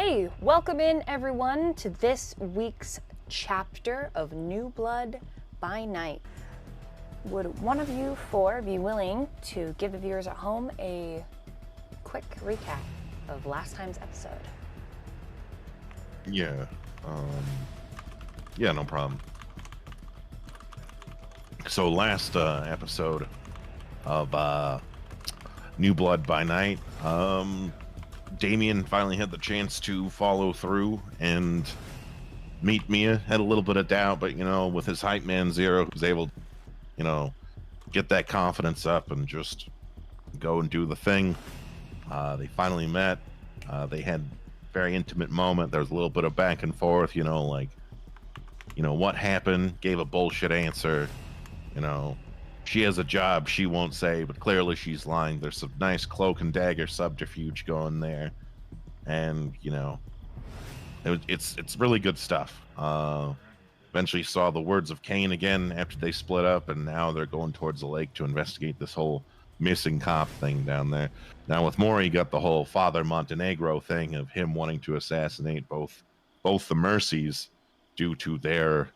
Alrighty, welcome in everyone to this week's chapter of New Blood by Night. Would one of you four be willing to give the viewers at home a quick recap of last time's episode? Yeah, no problem. So last episode of New Blood by Night, Damien finally had the chance to follow through and meet Mia. Had a little bit of doubt, but with his hype man Zero, he was able to, get that confidence up and just go and do the thing. They finally met. They had a very intimate moment. There was a little bit of back and forth, what happened, gave a bullshit answer. She has a job she won't say, but clearly she's lying. There's some nice cloak and dagger subterfuge going there, and it's really good stuff. Eventually saw the words of Cain again after they split up, and now they're going towards the lake to investigate this whole missing cop thing down there. Now with Mori, you got the whole Father Montenegro thing of him wanting to assassinate both the Mercies due to their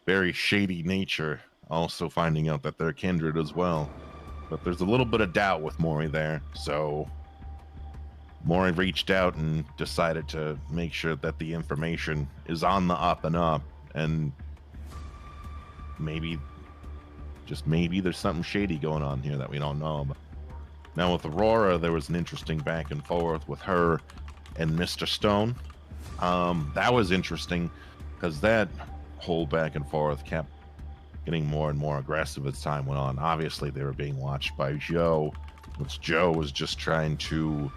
very shady nature. Also finding out that they're kindred as well. But there's a little bit of doubt with Mori there. So Mori reached out and decided to make sure that the information is on the up and up. And maybe, just maybe, there's something shady going on here that we don't know about. Now with Aurora, there was an interesting back and forth with her and Mr. Stone. That was interesting because that whole back and forth kept getting more and more aggressive as time went on. Obviously, they were being watched by Joe, which Joe was just trying to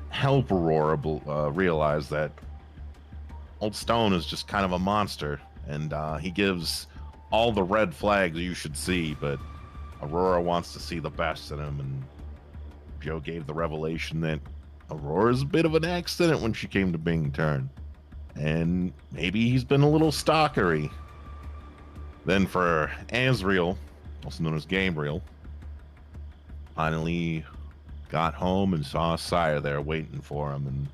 help Aurora realize that Old Stone is just kind of a monster, and he gives all the red flags you should see, but Aurora wants to see the best in him, and Joe gave the revelation that Aurora's a bit of an accident when she came to being turned, and maybe he's been a little stalkery. Then for Azriel, also known as Gabriel, finally got home and saw Sire there waiting for him, and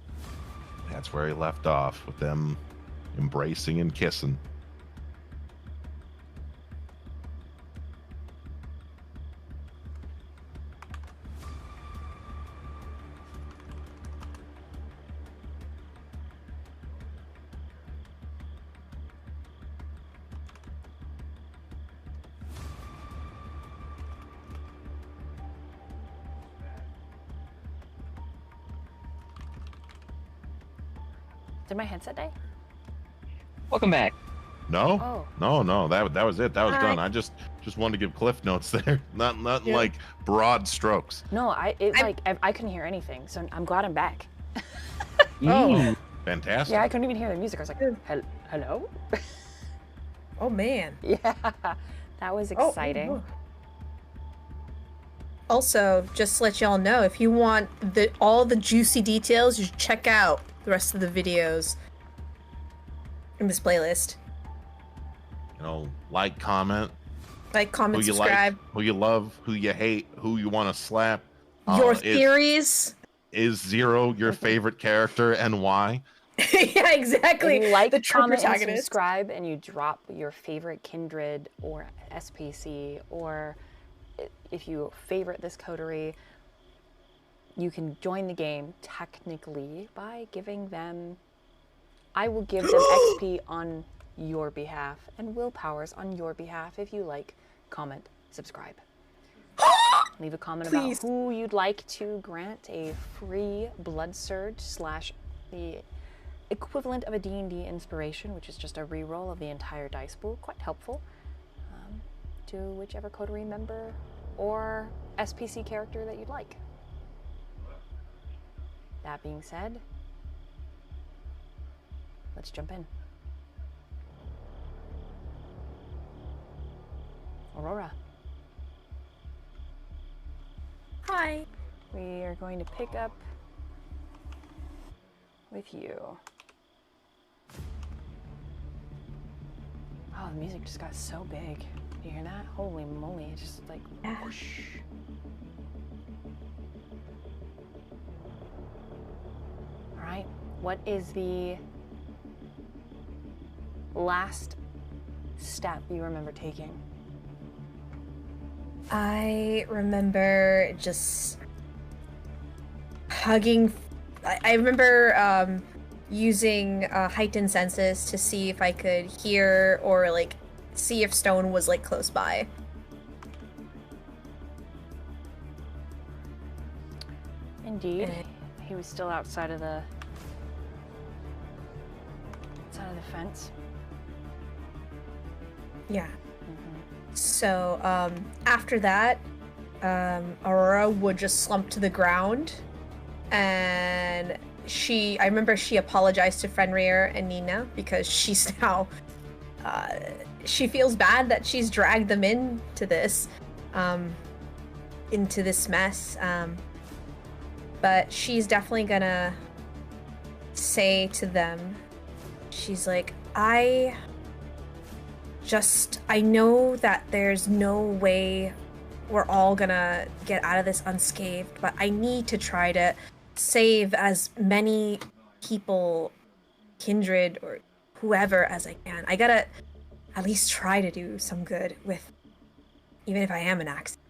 that's where he left off, with them embracing and kissing. Did my headset die? Welcome back. No, no, that was it. That was done. I just wanted to give cliff notes there, not like broad strokes. No, I couldn't hear anything, so I'm glad I'm back. Oh, Fantastic. Yeah, I couldn't even hear the music. I was like, hello? Oh man. Yeah, that was exciting. Oh. Also, just to let y'all know, if you want all the juicy details, you should check out the rest of the videos in this playlist. Like, comment, subscribe. Who you love, who you hate, who you want to slap. Your theories. Is Zero your favorite character, and why? Yeah, exactly. If you like, the true comment, and protagonist. subscribe, and you drop your favorite Kindred or SPC, or if you favorite this coterie, you can join the game technically by giving them... I will give them XP on your behalf and will powers on your behalf if you like, comment, subscribe. Leave a comment about who you'd like to grant a free Blood Surge / the equivalent of a D&D inspiration, which is just a reroll of the entire dice pool. Quite helpful to whichever coterie member or SPC character that you'd like. That being said, let's jump in. Aurora. Hi. We are going to pick up with you. Oh, the music just got so big. You hear that? Holy moly, it's just like whoosh. All right, what is the last step you remember taking? I remember just hugging. I remember using heightened senses to see if I could hear or like see if Stone was like close by. Indeed, he was still outside of the fence. Yeah. So after that, Aurora would just slump to the ground, and I remember she apologized to Fenrir and Nina because she's now, she feels bad that she's dragged them into this mess. But she's definitely gonna say to them, she's like, I know that there's no way we're all gonna get out of this unscathed, but I need to try to save as many people, Kindred or whoever, as I can. I gotta at least try to do some good with, even if I am an accident.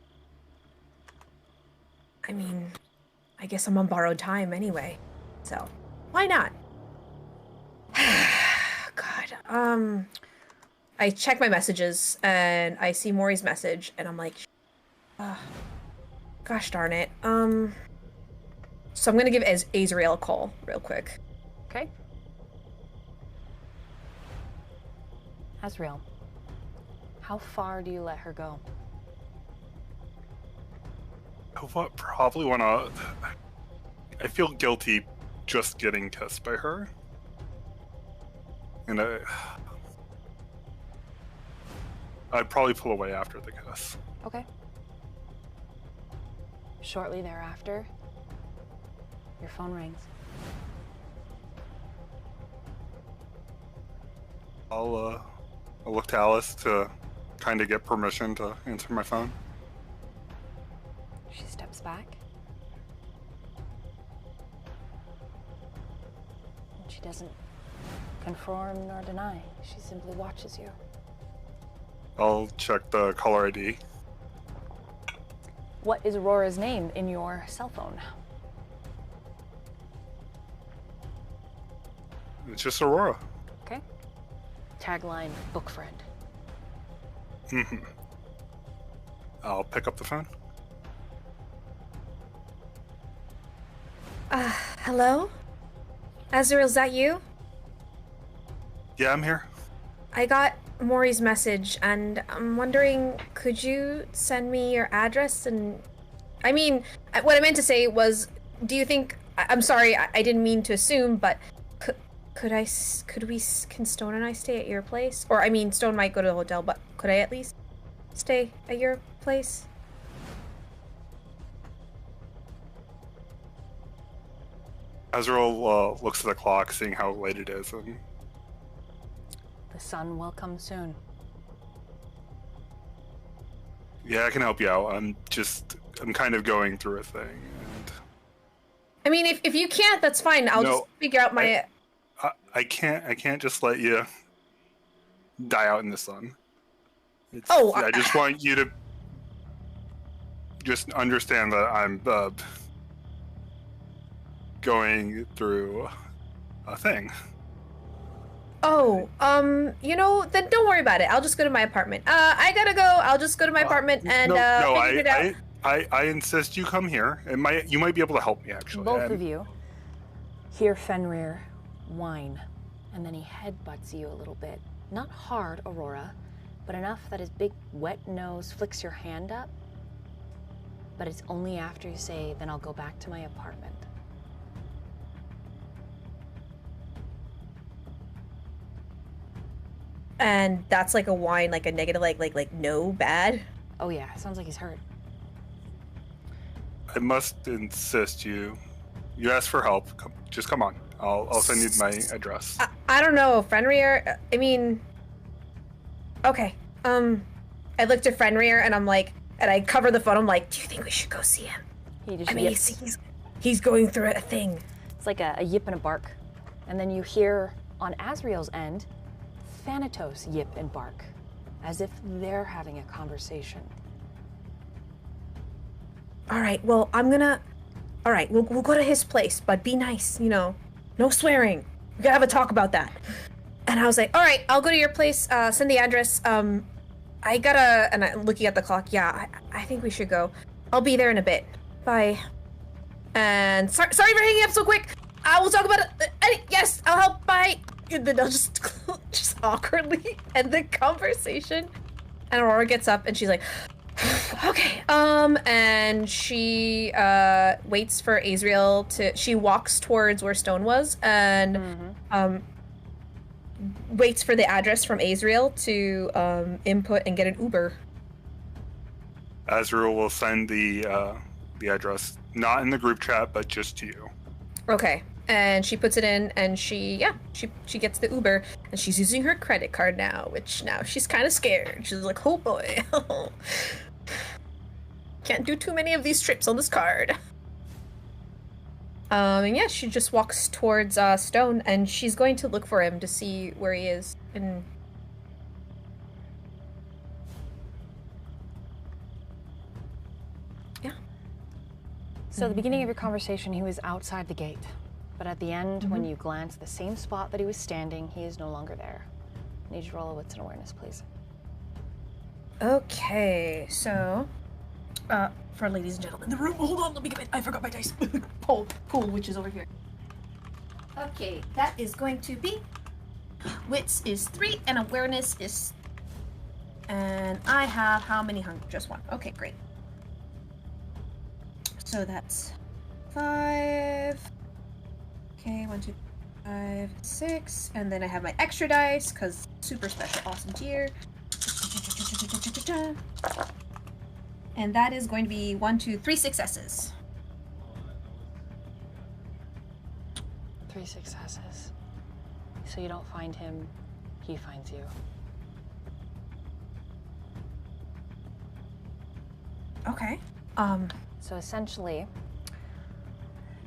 I mean, I guess I'm on borrowed time anyway, so why not? God, I check my messages and I see Mori's message and I'm like, gosh darn it. So I'm gonna give Azriel a call real quick. Okay. Azriel, how far do you let her go? Probably wanna. I feel guilty just getting kissed by her. And I'd probably pull away after the kiss. Okay. Shortly thereafter, your phone rings. I'll look to Alice to kind of get permission to answer my phone. She steps back. And she doesn't confirm nor deny. She simply watches you. I'll check the caller ID. What is Aurora's name in your cell phone? It's just Aurora. Okay. Tagline, book friend. Mm-hmm. I'll pick up the phone. Hello? Azriel, is that you? Yeah, I'm here. I got Mori's message, and I'm wondering, could you send me your address? And I mean, what I meant to say was, do you think? I'm sorry, I didn't mean to assume, but can Stone and I stay at your place? Or I mean, Stone might go to the hotel, but could I at least stay at your place? Azriel looks at the clock, seeing how late it is, and The sun will come soon. yeah, I can help you out. I'm kind of going through a thing. And I mean, if you can't, that's fine. I'll just figure out my. I can't just let you die out in the sun. I just want you to just understand that I'm going through a thing. Oh, then don't worry about it. I'll just go to my apartment. I gotta go. I'll just go to my apartment and figure it out. I insist you come here. You might be able to help me, actually. Both of you hear Fenrir whine, and then he headbutts you a little bit. Not hard, Aurora, but enough that his big wet nose flicks your hand up. But it's only after you say, then I'll go back to my apartment. And that's like a whine, like a negative, like no bad. Oh yeah, sounds like he's hurt. I must insist you asked for help. Just come on. I'll send you my address. I don't know, Fenrir. I mean, okay. I looked at Fenrir and I'm like, and I cover the phone. I'm like, do you think we should go see him? He just I mean, he's going through a thing. It's like a yip and a bark. And then you hear on Azriel's end, Thanatos yip and bark, as if they're having a conversation. All right, well, all right, we'll go to his place, but be nice, you know. No swearing. We gotta have a talk about that. And I was like, all right, I'll go to your place, send the address. And I'm looking at the clock. Yeah, I think we should go. I'll be there in a bit. Bye. And sorry for hanging up so quick. I will talk about it. Yes, I'll help. Bye. And then I'll just awkwardly end the conversation. And Aurora gets up and she's like, okay. And she waits for Azriel she walks towards where Stone was and waits for the address from Azriel to input and get an Uber. Azriel will send the address, not in the group chat, but just to you. Okay. And she puts it in, and she gets the Uber, and she's using her credit card now, which now she's kind of scared. She's like, oh boy. Can't do too many of these trips on this card. And yeah, she just walks towards Stone, and she's going to look for him to see where he is. And yeah. So at the beginning of your conversation, he was outside the gate. But at the end, when you glance at the same spot that he was standing, he is no longer there. I need you to roll a wits and awareness, please. Okay, so for ladies and gentlemen in the room, hold on, let me get it. I forgot my dice pool, which is over here. Okay, that is going to be wits is 3 and awareness is, and I have how many hunger? Just 1. Okay, great. So that's 5. Okay, 1, 2, 5, 6, and then I have my extra dice because super special, awesome tier. And that is going to be 1, 2, 3 successes. 3 successes. So you don't find him, he finds you. Okay. So essentially,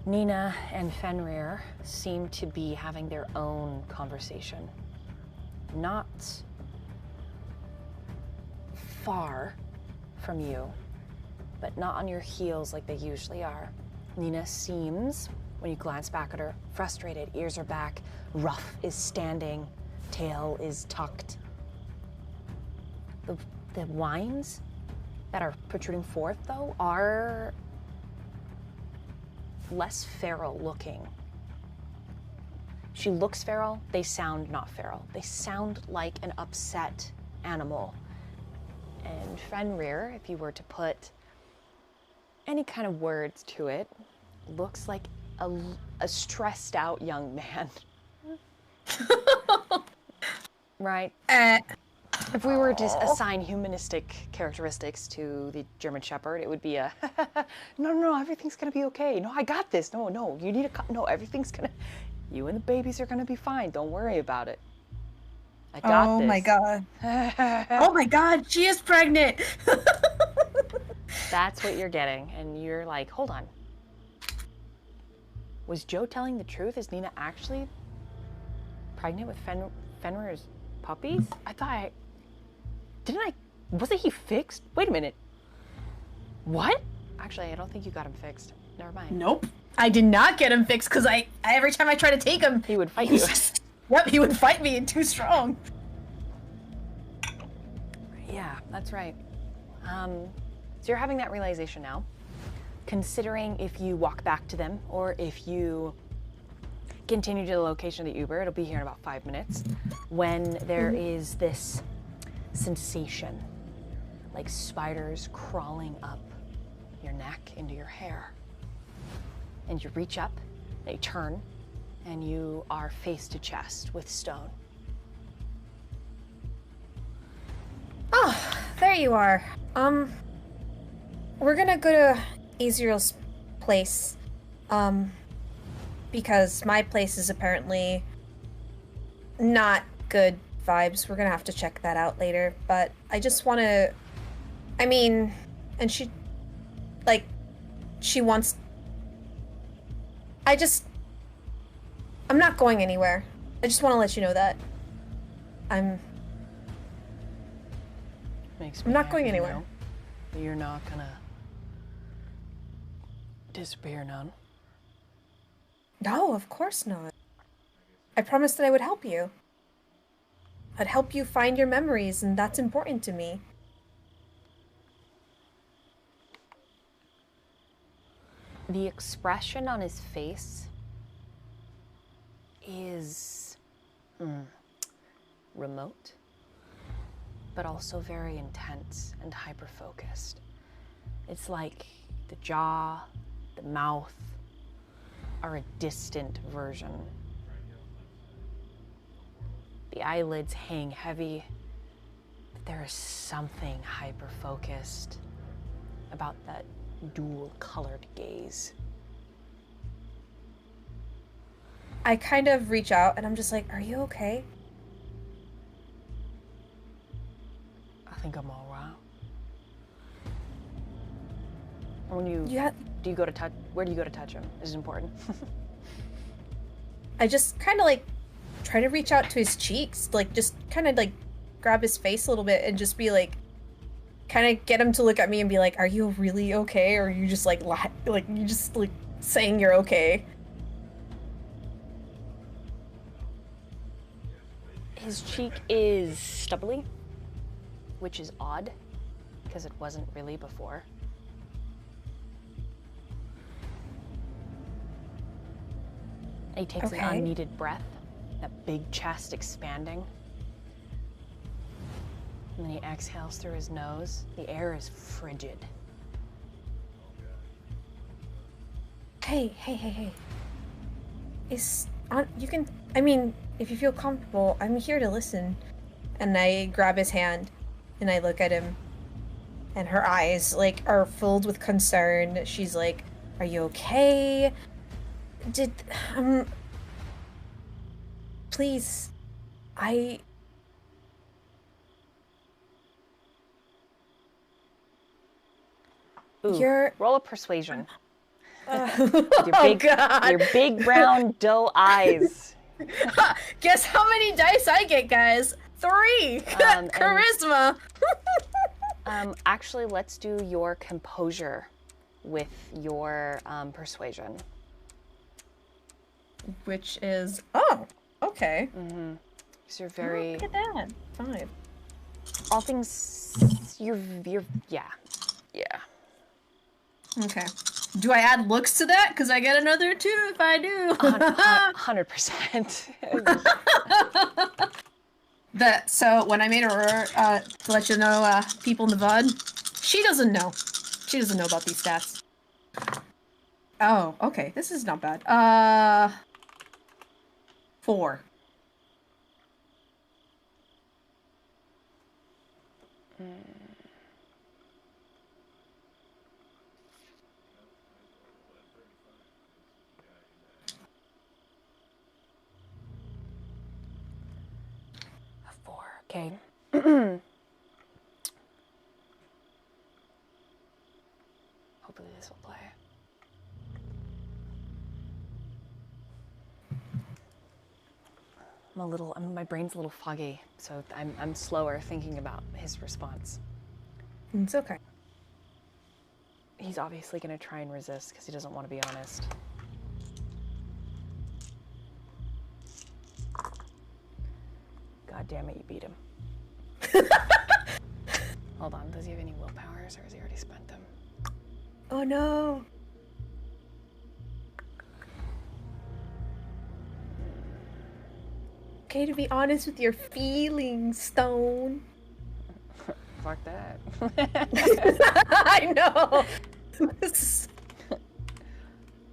Nina and Fenrir seem to be having their own conversation. Not far from you, but not on your heels like they usually are. Nina seems, when you glance back at her, frustrated. Ears are back, ruff is standing, tail is tucked. The whines that are protruding forth, though, are less feral looking. She looks feral, they sound not feral. They sound like an upset animal. And Fenrir, if you were to put any kind of words to it, looks like a stressed out young man. Right? If we were to assign humanistic characteristics to the German Shepherd, it would be a, no, everything's gonna be okay. No, I got this. No, you need no, everything's gonna, you and the babies are gonna be fine. Don't worry about it. I got this. Oh my god. Oh my god, she is pregnant. That's what you're getting. And you're like, hold on. Was Joe telling the truth? Is Nina actually pregnant with Fenrir's puppies? Wasn't he fixed? Wait a minute. What? Actually, I don't think you got him fixed. Never mind. Nope. I did not get him fixed because I every time I try to take him, he would fight you. Yep, he would fight me and too strong. Yeah, that's right. So you're having that realization now. Considering if you walk back to them or if you continue to the location of the Uber, it'll be here in about 5 minutes, when there is this sensation, like spiders crawling up your neck into your hair. And you reach up, they turn, and you are face to chest with Stone. Oh, there you are. We're gonna go to Azriel's place, because my place is apparently not good vibes. We're gonna have to check that out later, but I just wanna, and she wants, I'm not going anywhere. I just want to let you know that. I'm not going anywhere. Know that you're not gonna disappear none. No, of course not. I promised that I would help you. I'd help you find your memories, and that's important to me. The expression on his face is remote, but also very intense and hyper-focused. It's like the jaw, the mouth are a distant version. The eyelids hang heavy, but there is something hyper-focused about that dual-colored gaze. I kind of reach out and I'm just like, are you okay? I think I'm all right. When you do you go to touch? Where do you go to touch him? This is important. I just kind of like try to reach out to his cheeks, like just kind of like grab his face a little bit and just be like, kind of get him to look at me and be like, are you really okay? Or are you just like you just like saying you're okay? His cheek is stubbly, which is odd, because it wasn't really before. He takes an unneeded breath, that big chest expanding. And then he exhales through his nose. The air is frigid. Hey. You can, I mean, if you feel comfortable, I'm here to listen. And I grab his hand and I look at him and her eyes like are filled with concern. She's like, are you okay? Please, Ooh, roll a persuasion. God. Your big brown dull eyes. Guess how many dice I get, guys? 3. Charisma. Actually, let's do your composure with your persuasion. Which is okay. Mm-hmm. So you're very. Look at that. 5. All things. You're. Yeah. Okay. Do I add looks to that? Because I get another 2 if I do. 100%. So when I made Aurora, to let you know, people in the VUD, she doesn't know. She doesn't know about these stats. Oh, okay. This is not bad. 4. Okay. Hopefully this will play. My brain's a little foggy, so I'm slower thinking about his response. It's okay. He's obviously going to try and resist because he doesn't want to be honest. God damn it, you beat him. Hold on, does he have any willpowers or has he already spent them? Oh no. Okay to be honest with your feelings, Stone. Fuck that. I know.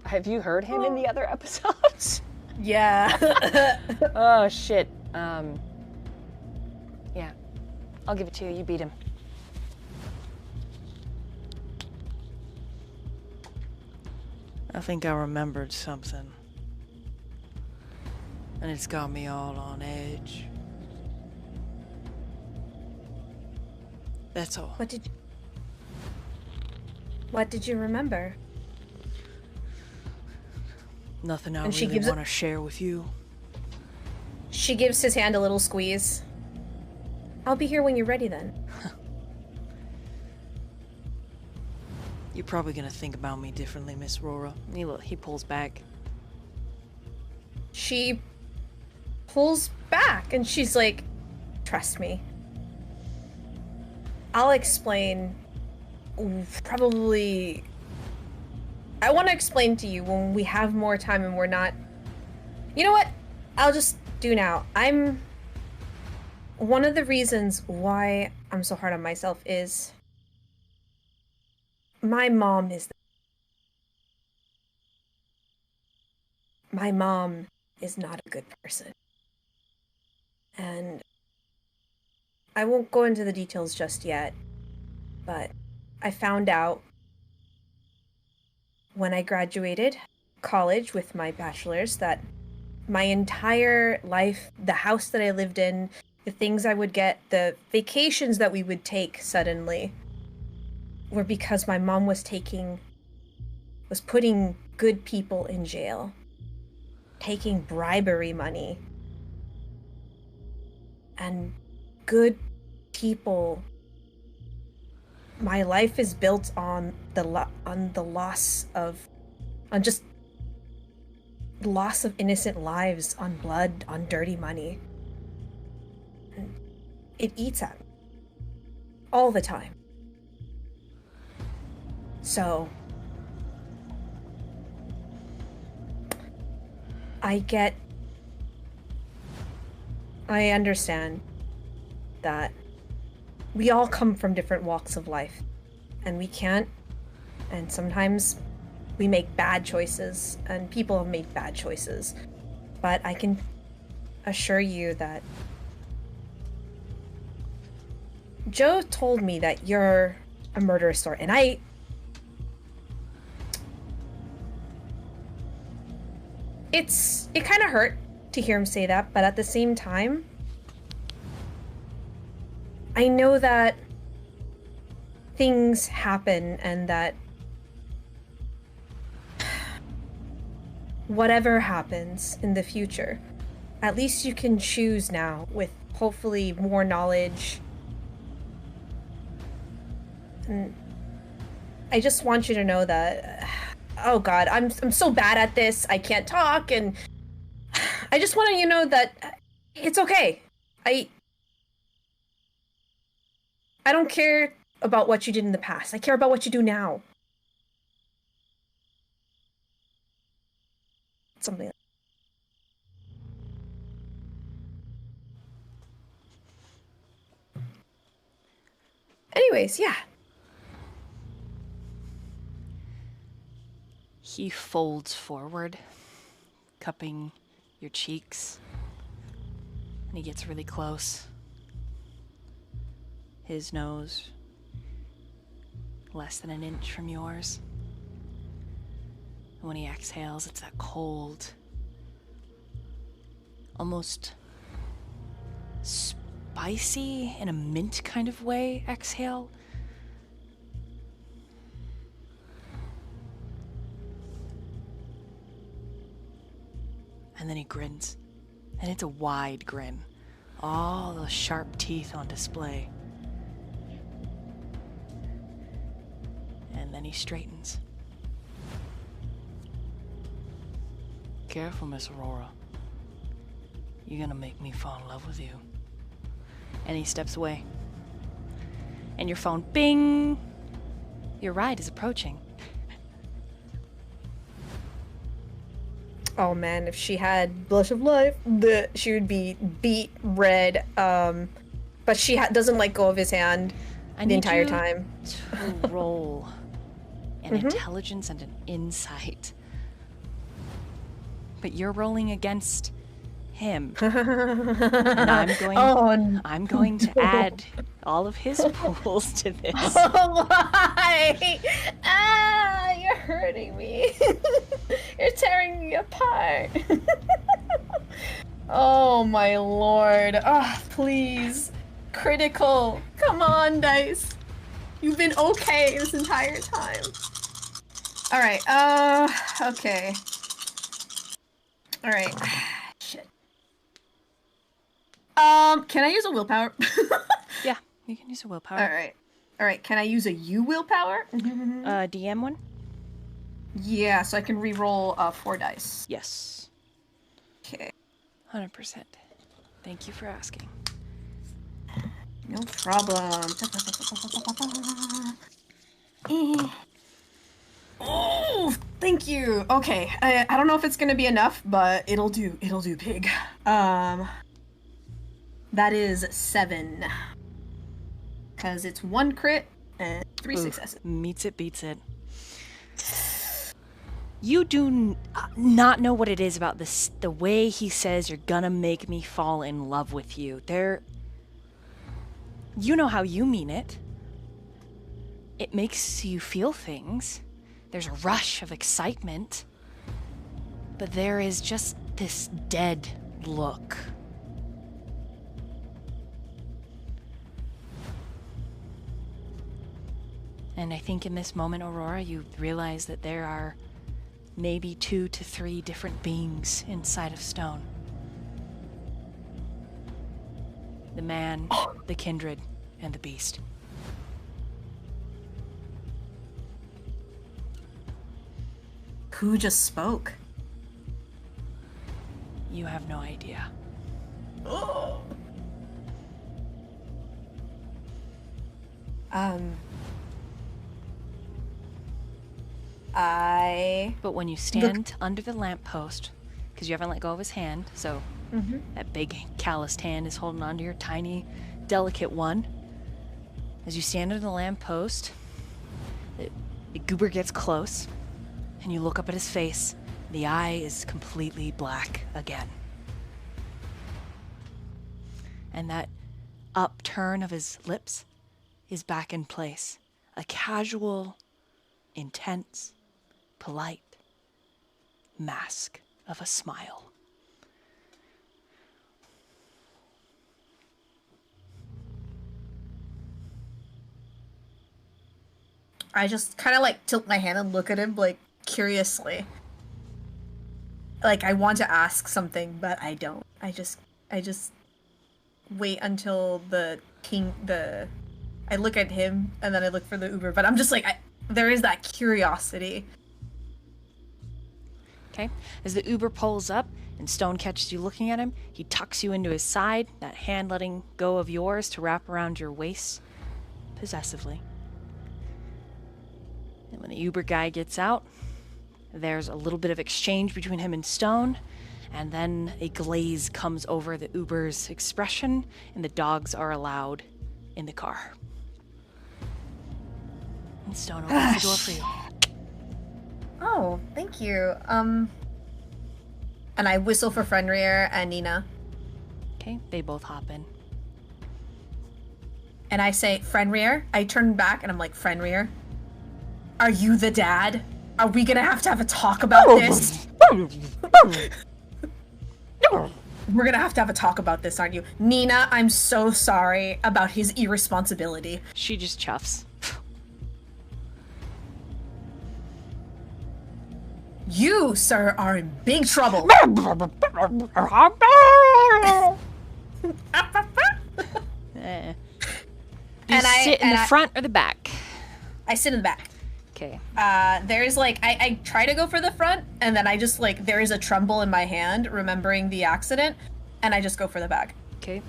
Have you heard him in the other episodes? Yeah. Oh shit. Yeah. I'll give it to you. You beat him. I think I remembered something. And it's got me all on edge. That's all. What did you remember? Nothing I And she really gives want to share with you. She gives his hand a little squeeze. I'll be here when you're ready then. You're probably gonna think about me differently, Miss Aurora. He pulls back. She pulls back and she's like, trust me. I'll explain. Probably. I want to explain to you when we have more time and we're not. You know what? I'll just do now. One of the reasons why I'm so hard on myself is my mom is not a good person. And I won't go into the details just yet, but I found out when I graduated college with my bachelor's that my entire life, the house that I lived in, the things I would get, the vacations that we would take suddenly, were because my mom was putting good people in jail, taking bribery money. And good people, my life is built on the loss of innocent lives, on blood, on dirty money. And it eats at me all the time. So I understand that we all come from different walks of life, and and sometimes we make bad choices, and people have made bad choices, but I can assure you that Joe told me that you're a murderous sort, and it kind of hurt to hear him say that, but at the same time, I know that things happen and that whatever happens in the future, at least you can choose now with hopefully more knowledge. And I just want you to know that, oh God, I'm so bad at this, I can't talk, and I just want you to know that it's okay. I don't care about what you did in the past. I care about what you do now. Something like that. Anyways, yeah. He folds forward, cupping your cheeks, and he gets really close. His nose less than an inch from yours. And when he exhales, it's that cold, almost spicy in a mint kind of way exhale. And then he grins, and it's a wide grin, all the sharp teeth on display. And then he straightens. Careful, Miss Aurora. You're gonna make me fall in love with you. And he steps away. And your phone, bing! Your ride is approaching. Oh man, if she had Blush of Life, she would be beet red. But she doesn't let go of his hand the entire time. To roll an intelligence and an insight. But you're rolling against him. And I'm going to add all of his pools to this. Oh, why? Ah, you're hurting me. You're tearing me apart. Oh my lord. Ah, please. Critical. Come on, dice. You've been okay this entire time. Alright, okay. All right. Shit. Can I use a willpower? Yeah, you can use a willpower. All right. Can I use a U willpower? DM one? Yeah, so I can re-roll 4 dice. Yes. Okay. 100%. Thank you for asking. No problem. Oh, thank you. Okay, I don't know if it's gonna be enough, but it'll do. It'll do, pig. That is 7. Because it's 1 crit and 3 successes. Meets it, beats it. You do not know what it is about this. The way he says you're gonna make me fall in love with you. You know how you mean it. It makes you feel things. There's a rush of excitement. But there is just this dead look. And I think in this moment, Aurora, you realize that there are maybe 2 to 3 different beings inside of stone. The man, the kindred, and the beast. Who just spoke? You have no idea. But when you stand under the lamppost, because you haven't let go of his hand, so that big calloused hand is holding onto your tiny, delicate one. As you stand under the lamppost, the goober gets close, and you look up at his face. The eye is completely black again. And that upturn of his lips is back in place. A casual, intense, polite mask of a smile. I just kind of like tilt my hand and look at him like curiously. Like I want to ask something, but I don't. I just wait until I look at him and then I look for the Uber, but I'm just like, there is that curiosity. Okay, as the Uber pulls up and Stone catches you looking at him, he tucks you into his side, that hand letting go of yours to wrap around your waist possessively. And when the Uber guy gets out, there's a little bit of exchange between him and Stone, and then a glaze comes over the Uber's expression, and the dogs are allowed in the car. And Stone opens the door for you. Oh, thank you. And I whistle for Fenrir and Nina. Okay, they both hop in. And I say, Fenrir? I turn back and I'm like, Fenrir, are you the dad? Are we gonna have to have a talk about this? We're gonna have to have a talk about this, aren't you? Nina, I'm so sorry about his irresponsibility. She just chuffs. You, sir, are in big trouble. Do you sit in the front or the back? I sit in the back. Okay. There's like, I try to go for the front, and then I just like, there is a tremble in my hand, remembering the accident, and I just go for the back. Okay.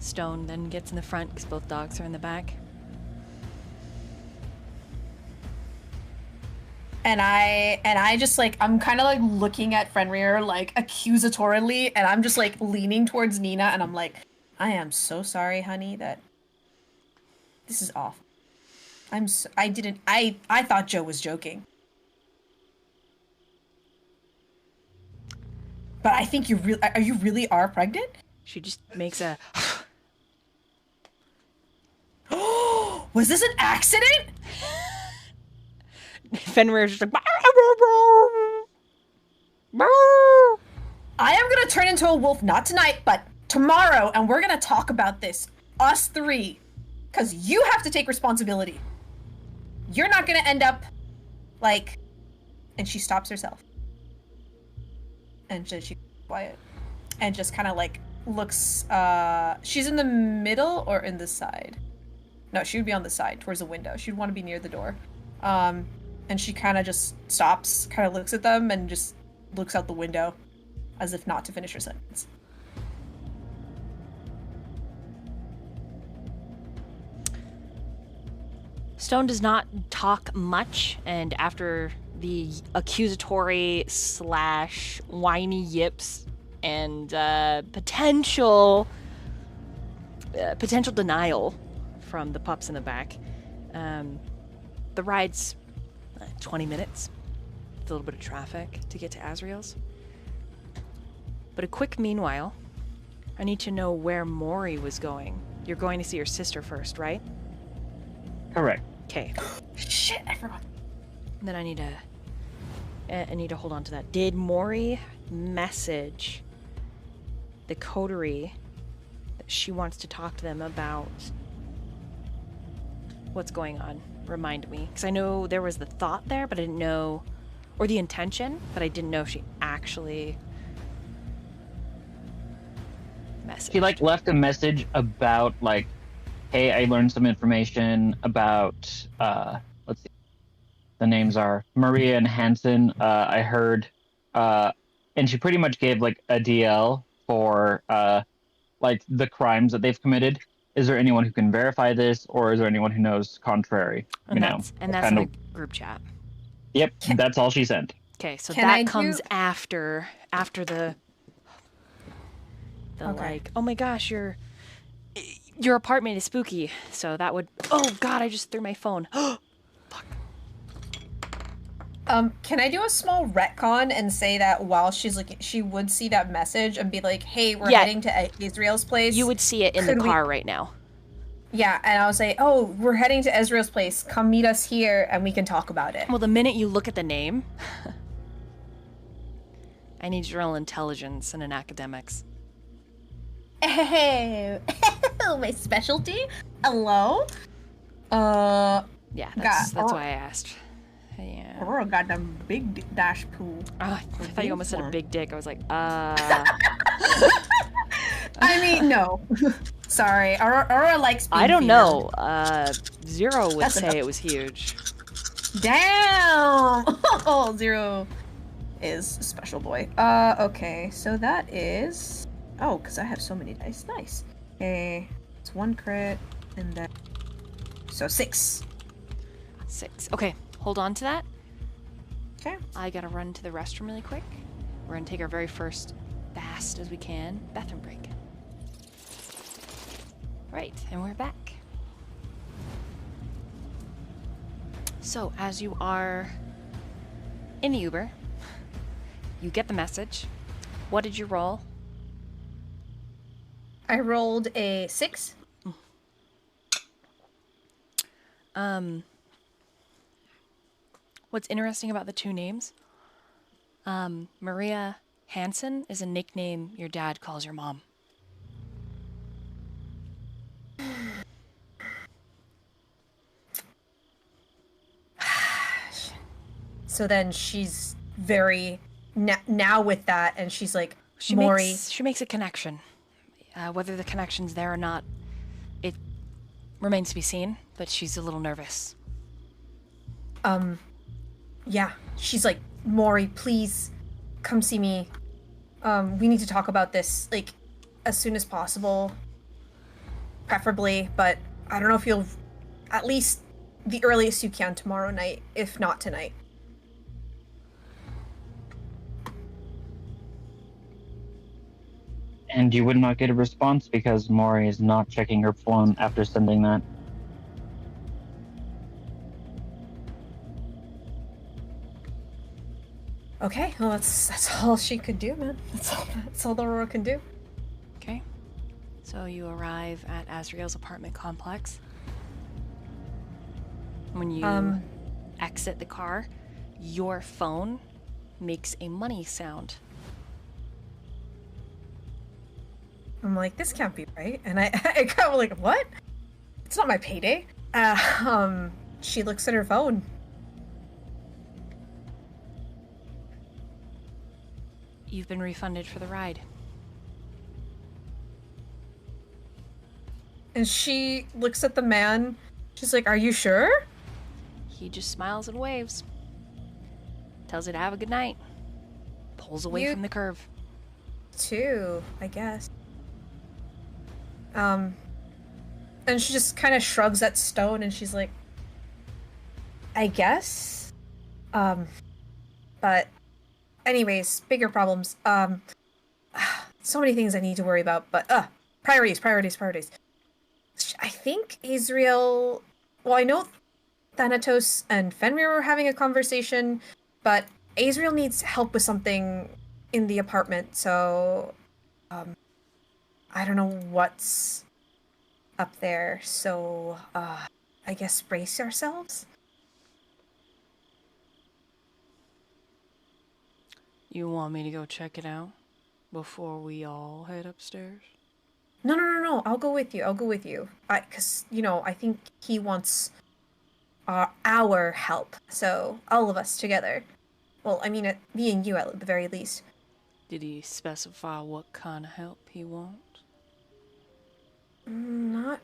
Stone then gets in the front because both dogs are in the back. And I just like, I'm kind of like looking at Fenrir like accusatorily, and I'm just like leaning towards Nina, and I'm like, I am so sorry, honey, that this is awful. I thought Joe was joking. But I think you really are pregnant? She just makes a... Was this an accident? Fenrir's just like... I am gonna turn into a wolf, not tonight, but tomorrow, and we're gonna talk about this. Us 3. Because you have to take responsibility. You're not gonna end up, like... And she stops herself. and she's quiet, and just kind of like looks. She's in the middle or in the side? No, she would be on the side towards the window. She'd want to be near the door. And she kind of just stops, kind of looks at them, and just looks out the window, as if not to finish her sentence. Stone does not talk much, and after the accusatory / whiny yips and potential denial from the pups in the back, the ride's 20 minutes with a little bit of traffic to get to Azriel's. But a quick meanwhile, I need to know where Mori was going. You're going to see your sister first, right? Correct. Okay. Shit, I forgot. Then I need to hold on to that. Did Mori message the coterie that she wants to talk to them about what's going on? Remind me, because I know there was the thought there, but I didn't know, or the intention, but I didn't know if she actually messaged. She left a message about hey, I learned some information about let's see, the names are Maria and Hansen. I heard, and she pretty much gave a DL for the crimes that they've committed. Is there anyone who can verify this, or is there anyone who knows contrary? And that's in the group chat. Yep, that's all she sent. Okay, so that comes after the okay. oh my gosh, your apartment is spooky. So that would, oh god, I just threw my phone. Fuck. Can I do a small retcon and say that while she's looking, she would see that message and be like, hey, we're heading to Azriel's place. You would see it in the car right now. Yeah, and I'll say, oh, we're heading to Azriel's place. Come meet us here and we can talk about it. Well, the minute you look at the name, I need general intelligence and an academics. Hey, my specialty? Hello? Yeah, that's why I asked. Yeah. Aurora got them big dash pool. Oh, I thought you almost said a big dick. I was like, I mean, no. Sorry. Aurora likes being I don't female. know. Zero would say it was huge. Damn! Oh, Zero is a special boy. Okay. So that is... Oh, because I have so many dice. Nice. Okay. It's 1 crit, and then... So 6. 6. Okay. Hold on to that. Okay. I gotta run to the restroom really quick. We're gonna take our very first, fast as we can, bathroom break. Right, and we're back. So, as you are in the Uber, you get the message. What did you roll? I rolled a 6. What's interesting about the two names, Maria Hansen is a nickname your dad calls your mom. So then she's very now with that, and she's like, She Mori. makes a connection. Whether the connection's there or not, it remains to be seen. But she's a little nervous. Yeah, she's like, Mori, please come see me. We need to talk about this, as soon as possible. Preferably, but I don't know if you'll... At least the earliest you can tomorrow night, if not tonight. And you would not get a response because Mori is not checking her phone after sending that. Okay, well that's all she could do, man. That's all the Aurora can do. Okay. So you arrive at Azriel's apartment complex. When you exit the car, your phone makes a money sound. I'm like, this can't be right. And I kind of like, what? It's not my payday. She looks at her phone. You've been refunded for the ride. And she looks at the man. She's like, are you sure? He just smiles and waves. Tells her to have a good night. Pulls away from the curve. Too, I guess. And she just kind of shrugs at Stone and she's like, I guess? But anyways, bigger problems. So many things I need to worry about, but priorities. I think Azriel, well, I know Thanatos and Fenrir were having a conversation, but Azriel needs help with something in the apartment, so I don't know what's up there, so I guess brace yourselves. You want me to go check it out before we all head upstairs? No. I'll go with you. Because, I think he wants our help. So, all of us together. Well, I mean, me and you at the very least. Did he specify what kind of help he wants? Not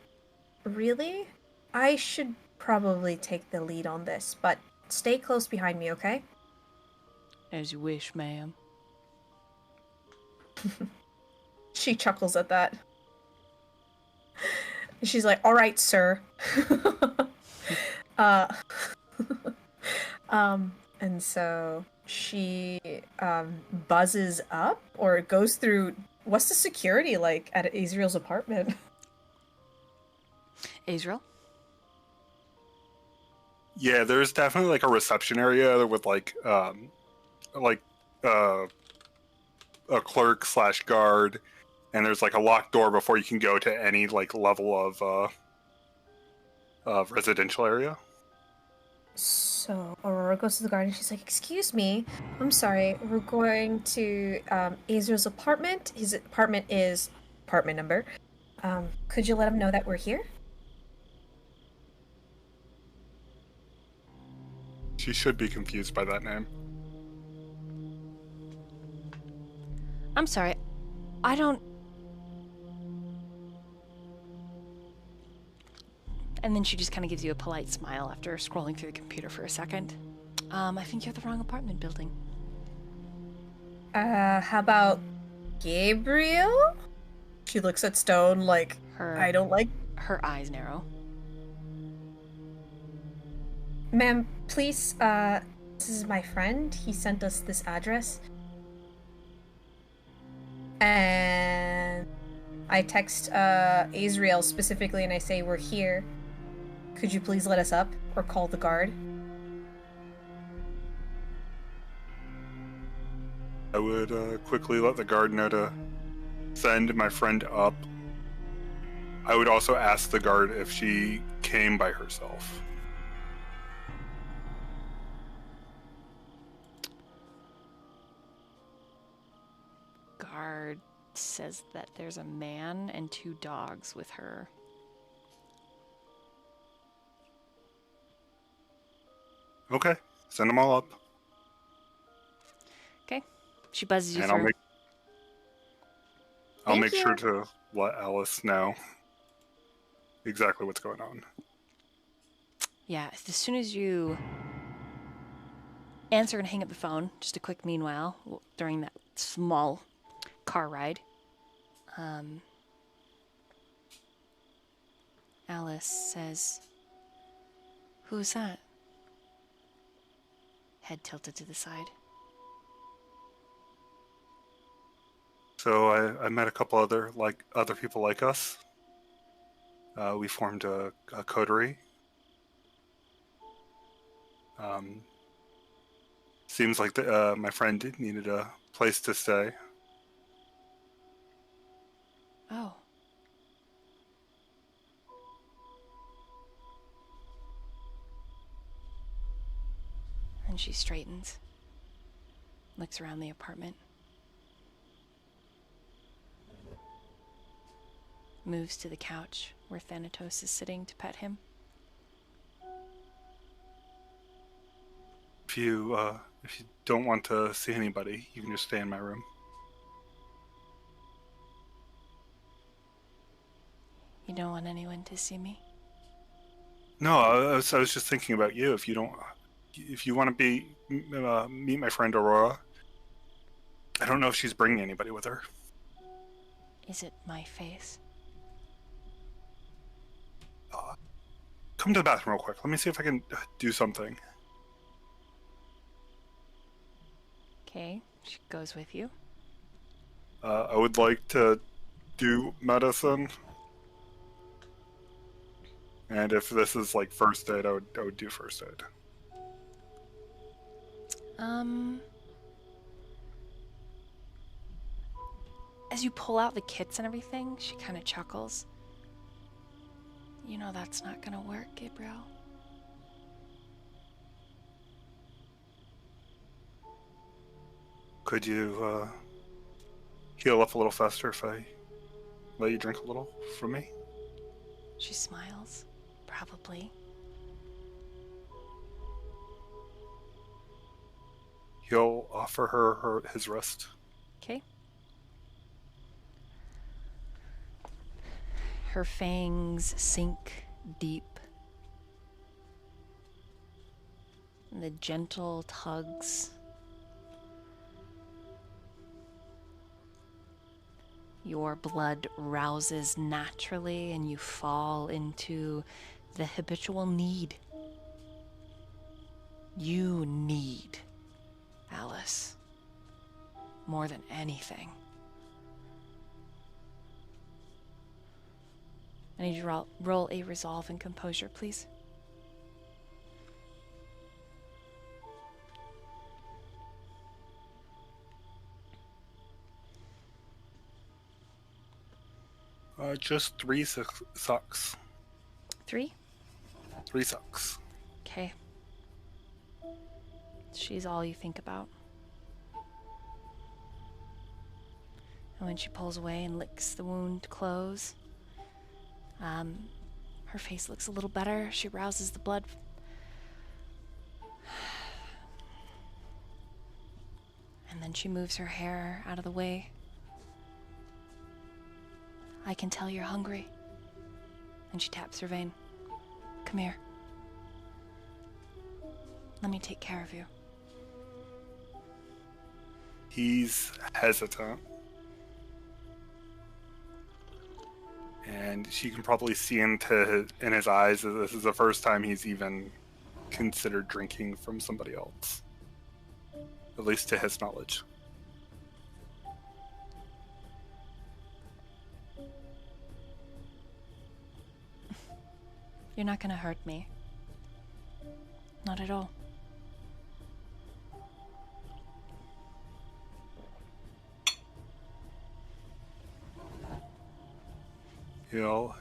really. I should probably take the lead on this, but stay close behind me, okay? As you wish, ma'am. She chuckles at that. She's like, all right, sir. And so she buzzes up or goes through, what's the security like at Azriel's apartment? Azriel? Yeah, there's definitely like a reception area with a clerk / guard, and there's like a locked door before you can go to any like level of residential area. So Aurora goes to the guard and she's like, excuse me, I'm sorry, we're going to Azriel's apartment. His apartment is apartment number. Could you let him know that we're here? She should be confused by that name. I'm sorry. I don't... And then she just kind of gives you a polite smile after scrolling through the computer for a second. I think you're the wrong apartment building. How about Gabriel? She looks at Stone like, I don't like... Her eyes narrow. Ma'am, please, this is my friend. He sent us this address. And I text Azriel specifically and I say, we're here. Could you please let us up or call the guard? I would quickly let the guard know to send my friend up. I would also ask the guard if she came by herself. Guard says that there's a man and 2 dogs with her. Okay, send them all up. Okay. She buzzes you and through. I'll make sure to let Alice know exactly what's going on. Yeah, as soon as you answer and hang up the phone, just a quick meanwhile, during that small car ride, Alice says, "Who's that?" Head tilted to the side. So I met a couple other people like us. We formed a coterie. Seems like my friend needed a place to stay. Oh. And she straightens, looks around the apartment, moves to the couch where Thanatos is sitting to pet him. If you don't want to see anybody, you can just stay in my room. You don't want anyone to see me? No, I was just thinking about you. If you want to meet my friend Aurora, I don't know if she's bringing anybody with her. Is it my face? Come to the bathroom real quick. Let me see if I can do something. Okay, she goes with you. I would like to do medicine. And if this is like first aid, I would do first aid. As you pull out the kits and everything, she kind of chuckles. You know that's not gonna work, Gabriel. Could you heal up a little faster if I let you drink a little from me? She smiles. Probably. He'll offer her his wrist. Okay. Her fangs sink deep. And the gentle tugs. Your blood rouses naturally and you fall into the habitual need. You need Alice more than anything. I need you to roll a resolve and composure, please. Just 3 sucks. 3? 3 sucks. Okay. She's all you think about. And when she pulls away and licks the wound to close, her face looks a little better. She rouses the blood. And then she moves her hair out of the way. I can tell you're hungry. And she taps her vein. Come here. Let me take care of you. He's hesitant. And she can probably see in his eyes that this is the first time he's even considered drinking from somebody else. At least to his knowledge. You're not gonna hurt me. Not at all. He'll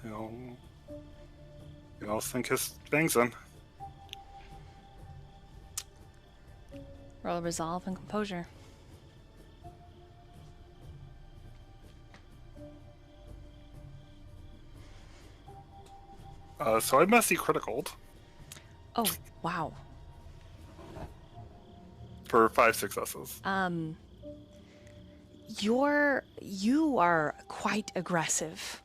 sink his fangs in. Roll resolve and composure. So I messy criticaled Oh, wow. for 5 successes. You are quite aggressive.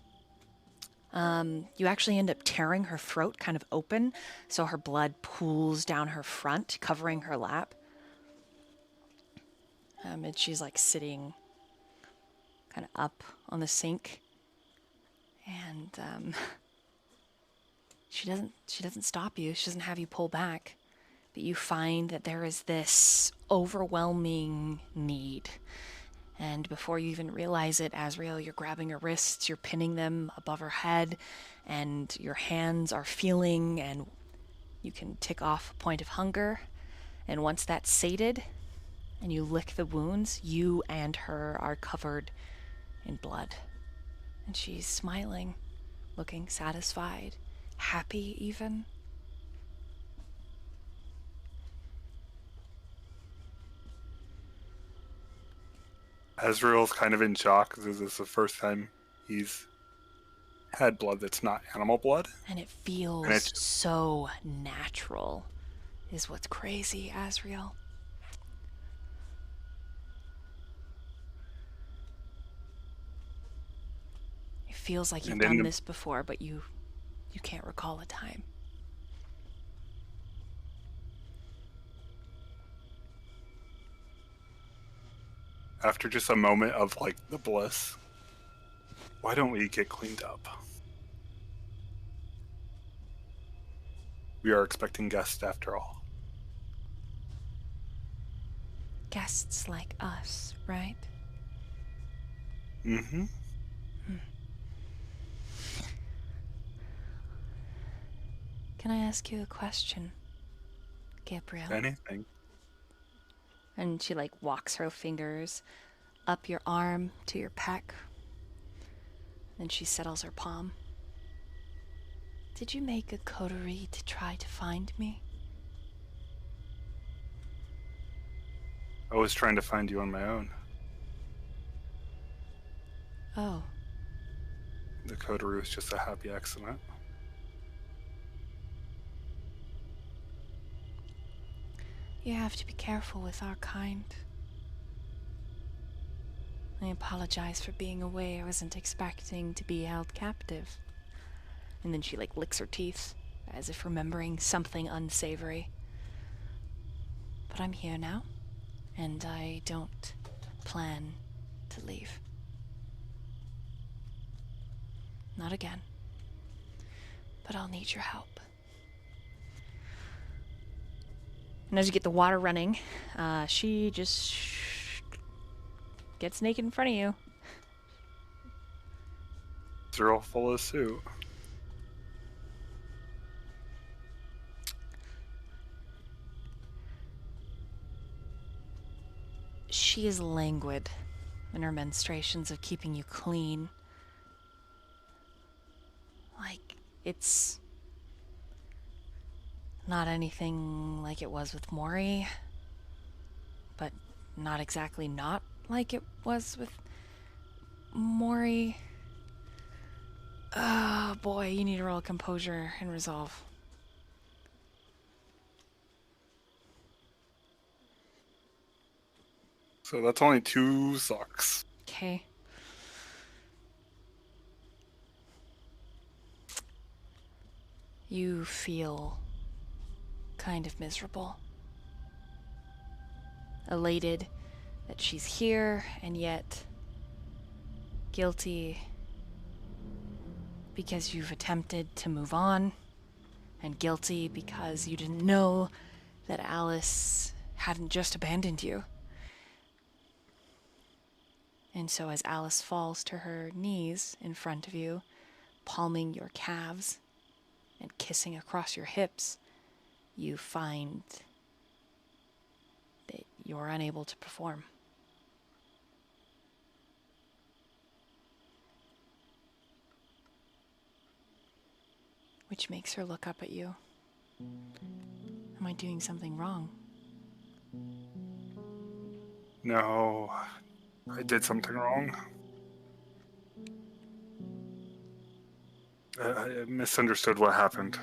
You actually end up tearing her throat kind of open, so her blood pools down her front, covering her lap. And she's like sitting kind of up on the sink. And she doesn't stop you. She doesn't have you pull back. But you find that there is this overwhelming need. And before you even realize it, Azriel, you're grabbing her wrists, you're pinning them above her head, and your hands are feeling, and you can tick off a point of hunger. And once that's sated, and you lick the wounds, you and her are covered in blood. And she's smiling, looking satisfied, happy even. Azriel's kind of in shock. This is the first time he's had blood that's not animal blood. And it feels so natural, is what's crazy, Azriel. It feels like you've And in done the- this before, but you can't recall a time. After just a moment of like the bliss, why don't we get cleaned up? We are expecting guests after all. Guests like us, right? Mm-hmm. Can I ask you a question, Gabriel? Anything. And she like walks her fingers up your arm to your pec. Then she settles her palm. Did you make a coterie to try to find me? I was trying to find you on my own. Oh, The coterie was just a happy accident. you have to be careful with our kind. I apologize for being away. I wasn't expecting to be held captive. And then she like licks her teeth, as if remembering something unsavory. But I'm here now, and I don't plan to leave. Not again. But I'll need your help. And as you get the water running, she just gets naked in front of you. They're all full of suit. She is languid in her menstruations of keeping you clean. Like, it's not anything like it was with Mori, but not exactly not like it was with Mori. Oh boy, you need to roll composure and resolve. So that's only 2 sucks. Okay. You feel kind of miserable. Elated that she's here, and yet guilty because you've attempted to move on, and guilty because you didn't know that Alice hadn't just abandoned you. And so as Alice falls to her knees in front of you, palming your calves and kissing across your hips, you find that you're unable to perform. Which makes her look up at you. Am I doing something wrong? No, I did something wrong. I misunderstood what happened.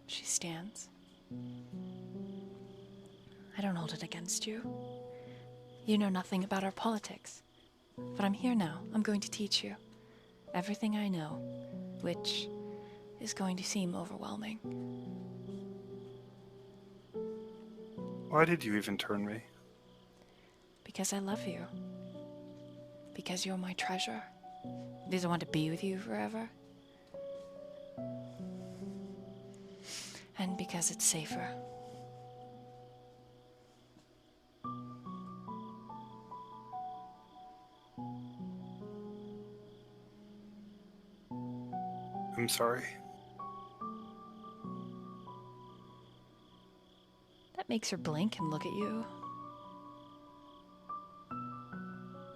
She stands. I don't hold it against you. You know nothing about our politics. But I'm here now. I'm going to teach you everything I know, which is going to seem overwhelming. Why did you even turn me? Because I love you. Because you're my treasure. Because I want to be with you forever. And because it's safer. I'm sorry. That makes her blink and look at you.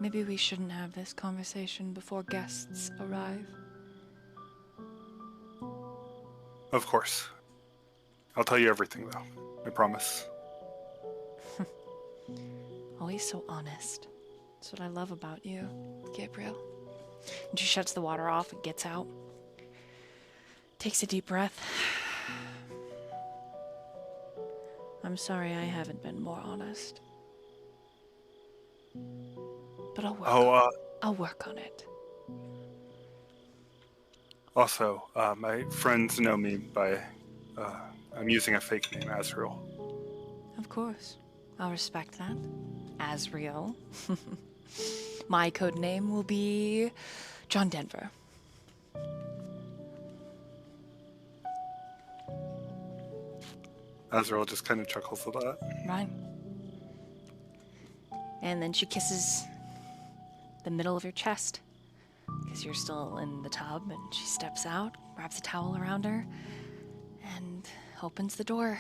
Maybe we shouldn't have this conversation before guests arrive. Of course. I'll tell you everything, though. I promise. Always so honest. That's what I love about you, Gabriel. And she shuts the water off and gets out. Takes a deep breath. I'm sorry I haven't been more honest. But I'll work on it. Also, my friends know me by, I'm using a fake name, Azriel. Of course. I'll respect that. Azriel. My code name will be John Denver. Azriel just kind of chuckles at that. Right. And then she kisses the middle of your chest, because you're still in the tub, and she steps out, wraps a towel around her, and opens the door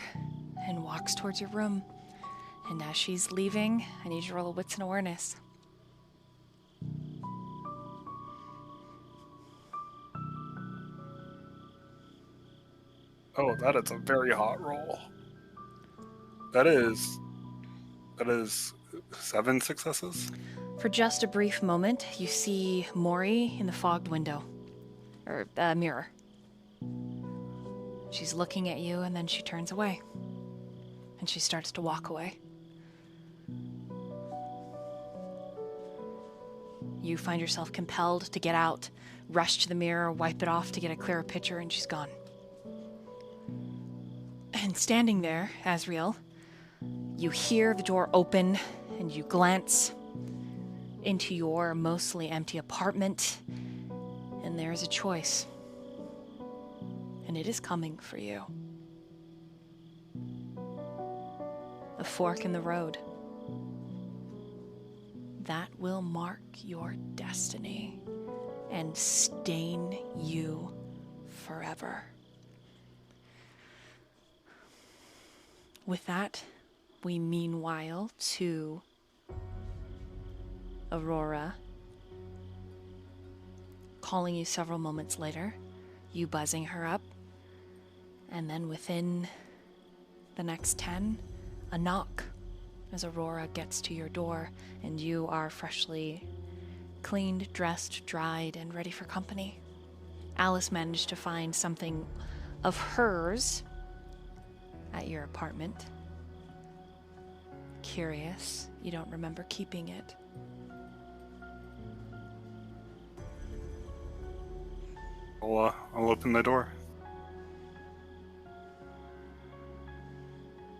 and walks towards your room. And as she's leaving, I need you to roll a wits and awareness. Oh, that is a very hot roll. That is 7 successes. For just a brief moment, you see Mori in the fogged window, or mirror. She's looking at you, and then she turns away, and she starts to walk away. You find yourself compelled to get out, rush to the mirror, wipe it off to get a clearer picture, and she's gone. And standing there, Azriel, you hear the door open, and you glance into your mostly empty apartment, and there is a choice. And it is coming for you. A fork in the road. That will mark your destiny and stain you forever. With that, we meanwhile to Aurora calling you several moments later, you buzzing her up, and then within the next 10, a knock as Aurora gets to your door, and you are freshly cleaned, dressed, dried, and ready for company. Alice managed to find something of hers at your apartment. Curious, you don't remember keeping it. I'll open the door.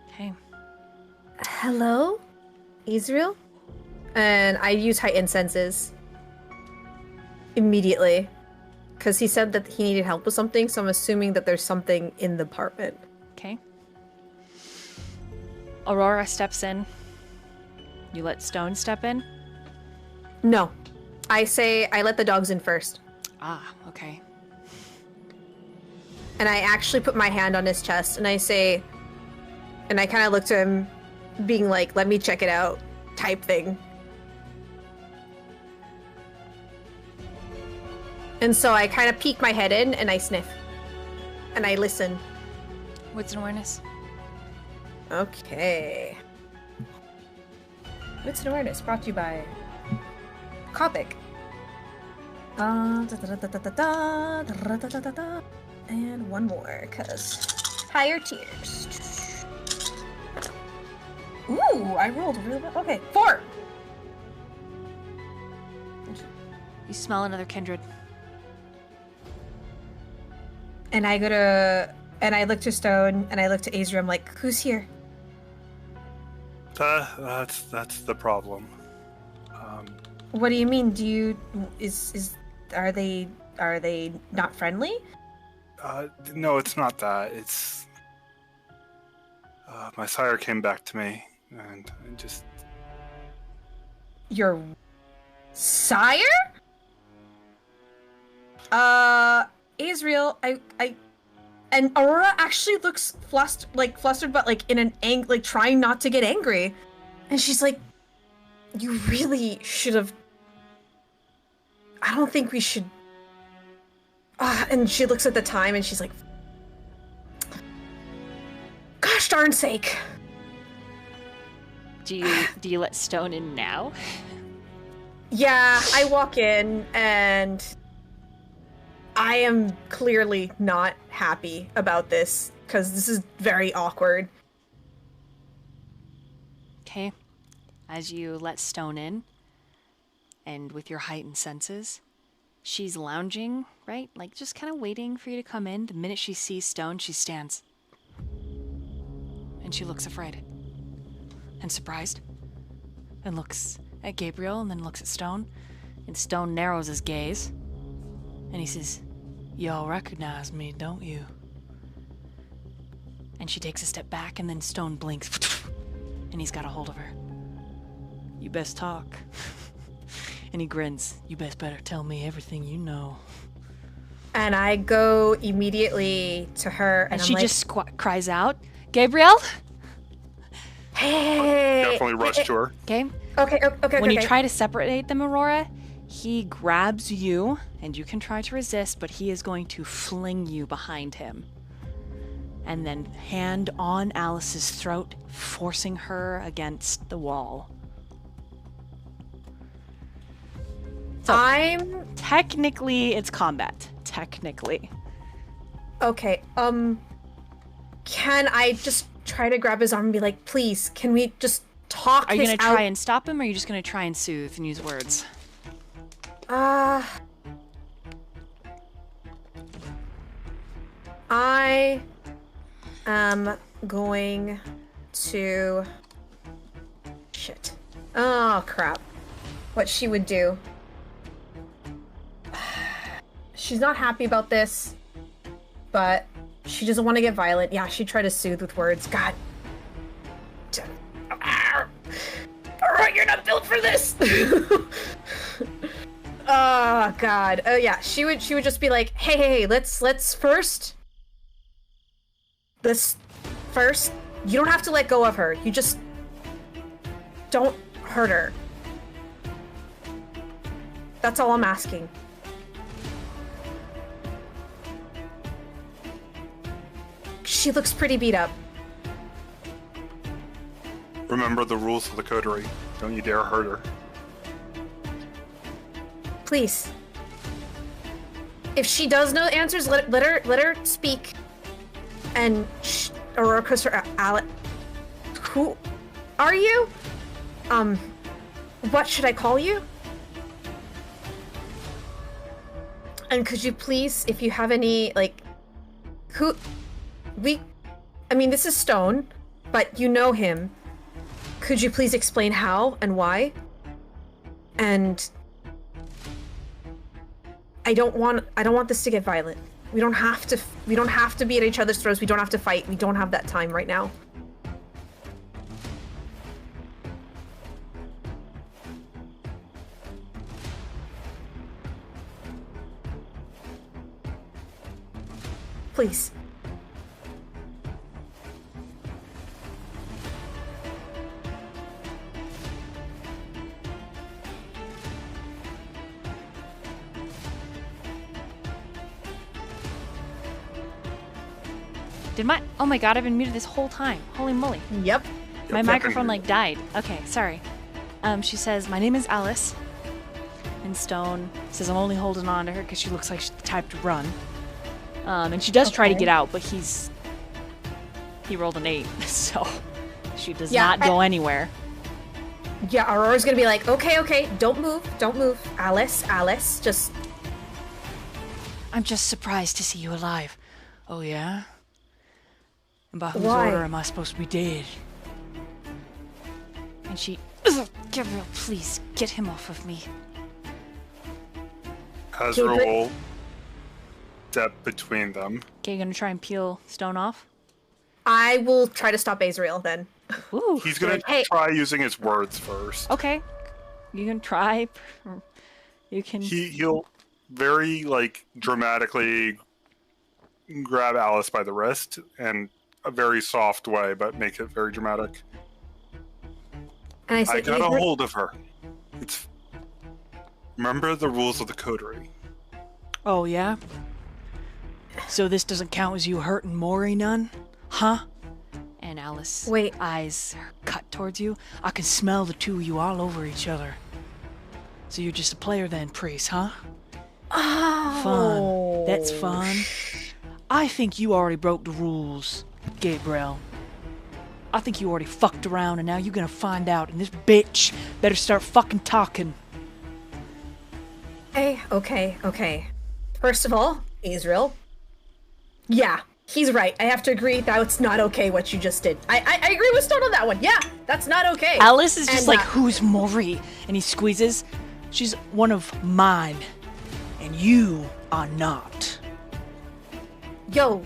Okay. Hello, Azriel? And I use heightened senses immediately, because he said that he needed help with something, so I'm assuming that there's something in the apartment. Okay. Aurora steps in. You let Stone step in? No. I say I let the dogs in first. Ah, okay. And I actually put my hand on his chest, and I say, and I kind of look to him, being like, let me check it out, type thing. And so I kind of peek my head in, and I sniff. And I listen. Wits and awareness. Okay. Wits and awareness brought to you by Copic. And one more, because higher tiers. Ooh, I rolled really well. Okay, 4. You smell another kindred. And I go to, and I look to Stone, and I look to Azriel. I'm like, who's here? That's the problem. What do you mean? Are they not friendly? No, it's not that. It's my sire came back to me, and I just. Your sire? Azriel, and Aurora actually looks flustered, but like in an like trying not to get angry, and she's like, "You really should have. I don't think we should." And she looks at the time, and she's like, "Gosh darn sake!" Do you let Stone in now? Yeah, I walk in, and I am clearly not happy about this, because this is very awkward. Okay. as you let Stone in, and with your heightened senses, she's lounging, right? Like, just kind of waiting for you to come in. The minute she sees Stone, she stands. And she looks afraid. And surprised. And looks at Gabriel, and then looks at Stone. And Stone narrows his gaze. And he says, "Y'all recognize me, don't you?" And she takes a step back, and then Stone blinks. And he's got a hold of her. "You best talk." And he grins. "You better tell me everything you know." And I go immediately to her, and I'm she like, just cries out, "Gabriel!" "Hey!" Definitely rush to her. Okay? Okay. When you try to separate them, Aurora, he grabs you, and you can try to resist, but he is going to fling you behind him. And then hand on Alice's throat, forcing her against the wall. So, technically, it's combat. Technically. Okay, can I just try to grab his arm and be like, please, can we just talk Are you this going to out? try and stop him, or are you just going to try and soothe and use words? I am going to... Shit. Oh, crap. What she would do. She's not happy about this, but she doesn't want to get violent. Yeah, she'd try to soothe with words. God. Alright, you're not built for this! Oh, God. Oh, yeah, she would just be like, hey, let's first... You don't have to let go of her. You just... don't hurt her. That's all I'm asking. She looks pretty beat up. Remember the rules of the coterie. Don't you dare hurt her. Please. If she does know the answers, let her speak. And Aurora goes for Alex. Who are you? What should I call you? And could you please, if you have any, like, I mean, this is Stone, but you know him. Could you please explain how and why? And I don't want this to get violent. We don't have to be at each other's throats. We don't have to fight. We don't have that time right now. Please. Oh my god, I've been muted this whole time. Holy moly. Yep. My microphone like died. Okay, sorry. She says, "My name is Alice." And Stone says, "I'm only holding on to her because she looks like she's the type to run." And she does try to get out, but he rolled an 8, so she does not go anywhere. Yeah, Aurora's gonna be like, okay, don't move. Alice, just... "I'm just surprised to see you alive." "Oh yeah? And by whose Why? order am I supposed to be dead?" And she, "Gabriel, please, get him off of me." Azriel will step between them. Okay, you're gonna try and peel Stone off? I will try to stop Azriel then. Ooh. He's gonna try using his words first. Okay. You can try. You can... He'll very, like, dramatically grab Alice by the wrist in a very soft way, but make it very dramatic. And I got a hold of her. Remember the rules of the coterie. "Oh, yeah? So this doesn't count as you hurting Mori none? Huh?" And Alice eyes cut towards you. "I can smell the two of you all over each other. So you're just a player then, priest, huh?" Oh. Fun. That's fun. "I think you already broke the rules, Gabriel. I think you already fucked around, and now you're gonna find out, and this bitch better start fucking talking. Okay. First of all, Azriel. Yeah, he's right. I have to agree that's not okay what you just did. I agree with Stone on that one. Yeah, that's not okay. Alice is just And, like, who's Mori? And he squeezes. She's one of mine, and you are not. Yo,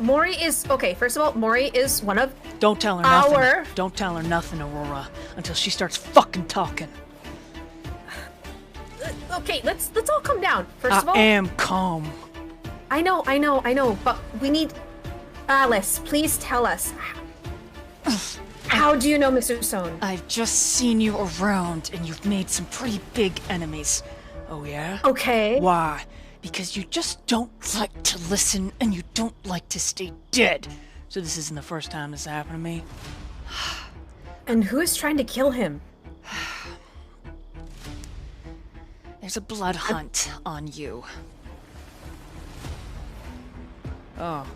Mori is okay. First of all, Mori is one of. Don't tell her nothing. Don't tell her nothing, Aurora, until she starts fucking talking. Okay, let's all calm down. First of all, I am calm. I know, but we need Alice. Please tell us. How do you know Mr. Stone? I've just seen you around, and you've made some pretty big enemies. Oh yeah? Okay. Why? Because you just don't like to listen, and you don't like to stay dead. So this isn't the first time this happened to me. And who is trying to kill him? There's a blood hunt on you. Oh.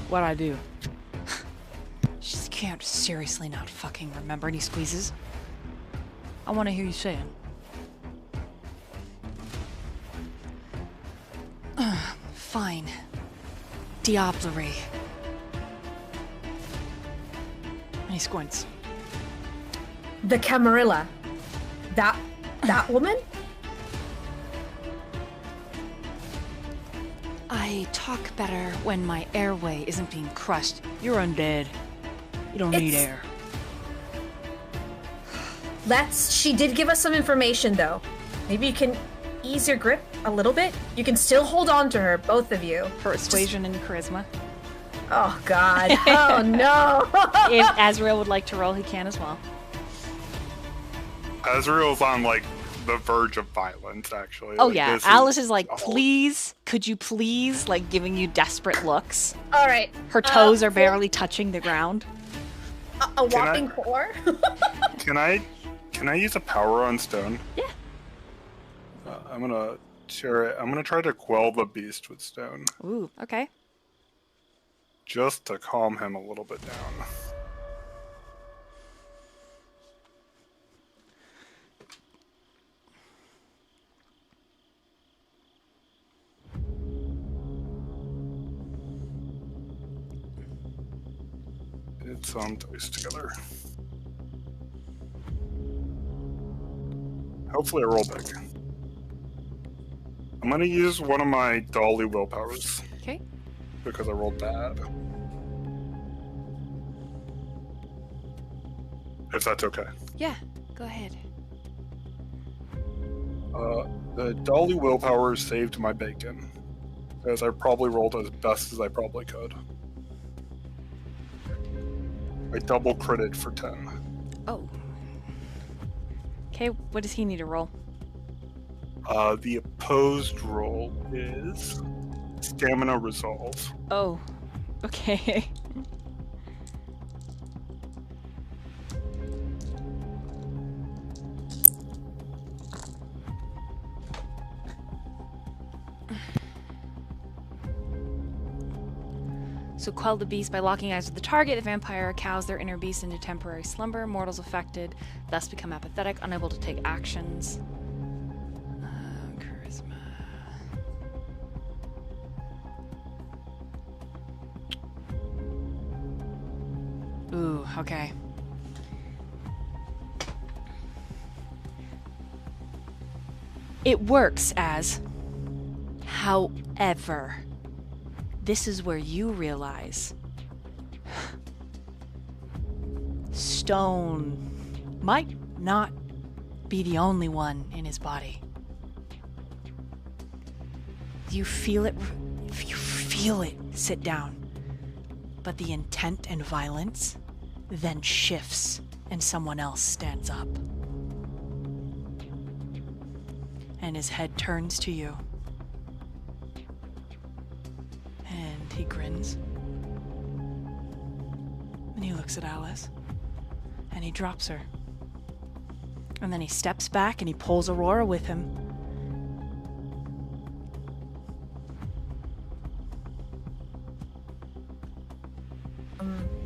What'd I do? She can't seriously not fucking remember. And he squeezes. I want to hear you say it. Fine. Diablerie. And he squints. The Camarilla. That woman? I talk better when my airway isn't being crushed. You're undead. You don't need air. She did give us some information though. Maybe you can ease your grip a little bit? You can still hold on to her, both of you. Persuasion and charisma. Oh god. Oh no. If Azriel would like to roll, he can as well. Azriel's on like the verge of violence, actually. Oh Like, yeah, this Alice is like, awful. please, could you please, like giving you desperate looks. All right. Her toes are barely touching the ground. A whopping 4. Can I use a power on Stone? Yeah. I'm gonna share it. I'm gonna try to quell the beast with Stone, Ooh, okay. just to calm him a little bit down. It's some dice together. Hopefully I roll big. I'm gonna use one of my Dolly willpowers Okay. because I rolled bad. If that's okay. Yeah, go ahead. The Dolly willpower saved my bacon, as I probably rolled as best as I probably could. I double critted for 10. Oh. Okay, what does he need to roll? The opposed roll is Stamina Resolve. Oh, okay. So quell the beast by locking eyes with the target. The vampire cows their inner beast into temporary slumber. Mortals affected thus become apathetic, unable to take actions. Charisma. Ooh, okay. It works as, however, this is where you realize Stone might not be the only one in his body. You feel it, if you feel it, sit down. But the intent and violence then shifts and someone else stands up. And his head turns to you. And he grins. And he looks at Alice. And he drops her. And then he steps back and he pulls Aurora with him.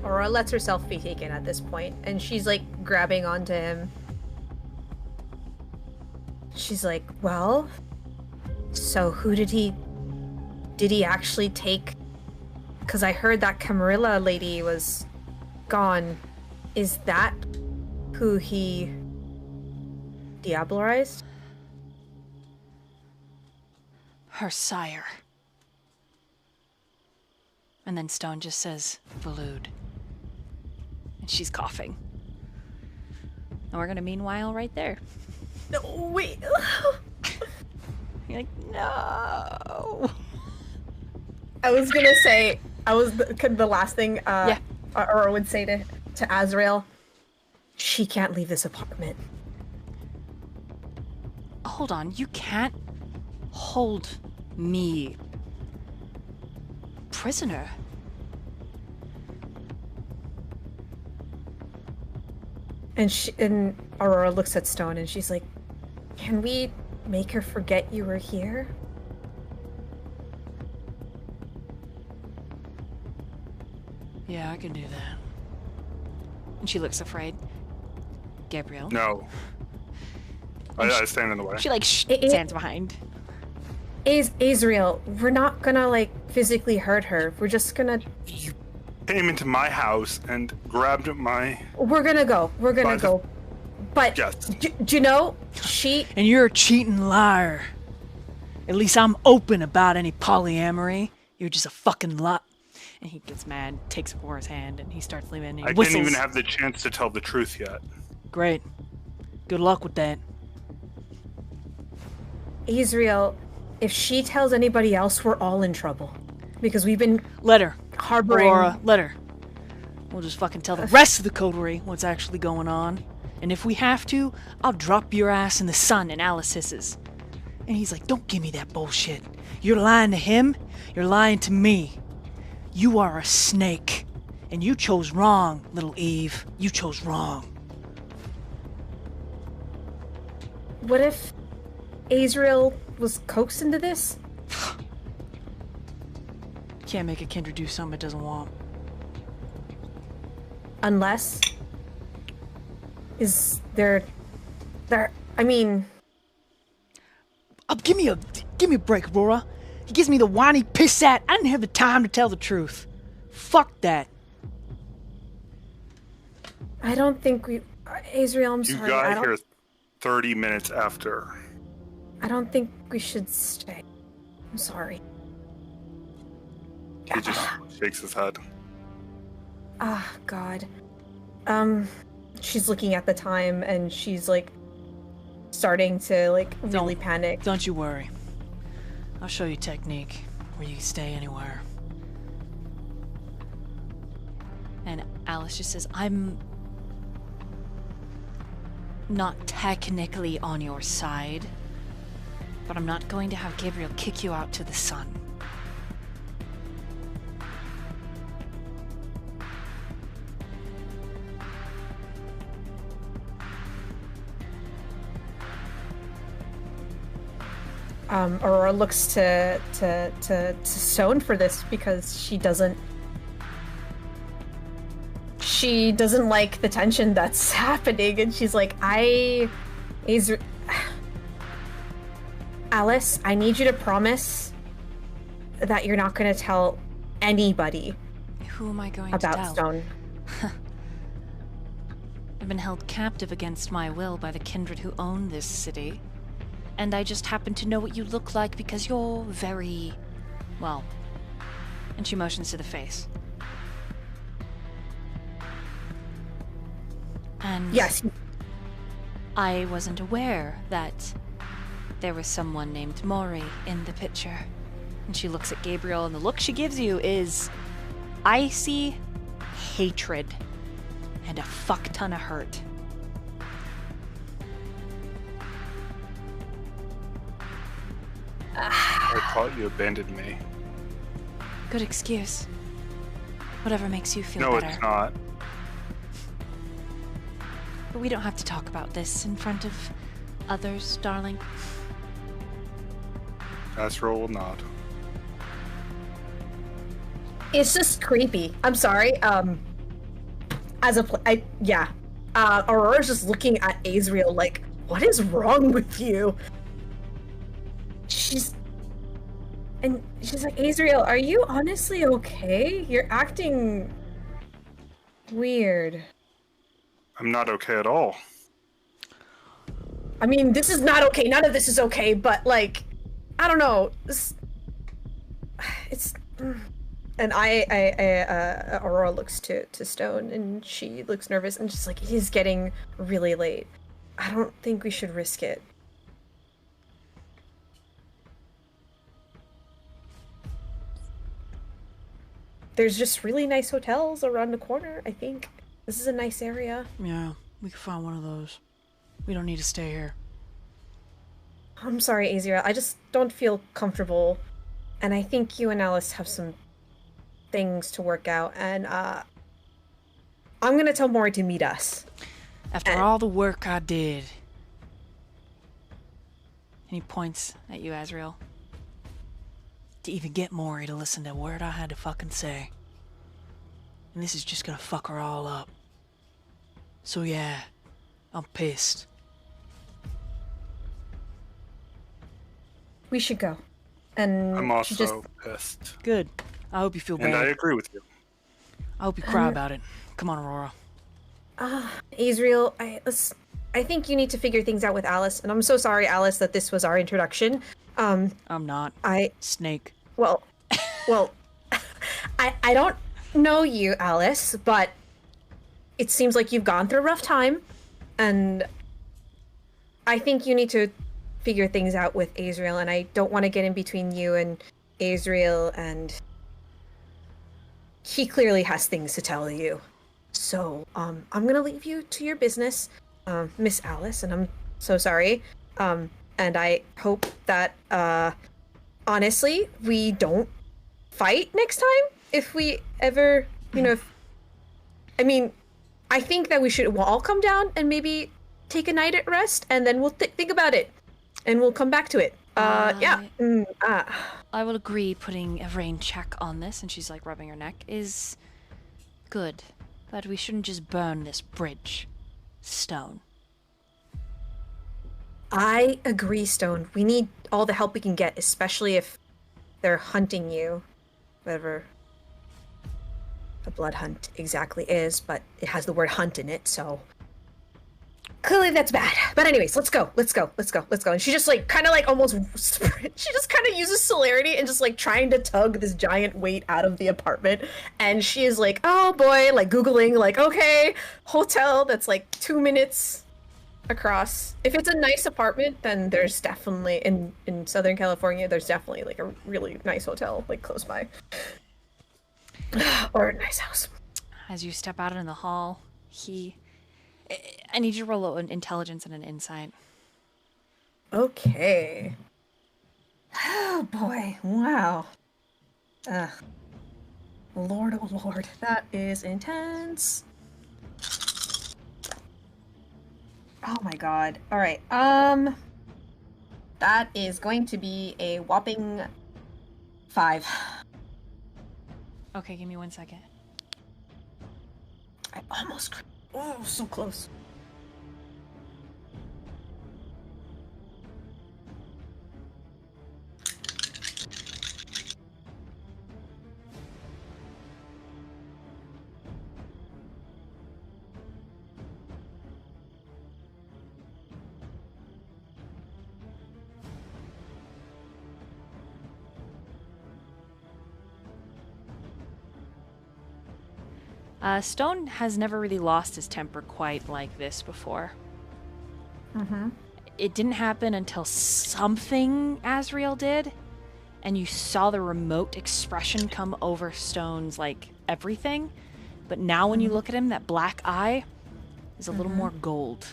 Aurora lets herself be taken at this point, and she's like grabbing onto him. She's like, well, so who did he actually take? Because I heard that Camarilla lady was gone. Is that who he diablerized? Her sire. And then Stone just says, Volud. And she's coughing. And we're gonna meanwhile right there. No, wait. You're like, no. I was gonna say, the last thing Aurora would say to Azriel, she can't leave this apartment. Hold on, you can't hold me prisoner. And Aurora looks at Stone and she's like, can we make her forget you were here? Yeah, I can do that. And she looks afraid. Gabriel. No. I stand in the way. She like stands behind. Azriel, we're not gonna like physically hurt her. We're just gonna. You came into my house and grabbed my. We're gonna go. But yes. Do you know she? And you're a cheating liar. At least I'm open about any polyamory. You're just a fucking lot. And he gets mad, takes Aurora's hand, and he starts leaving. And he whistles. Didn't even have the chance to tell the truth yet. Great. Good luck with that. Azriel, if she tells anybody else, we're all in trouble. Because we've been let her. Harboring. Aurora, let her. We'll just fucking tell the rest of the coterie what's actually going on. And if we have to, I'll drop your ass in the sun, and Alice hisses. And he's like, don't give me that bullshit. You're lying to him, you're lying to me. You are a snake. And you chose wrong, little Eve. You chose wrong. What if Azriel was coaxed into this? Can't make a Kindred do something it doesn't want. Unless... Is there... I mean... Oh, give me a break, Aurora. He gives me the whiny piss at. I didn't have the time to tell the truth. Fuck that. I don't think we... Azriel, I'm sorry. You got here 30 minutes after. I don't think we should stay. I'm sorry. He just shakes his head. Ah, God. She's looking at the time and she's like starting to like really panic. Don't you worry. I'll show you technique where you can stay anywhere. And Alice just says, I'm not technically on your side, but I'm not going to have Gabriel kick you out to the sun. Aurora looks to Stone for this because she doesn't like the tension that's happening, and she's like, Alice, I need you to promise that you're not going to tell anybody. Who am I going about to tell? Stone? I've been held captive against my will by the Kindred who own this city. And I just happen to know what you look like because you're very... well... And she motions to the face. And... Yes. I wasn't aware that there was someone named Mori in the picture. And she looks at Gabriel, and the look she gives you is icy hatred and a fuck ton of hurt. I thought you abandoned me. Good excuse. Whatever makes you feel better. No, it's not. But we don't have to talk about this in front of others, darling. Azriel will nod. It's just creepy. I'm sorry. Aurora's just looking at Azriel like, what is wrong with you? She's like, Azriel, are you honestly okay? You're acting weird. I'm not okay at all. I mean, this is not okay. None of this is okay, but like, I don't know. It's and Aurora looks to Stone and she looks nervous and just like, he's getting really late. I don't think we should risk it. There's just really nice hotels around the corner, I think. This is a nice area. Yeah, we could find one of those. We don't need to stay here. I'm sorry, Azriel. I just don't feel comfortable. And I think you and Alice have some things to work out. And, I'm gonna tell Mori to meet us. After all the work I did. And he points at you, Azriel. To even get Mori to listen to a word I had to fucking say. And this is just gonna fuck her all up. So yeah, I'm pissed. We should go. And I'm also pissed. Good. I hope you feel bad. And I agree with you. I hope you cry about it. Come on, Aurora. Azriel, I think you need to figure things out with Alice. And I'm so sorry, Alice, that this was our introduction. I'm not. Snake. Well, I don't know you, Alice, but it seems like you've gone through a rough time, and I think you need to figure things out with Azriel, and I don't want to get in between you and Azriel, and he clearly has things to tell you. So, I'm gonna leave you to your business, Miss Alice, and I'm so sorry. And I hope that, honestly, we don't fight next time. If we ever, I think that we'll all come down and maybe take a night at rest, and then we'll think about it, and we'll come back to it. Yeah. I will agree putting a rain check on this, and she's like rubbing her neck, is good. But we shouldn't just burn this bridge. Stone. I agree, Stone. We need all the help we can get, especially if they're hunting you. Whatever a blood hunt exactly is, but it has the word hunt in it, so clearly that's bad. But anyways, let's go. And she just like kind of like almost she just kind of uses celerity and just like trying to tug this giant weight out of the apartment. And she is like, oh boy, like Googling, like, okay, hotel that's like 2 minutes across. If it's a nice apartment, then there's definitely in Southern California, there's definitely like a really nice hotel like close by. Or a nice house. As you step out in the hall, I need you to roll an intelligence and an insight. Okay. Oh boy, wow. Lord, oh Lord, that is intense. Oh my god. Alright, that is going to be a whopping 5. Okay, give me 1 second. I almost... Oh, so close. Stone has never really lost his temper quite like this before. Mm-hmm. It didn't happen until something Azriel did, and you saw the remote expression come over Stone's, like, everything. But now when you look at him, that black eye is a little more gold.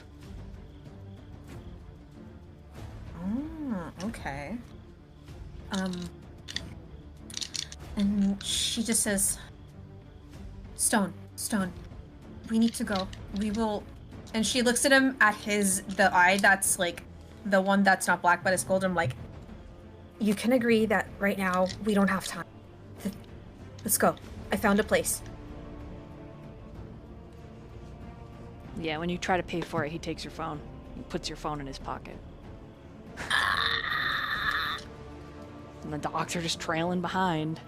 Okay. And she just says, Stone, we need to go. We will... And she looks at him at the eye that's like, the one that's not black but is gold. I'm like, you can agree that right now we don't have time. Let's go. I found a place. Yeah, when you try to pay for it, he takes your phone. He puts your phone in his pocket. And the dogs are just trailing behind.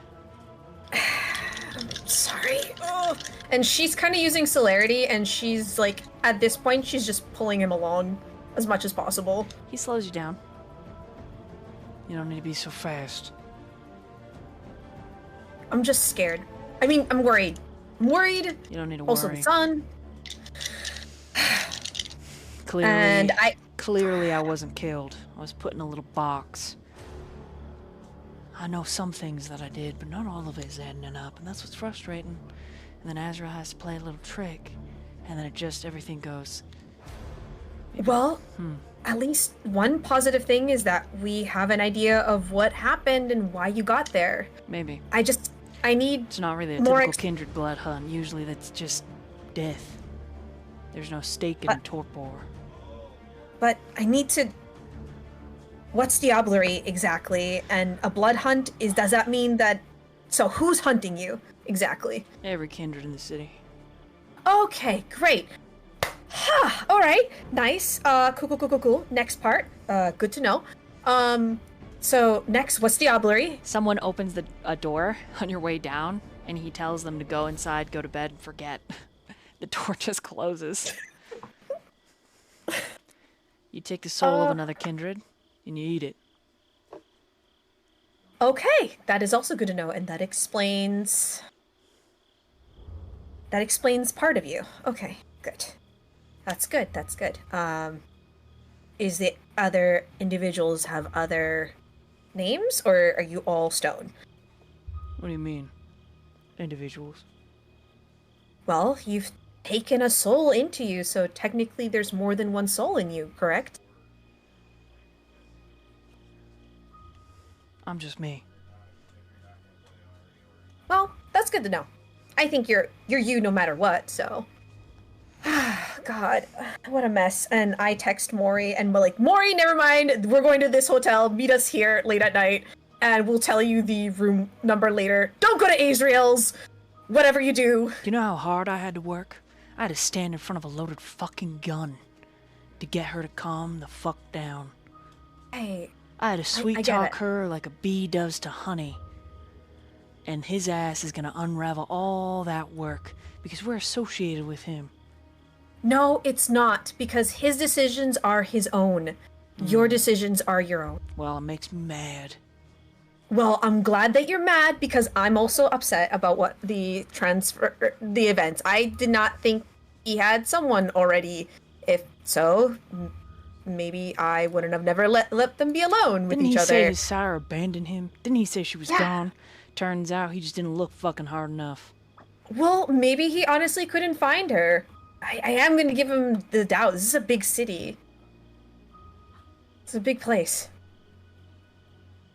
Sorry. Oh. And she's kind of using celerity, and she's like, at this point, she's just pulling him along as much as possible. He slows you down. You don't need to be so fast. I'm just scared. I mean, I'm worried. I'm worried. You don't need to Also, worry. the sun. Clearly I wasn't killed. I was put in a little box. I know some things that I did, but not all of it is adding up, and that's what's frustrating. And then Azriel has to play a little trick, and then everything goes. Well, at least one positive thing is that we have an idea of what happened and why you got there. Maybe. I need It's not really a more typical Kindred blood hunt. Usually that's just death. There's no stake in a torpor. But I need to... What's diablerie exactly? And a blood hunt does that mean that... So who's hunting you exactly? Every Kindred in the city. Okay, great. Huh, alright, nice. Cool. Next part. Good to know. So next, what's diablerie? Someone opens a door on your way down, and he tells them to go inside, go to bed, and forget. The door just closes. You take the soul of another Kindred, and you eat it. Okay, that is also good to know, and that explains part of you. Okay, good. That's good. Is the other individuals have other names, or are you all stone? What do you mean? Individuals? Well, you've taken a soul into you, so technically there's more than one soul in you, correct? I'm just me. Well, that's good to know. I think you're you no matter what, so... God, what a mess. And I text Mori, and we're like, Mori, never mind, we're going to this hotel, meet us here late at night, and we'll tell you the room number later. Don't go to Azriel's! Whatever you do. You know how hard I had to work? I had to stand in front of a loaded fucking gun to get her to calm the fuck down. Hey, I had to sweet I get talk it. her like a bee does to honey. And his ass is gonna unravel all that work because we're associated with him. No, it's not, because his decisions are his own. Your decisions are your own. Well, it makes me mad. Well, I'm glad that you're mad, because I'm also upset about what the events. I did not think he had someone already. If so, maybe I wouldn't have never let them be alone with Didn't each he other. say his sire abandoned him? Didn't he say she was gone? Turns out he just didn't look fucking hard enough. Well, maybe he honestly couldn't find her. I am going to give him the doubt. This is a big city. It's a big place.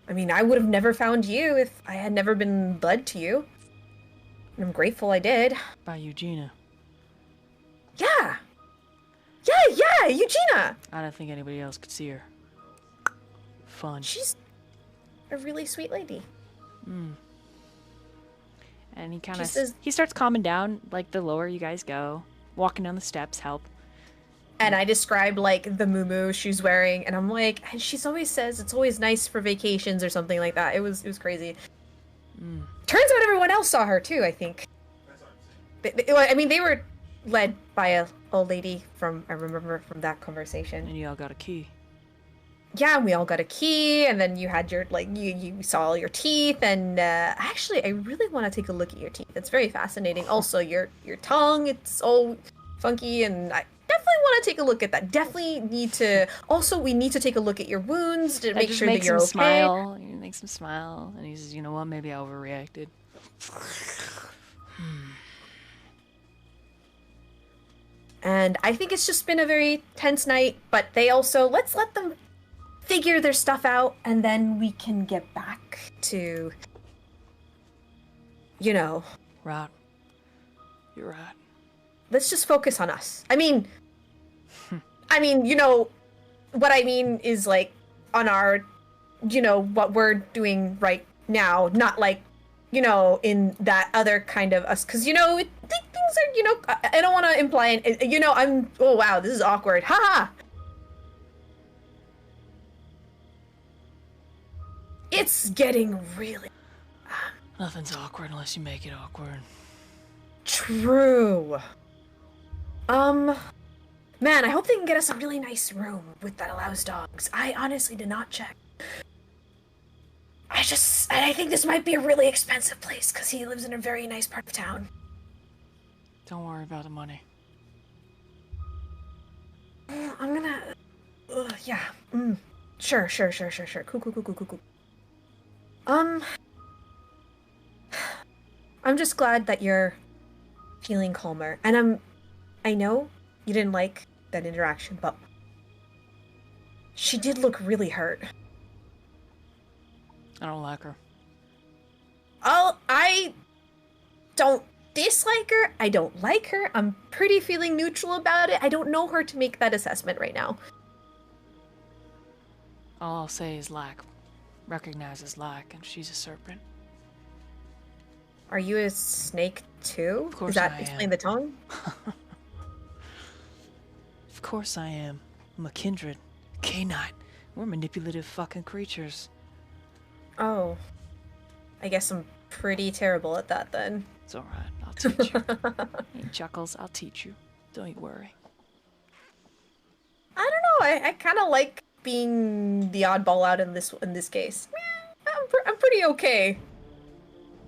I mean, I would have never found you if I had never been blood to you. And I'm grateful I did. By Eugenia. Yeah, Eugenia! I don't think anybody else could see her. Fun. She's a really sweet lady. And he kind She of says- he starts calming down, like the lower you guys go. Walking down the steps help. And I described, like, the muumuu she's wearing, and I'm like, and she's always says it's always nice for vacations or something like that. It was crazy. Turns out everyone else saw her, too, I think. I mean, they were led by a old lady I remember from that conversation. And you all got a key. Yeah, we all got a key, and then you had your, like, you saw all your teeth, and actually, I really want to take a look at your teeth. It's very fascinating. Also, your tongue, it's all funky, and I definitely want to take a look at that. Definitely need to, also, we need to take a look at your wounds to make sure that you're okay. Smile. It makes him smile, and he says, you know what, maybe I overreacted. And I think it's just been a very tense night, but they also, let's let them figure their stuff out, and then we can get back to, you know. Right. You're right. Let's just focus on us. I mean, you know, what I mean is, like, on our, you know, what we're doing right now, not, like, you know, in that other kind of us, because, you know, things are, you know, I don't want to imply, you know, oh wow, this is awkward, haha. It's getting really Nothing's awkward unless you make it awkward. true. Man, I hope they can get us a really nice room that allows dogs. I honestly did not check. I think this might be a really expensive place because he lives in a very nice part of town. Don't worry about the money. I'm gonna, yeah, sure. Cool. I'm just glad that you're feeling calmer, and I know you didn't like that interaction, but she did look really hurt. I don't like her. I don't dislike her. I don't like her. I'm pretty feeling neutral about it. I don't know her to make that assessment right now. All I'll say is lack. Recognizes lack, and she's a serpent. Are you a snake too? Of course Does that I explain am. the tongue? Of course I am. I'm a kindred. Canine. We're manipulative fucking creatures. Oh. I guess I'm pretty terrible at that then. It's alright. I'll teach you. Hey, Chuckles, I'll teach you. Don't you worry. I don't know. I kind of like being the oddball out in this case. I'm pretty okay.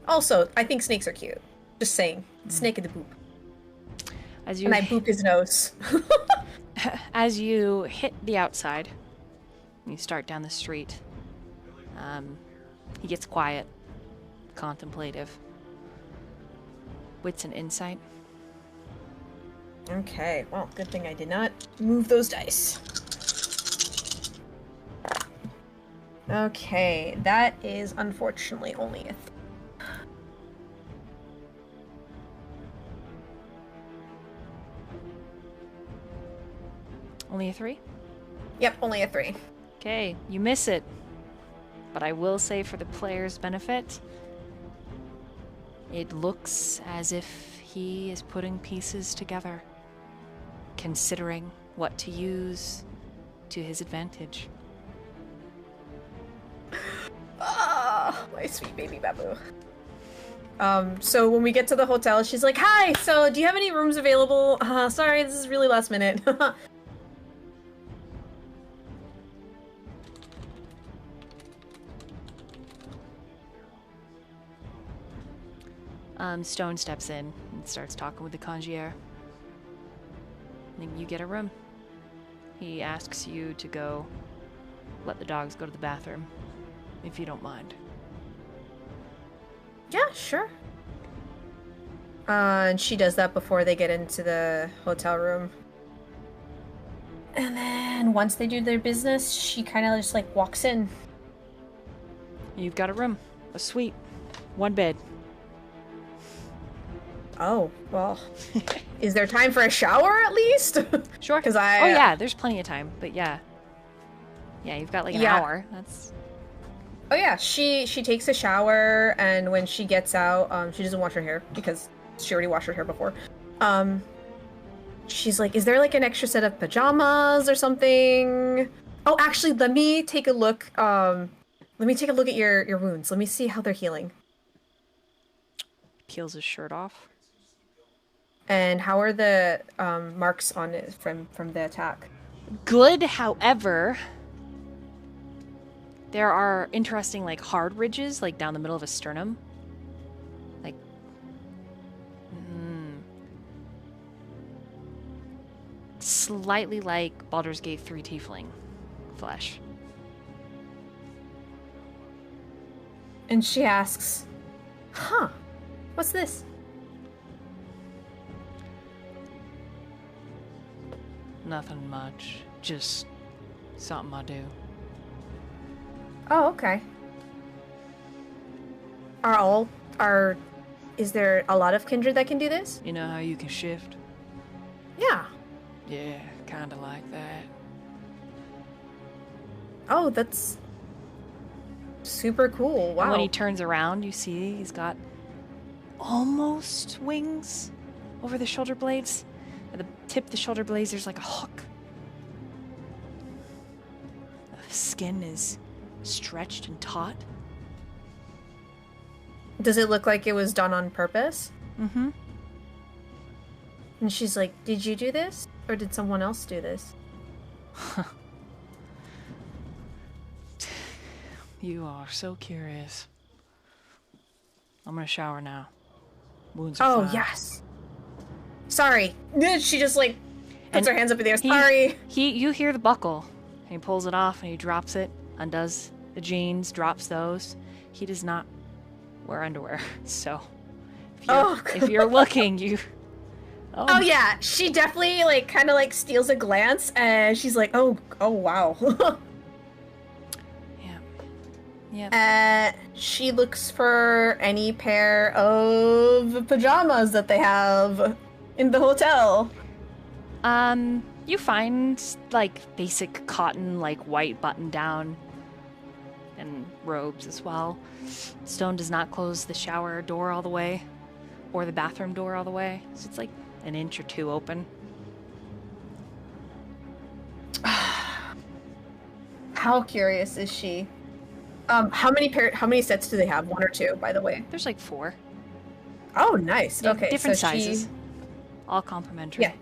Also, I think snakes are cute. Just saying. Snake in the boop. As you And I boop his nose. As you hit the outside, you start down the street. He gets quiet, contemplative. Wits and insight. Okay, well, good thing I did not move those dice. Okay, that is unfortunately only a Only a 3? Yep, only a 3. Okay, you miss it. But I will say for the player's benefit, it looks as if he is putting pieces together, considering what to use to his advantage. Ah, my sweet baby babu. So when we get to the hotel, she's like, "Hi, so do you have any rooms available? Sorry, this is really last minute." Stone steps in and starts talking with the concierge. And you get a room. He asks you to go let the dogs go to the bathroom, if you don't mind. Yeah, sure. And she does that before they get into the hotel room. And then once they do their business, she kind of just like walks in. You've got a room, a suite, one bed. Oh, well. Is there time for a shower at least? Sure. Because Oh yeah, there's plenty of time, but yeah. Yeah, you've got like an hour. That's... Oh yeah, she takes a shower, and when she gets out, she doesn't wash her hair because she already washed her hair before. She's like, is there like an extra set of pajamas or something? Oh, actually, let me take a look. Let me take a look at your wounds. Let me see how they're healing. Peels his shirt off. And how are the marks on it from the attack? Good, however, there are interesting like hard ridges like down the middle of his sternum. Like slightly like Baldur's Gate 3 tiefling flesh. And she asks, "Huh, what's this?" Nothing much. Just something I do. Oh, okay. Is there a lot of kindred that can do this? You know how you can shift? Yeah. Yeah, kinda like that. Oh, that's super cool. Wow. And when he turns around, you see he's got almost wings over the shoulder blades. At the tip of the shoulder blades, there's like a hook. The skin is stretched and taut. Does it look like it was done on purpose? Mm-hmm. And she's like, did you do this? Or did someone else do this? You are so curious. I'm gonna shower now. Wounds Oh, are fine. yes. Sorry. She just, like, puts And her hands up in the air. Sorry. You hear the buckle. And he pulls it off and he drops it, undoes the jeans, drops those. He does not wear underwear, so if you're looking, you... Oh, yeah. She definitely, like, kind of, like, steals a glance, and she's like, oh, wow. Yeah. She looks for any pair of pajamas that they have in the hotel. You find, like, basic cotton, like, white button-down and robes as well. Stone does not close the shower door all the way, or the bathroom door all the way, so it's, like, an inch or two open. How curious is she? How many sets do they have? 1 or 2, by the way? There's, like, 4. Oh, nice. Okay, Different so sizes. All complimentary. Yeah.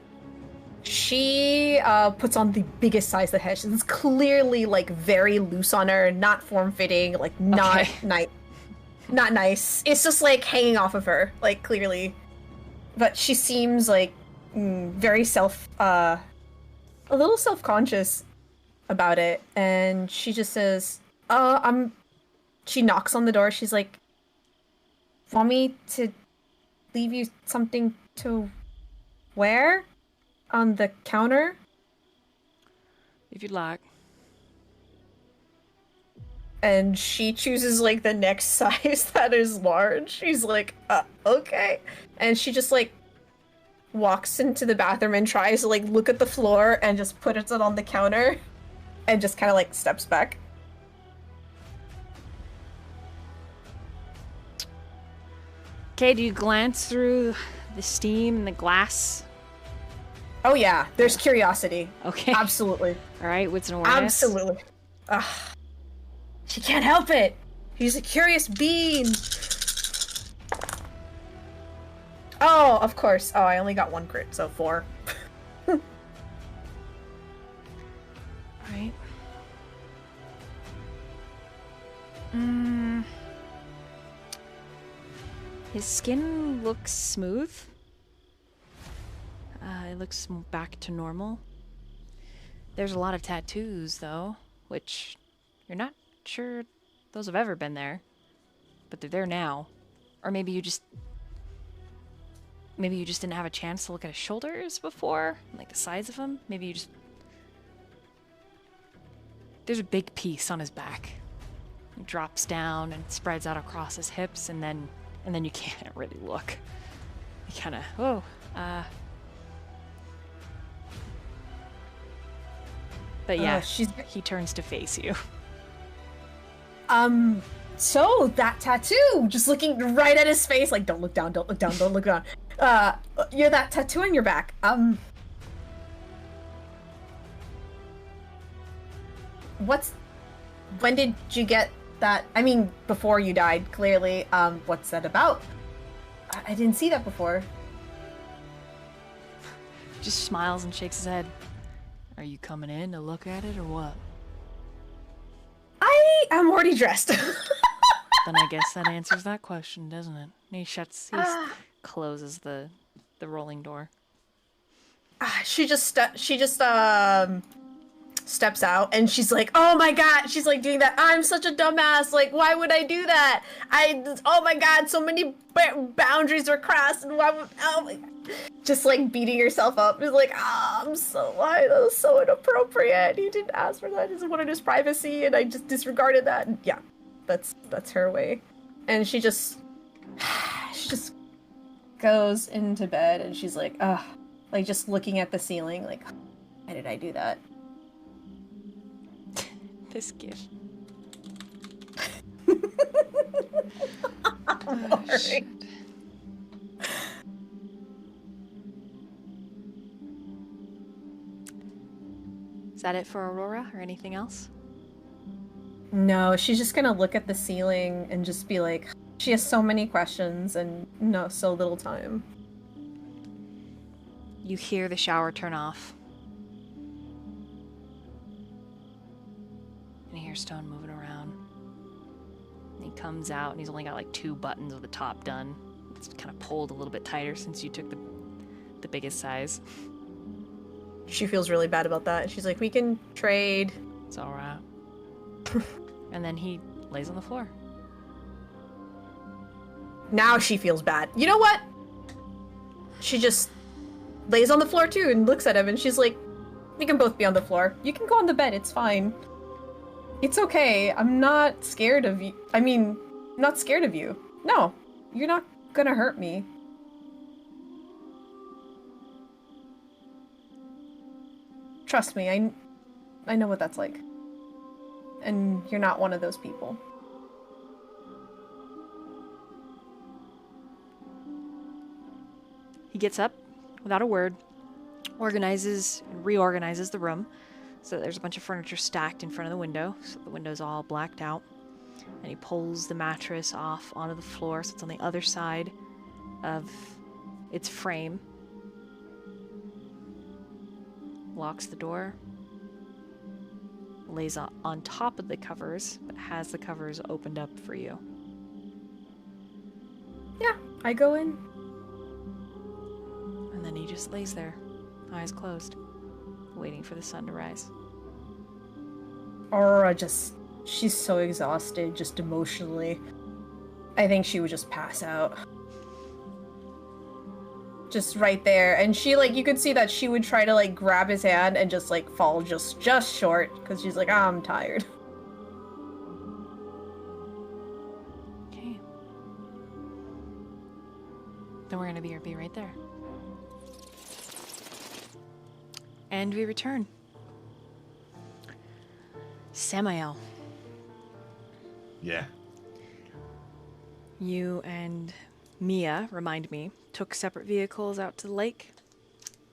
She puts on the biggest size that has. It's clearly like very loose on her, not form-fitting, like not not nice. It's just like hanging off of her, like clearly. But she seems like very a little self-conscious about it, and she just says, she knocks on the door. She's like, want me to leave you something to wear? On the counter? If you'd like. And she chooses, like, the next size that is large. She's like, okay. And she just, like, walks into the bathroom and tries to, like, look at the floor and just puts it on the counter. And just kind of, like, steps back. Okay, do you glance through the steam and the glass? Oh, yeah. There's curiosity. Okay. Absolutely. All right, what's an awareness? Absolutely. She can't help it. She's a curious being. Oh, of course. Oh, I only got 1 crit, so 4. Right. His skin looks smooth. It looks back to normal. There's a lot of tattoos, though, which you're not sure those have ever been there, but they're there now. Or maybe you just didn't have a chance to look at his shoulders before, like the size of them. Maybe you just... There's a big piece on his back. It drops down and spreads out across his hips, and then you can't really look. You kind of, But yeah, he turns to face you. So that tattoo, just looking right at his face, like, don't look down, don't look down, don't look down. You're that tattoo on your back. When did you get that? I mean, before you died, clearly. What's that about? I didn't see that before. Just smiles and shakes his head. Are you coming in to look at it or what? I am already dressed. Then I guess that answers that question, doesn't it? And he closes the rolling door. She just steps out, and she's like, oh my god, she's like doing that. I'm such a dumbass. Like, why would I do that? Oh my god, so many boundaries were crossed, and why would, oh my god. Just like beating herself up. Just like, I'm so, why? That was so inappropriate. He didn't ask for that. He just wanted his privacy, and I just disregarded that. And yeah, that's her way. And she just goes into bed, and she's like, like just looking at the ceiling, like, why did I do that? This gift. Oh, shit. Is that it for Aurora or anything else? No, she's just gonna look at the ceiling and just be like, she has so many questions and so little time. You hear the shower turn off. And you hear Stone moving around. And he comes out and he's only got like 2 buttons of the top done. It's kind of pulled a little bit tighter since you took the biggest size. She feels really bad about that. She's like, we can trade. It's alright. And then he lays on the floor. Now she feels bad. You know what? She just lays on the floor too and looks at him and she's like, we can both be on the floor. You can go on the bed, it's fine. It's okay. I'm not scared of you. I mean, I'm not scared of you. No, you're not gonna hurt me. Trust me, I know what that's like. And you're not one of those people. He gets up without a word, organizes and reorganizes the room so that there's a bunch of furniture stacked in front of the window, so the window's all blacked out. And he pulls the mattress off onto the floor so it's on the other side of its frame. Locks the door. Lays on top of the covers, but has the covers opened up for you. Yeah, I go in. And then he just lays there, eyes closed, waiting for the sun to rise. Aurora she's so exhausted, just emotionally. I think she would just pass out. Just right there. And she, like, you could see that she would try to, like, grab his hand and just, like, fall just short, because she's like, I'm tired. Okay. Then we're going to be right there. And we return. Samiel. Yeah. You and Mia, remind me, took separate vehicles out to the lake.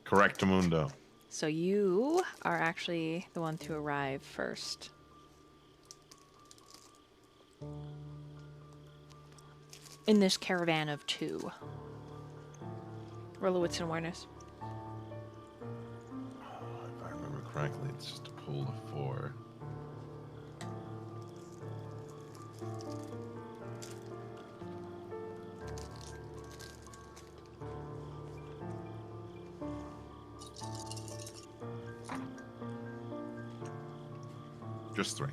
Correct, Mundo. So you are actually the one to arrive first. In this caravan of 2. Roll a wits and awareness. If I remember correctly, it's just a pool of 4. Just 3.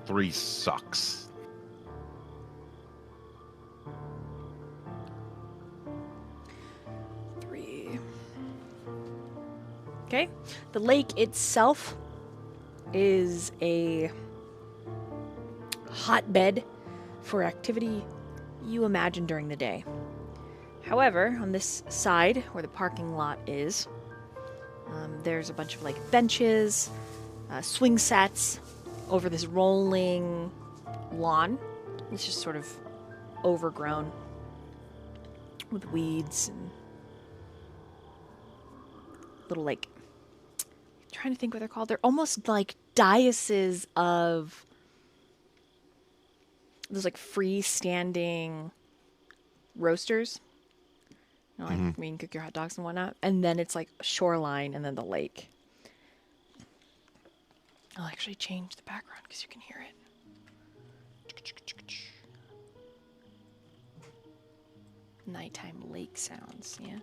3 sucks. Okay. The lake itself is a hotbed for activity you imagine during the day. However, on this side where the parking lot is, there's a bunch of like benches, swing sets over this rolling lawn. It's just sort of overgrown with weeds and little like, I'm trying to think what they're called. They're almost like dioceses of those like freestanding roasters. You know, like where you can cook your hot dogs and whatnot. And then it's like shoreline and then the lake. I'll actually change the background because you can hear it. Nighttime lake sounds, yeah.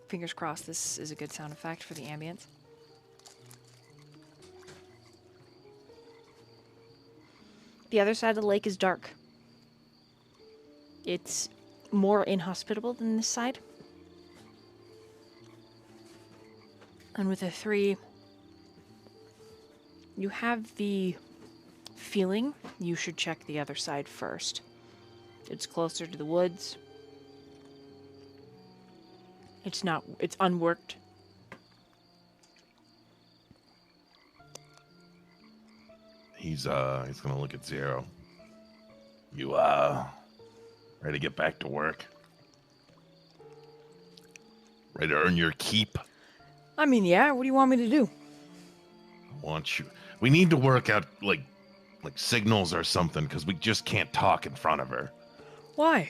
Fingers crossed this is a good sound effect for the ambience. The other side of the lake is dark. It's more inhospitable than this side. And with the 3, you have the feeling you should check the other side first. It's closer to the woods. It's not. It's unworked. He's gonna look at Zero. You ready to get back to work? Ready to earn your keep? I mean, yeah. What do you want me to do? I want you. We need to work out like signals or something, because we just can't talk in front of her. Why?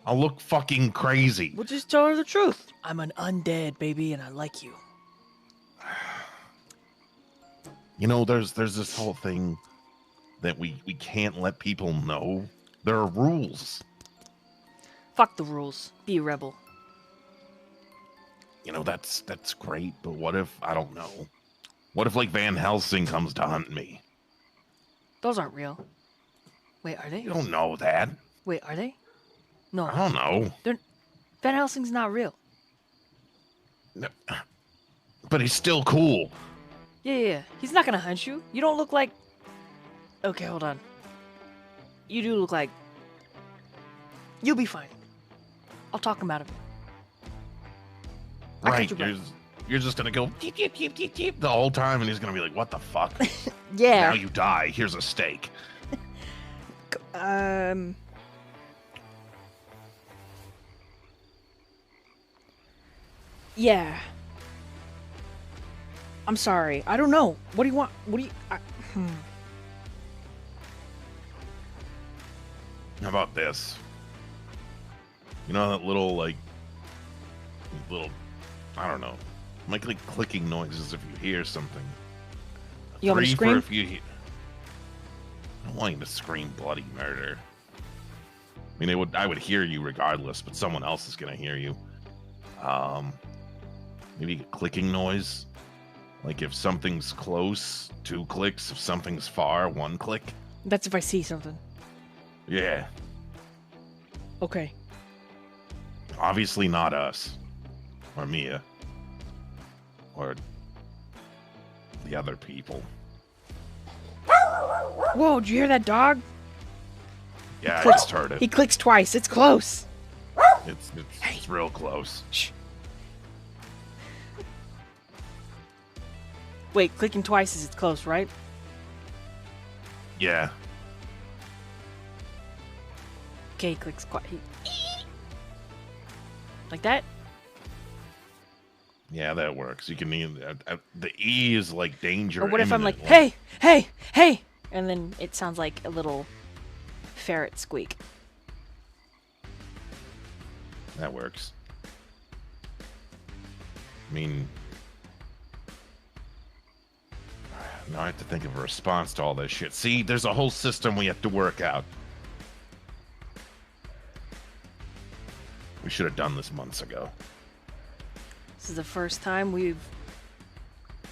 I'll look fucking crazy. We'll just tell her the truth. I'm an undead, baby, and I like you. You know, there's this whole thing that we can't let people know. There are rules. Fuck the rules. Be a rebel. You know, that's great, but what if, I don't know. What if, like, Van Helsing comes to hunt me? Those aren't real. Wait, are they? You don't know that. Wait, are they? No. I don't know. Van Helsing's not real. No. But he's still cool. Yeah. He's not gonna hunt you. You don't look like... Okay, hold on. You do look like... You'll be fine. I'll talk him out of it. Right, you're just gonna go deep, deep, deep, deep, deep the whole time, and he's gonna be like, what the fuck? Yeah. Now you die. Here's a steak. Yeah. I'm sorry. I don't know. What do you want? What do you... How about this? You know that little, I don't know, like clicking noises if you hear something. You want me to 3 scream? for if you hear... I don't want you to scream bloody murder. I mean, I would hear you regardless, but someone else is gonna hear you. Maybe a clicking noise. Like if something's close, 2 clicks. If something's far, 1 click. That's if I see something. Yeah. Okay. Obviously not us. Or Mia. Or the other people. Whoa, did you hear that dog? Yeah, I just heard it. He clicks twice. It's close. It's real close. Shh. Wait, clicking twice is it's close, right? Yeah. Okay, he clicks like that? Yeah, that works. You can the E is like danger. Or what if I'm like, imminent. hey, and then it sounds like a little ferret squeak. That works. I mean, now I have to think of a response to all this shit. See, there's a whole system we have to work out. We should have done this months ago. This is the first time we've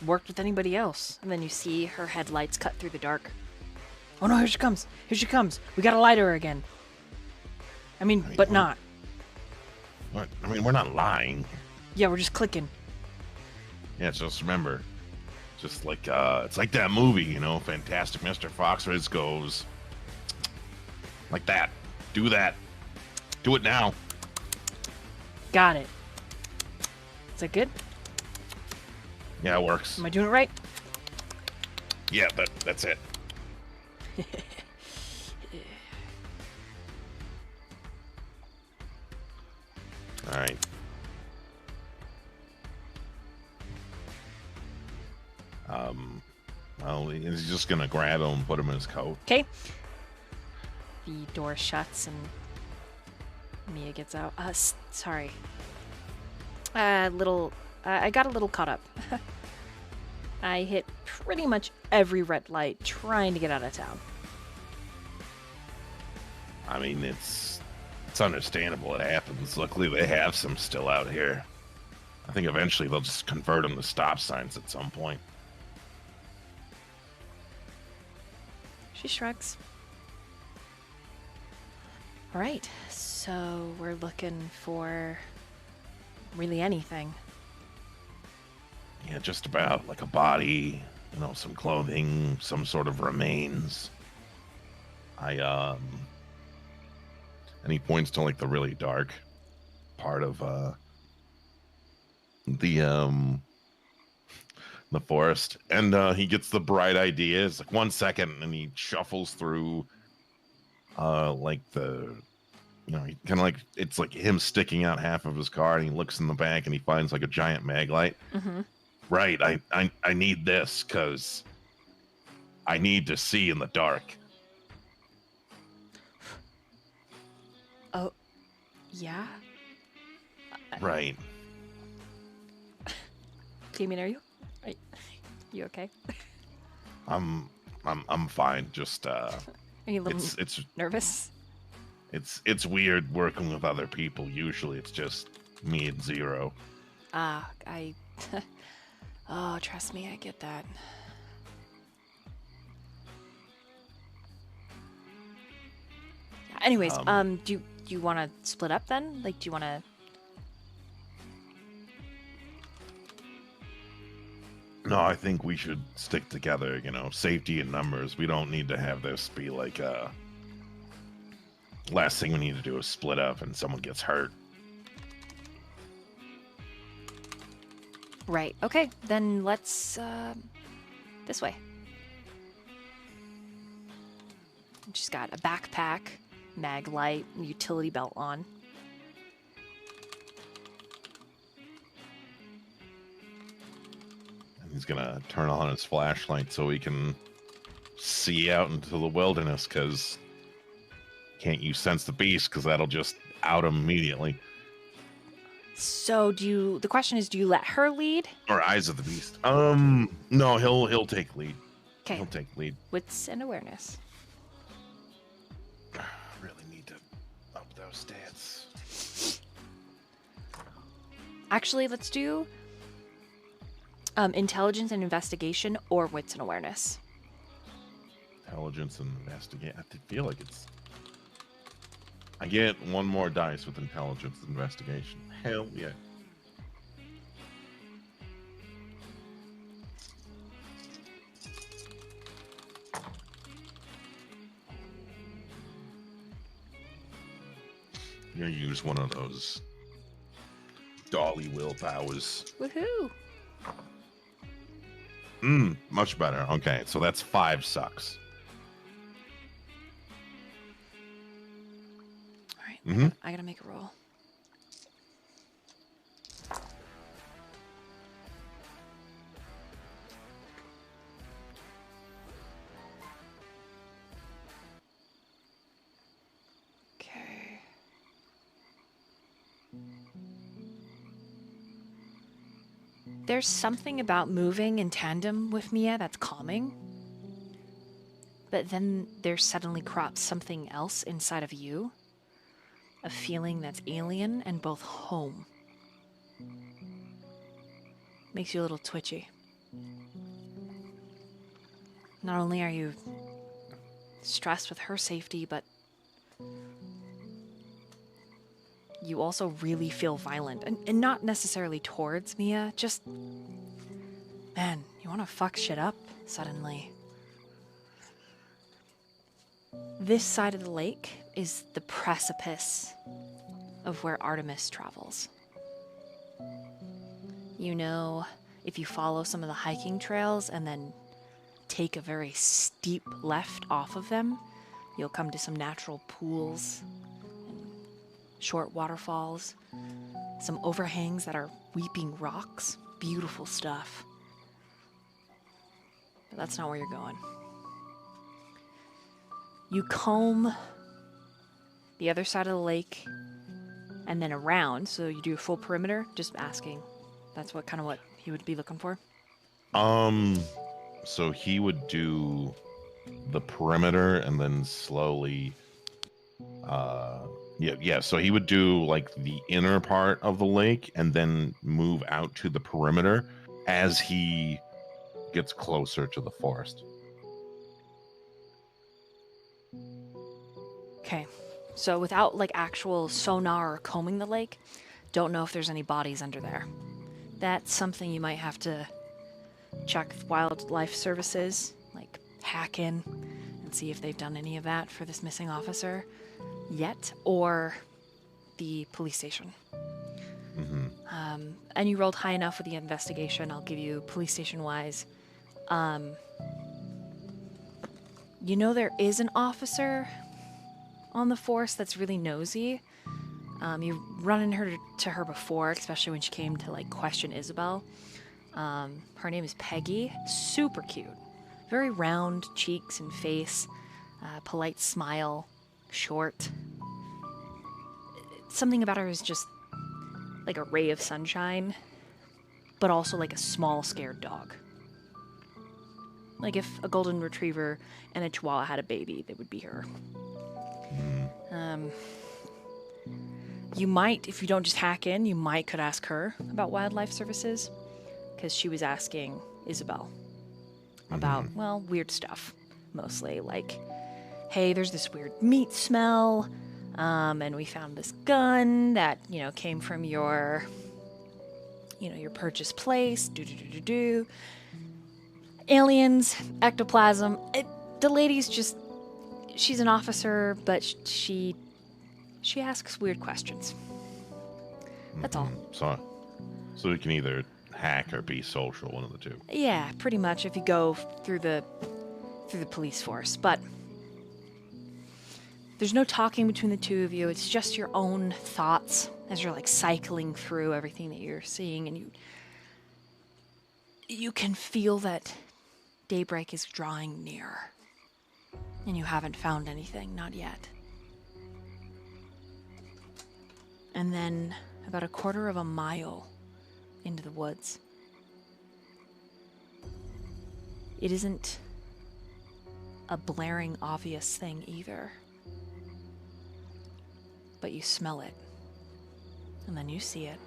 worked with anybody else. And then you see her headlights cut through the dark. Oh no, here she comes. Here she comes. We gotta light her again. I mean, but not. What? I mean, we're not lying. Yeah, we're just clicking. Yeah, just remember. Just like, it's like that movie, you know, Fantastic Mr. Fox goes like that. Do that. Do it now. Got it. Is that good? Yeah, it works. Am I doing it right? Yeah, that's it. All right. Well, he's just gonna grab him and put him in his coat. Okay. The door shuts and Mia gets out. Sorry. I got a little caught up. I hit pretty much every red light trying to get out of town. I mean, it's understandable. It happens. Luckily, they have some still out here. I think eventually they'll just convert them to stop signs at some point. She shrugs. All right, so we're looking for really anything. Yeah, just about. Like a body, you know, some clothing, some sort of remains. And he points to like the really dark part of the forest, and he gets the bright idea. It's like 1 second, and he shuffles through like the he kind of like it's like him sticking out half of his car, and he looks in the back and he finds like a giant mag light. Mm-hmm. Right, I need this because I need to see in the dark. Oh, yeah. Right. Damien, are you okay? I'm fine. Just Are you a little it's nervous? it's weird working with other people. Usually it's just me and Zero. Oh, trust me, I get that. Yeah, anyways, do you want to split up then? Like, do you want to? No, I think we should stick together. Safety in numbers. We don't need to have this be like last thing we need to do is split up and someone gets hurt. Right. Okay, then let's this way. She's got a backpack, mag light, utility belt on. And he's gonna turn on his flashlight so he can see out into the wilderness, because can't you sense the beast, because that'll just out him immediately. So the question is, do you let her lead? Or eyes of the beast. No, he'll take lead. Okay. He'll take lead. Wits and awareness. Really need to up those stats. Actually, let's do intelligence and investigation or wits and awareness. Intelligence and investigate. I feel like I get one more dice with intelligence and investigation. Hell yeah. You're gonna use one of those dolly willpowers. Woohoo! Much better. Okay, so that's 5 sucks. All right, Mm-hmm. I gotta make a roll. Okay. There's something about moving in tandem with Mia that's calming. But then there suddenly crops something else inside of you. A feeling that's alien and both home. Makes you a little twitchy. Not only are you stressed with her safety, but you also really feel violent. And not necessarily towards Mia, just... Man, you want to fuck shit up suddenly. This side of the lake is the precipice of where Artemis travels. You know, if you follow some of the hiking trails and then take a very steep left off of them, you'll come to some natural pools and short waterfalls, some overhangs that are weeping rocks. Beautiful stuff. But that's not where you're going. You comb the other side of the lake and then around, so you do a full perimeter. Just asking. That's what he would be looking for. So he would do the perimeter and then slowly so he would do like the inner part of the lake and then move out to the perimeter as he gets closer to the forest. Okay, so without like actual sonar or combing the lake, don't know if there's any bodies under there. That's something you might have to check with wildlife services, like hack in and see if they've done any of that for this missing officer yet, or the police station. And you rolled high enough with the investigation. I'll give you police station wise. You know there is an officer on the force that's really nosy. You've run into her before, especially when she came to like question Isabel. Her name is Peggy. Super cute. Very round cheeks and face. Polite smile. Short. Something about her is just like a ray of sunshine, but also like a small, scared dog. Like if a golden retriever and a chihuahua had a baby, they would be her. You might, if you don't just hack in, you might could ask her about wildlife services, because she was asking Isabel about, well, weird stuff, mostly. Like, hey, there's this weird meat smell, and we found this gun that, came from your purchase place, aliens, ectoplasm. The lady's just, she's an officer, but she asks weird questions. That's all. So we can either hack or be social, one of the two. Yeah, pretty much if you go through the police force. But there's no talking between the two of you. It's just your own thoughts as you're like cycling through everything that you're seeing, and you can feel that daybreak is drawing near. And you haven't found anything, not yet. And then, about a quarter of a mile into the woods, it isn't a blaring, obvious thing either. But you smell it. And then you see it.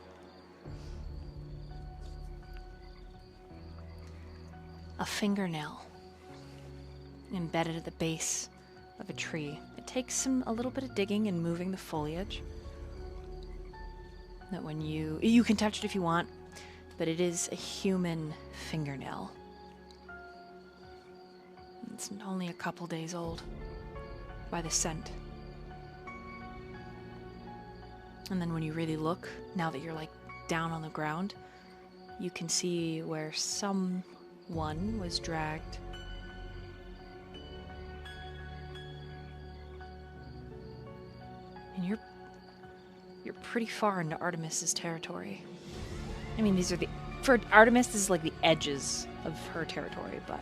A fingernail embedded at the base of a tree. It takes a little bit of digging and moving the foliage. That when you can touch it if you want, but it is a human fingernail. It's only a couple days old by the scent. And then when you really look, now that you're like down on the ground, you can see where someone was dragged. And you're pretty far into Artemis's territory. I mean, for Artemis, this is like the edges of her territory, but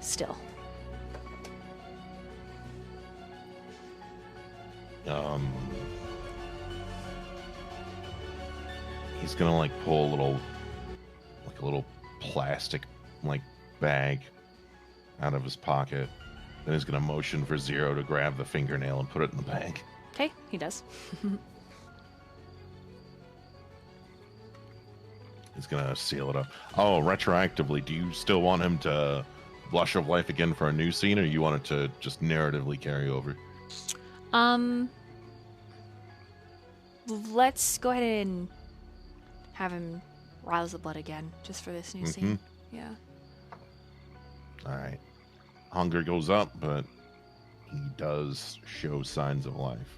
still. He's gonna like pull a little plastic like bag out of his pocket. Then he's gonna motion for Zero to grab the fingernail and put it in the bag. Okay, he does. He's gonna seal it up. Oh, retroactively, do you still want him to blush of life again for a new scene, or you want it to just narratively carry over? Let's go ahead and have him rouse the blood again, just for this new scene. Yeah. All right. Hunger goes up, but he does show signs of life.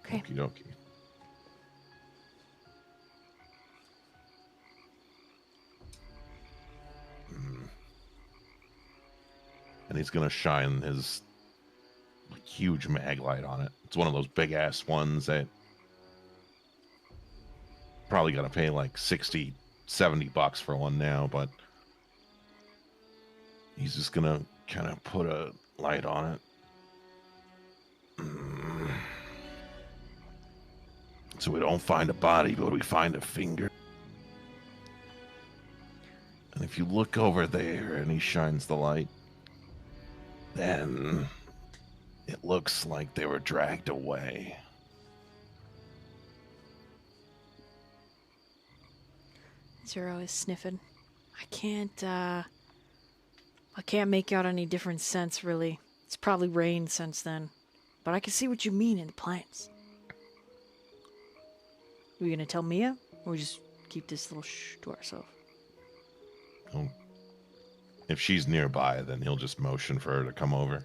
Okay. Okie dokie. And he's gonna shine his huge mag light on it. It's one of those big ass ones that probably gotta pay like $60-$70 for one now, but he's just gonna kind of put a light on it. So we don't find a body, but we find a finger. And if you look over there and he shines the light, then it looks like they were dragged away. Zero is sniffing. I can't make out any different scents, really. It's probably rained since then. But I can see what you mean in the plants. Are we gonna tell Mia? Or we just keep this little shh to ourselves? Oh. If she's nearby, then he'll just motion for her to come over.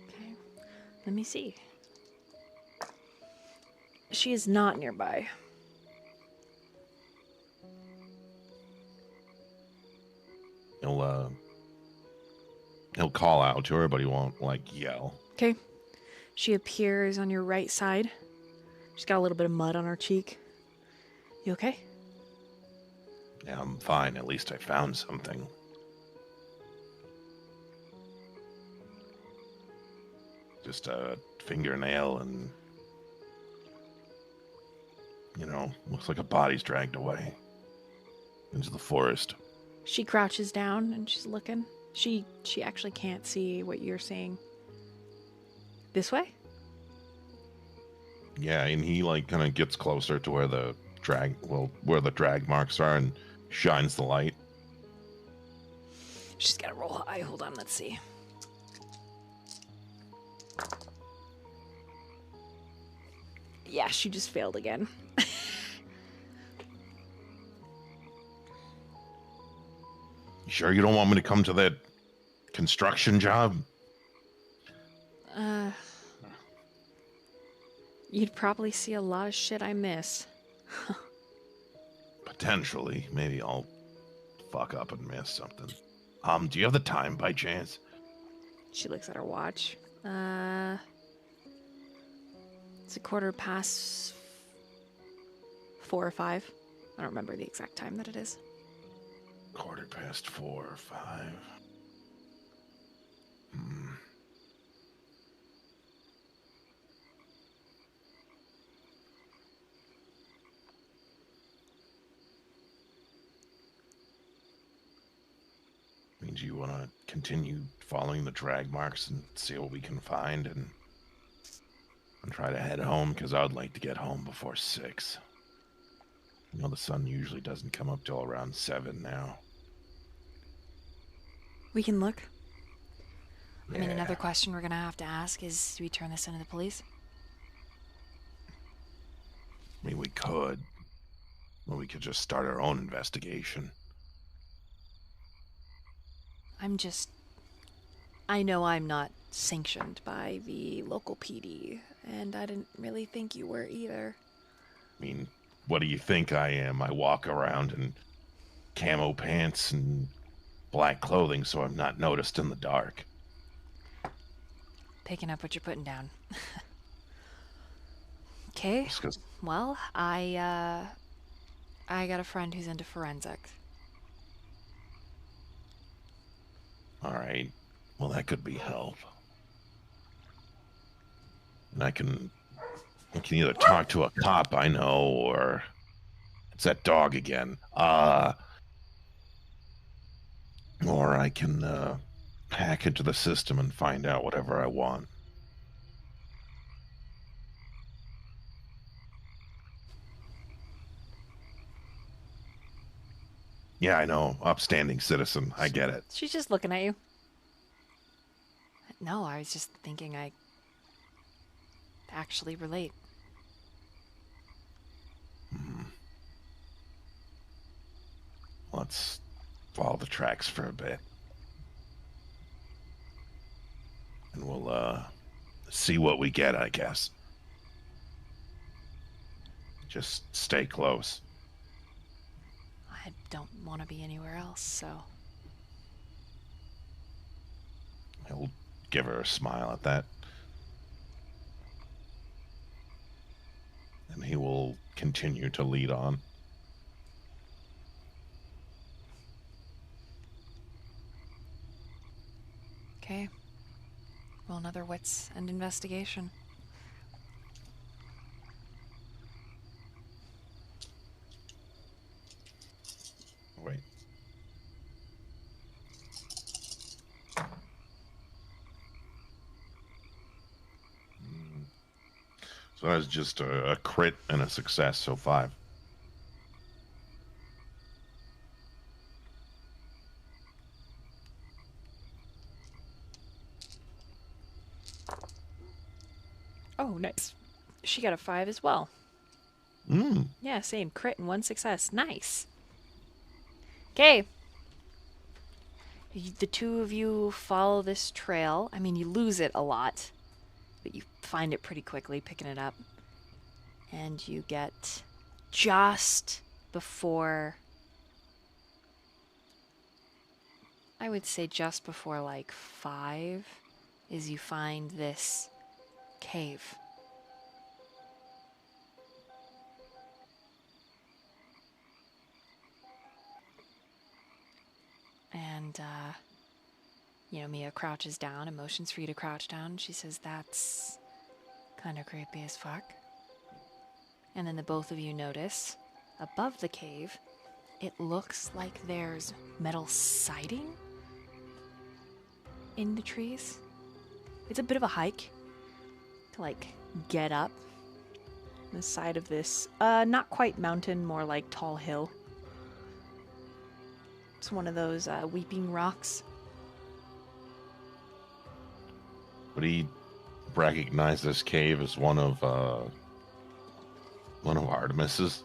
Okay. Let me see. She is not nearby. He'll call out to her, but he won't, like, yell. Okay. She appears on your right side. She's got a little bit of mud on her cheek. You okay? Yeah, I'm fine. At least I found something. Just a fingernail and, looks like a body's dragged away into the forest. She crouches down and she's looking. She actually can't see what you're seeing. This way? Yeah, and he kind of gets closer to where the drag marks are and shines the light. She's got to roll high. Hold on, let's see. Yeah, she just failed again. You sure you don't want me to come to that construction job? You'd probably see a lot of shit I miss. Potentially. Maybe I'll fuck up and miss something. Do you have the time by chance? She looks at her watch. It's 4:15 or 5. I don't remember the exact time that it is. 4:15 or 5. Means you want to continue following the drag marks and see what we can find and try to head home, because I would like to get home before 6. The sun usually doesn't come up till around 7 now. We can look. Yeah. I mean, another question we're going to have to ask is, do we turn this into the police? I mean, we could. Or we could just start our own investigation. I know I'm not sanctioned by the local PD, and I didn't really think you were either. I mean, what do you think I am? I walk around in camo pants and black clothing so I'm not noticed in the dark. Picking up what you're putting down. Okay. Well, I got a friend who's into forensics. All right. Well, that could be help. And I can either talk to a cop I know, or it's that dog again. Or I can hack into the system and find out whatever I want. Yeah, I know. Upstanding citizen. I get it. She's just looking at you. No, I was just thinking I actually relate. Let's follow the tracks for a bit. And we'll see what we get, I guess. Just stay close. I don't want to be anywhere else, so... He'll give her a smile at that. And he will continue to lead on. Okay. Well, another wits and investigation. Wait. So that's just a crit and a success, so 5. Oh, nice. She got a 5 as well. Yeah, same. Crit and 1 success. Nice. Okay. The two of you follow this trail. I mean, you lose it a lot. but you find it pretty quickly, picking it up. And you get just before, I would say just before like 5, is you find this cave. And, Mia crouches down and motions for you to crouch down. She says, that's kind of creepy as fuck. And then the both of you notice, above the cave, it looks like there's metal siding in the trees. It's a bit of a hike to, like, get up the side of this, not quite mountain, more like tall hill. It's one of those weeping rocks. Would he recognize this cave as one of Artemis's?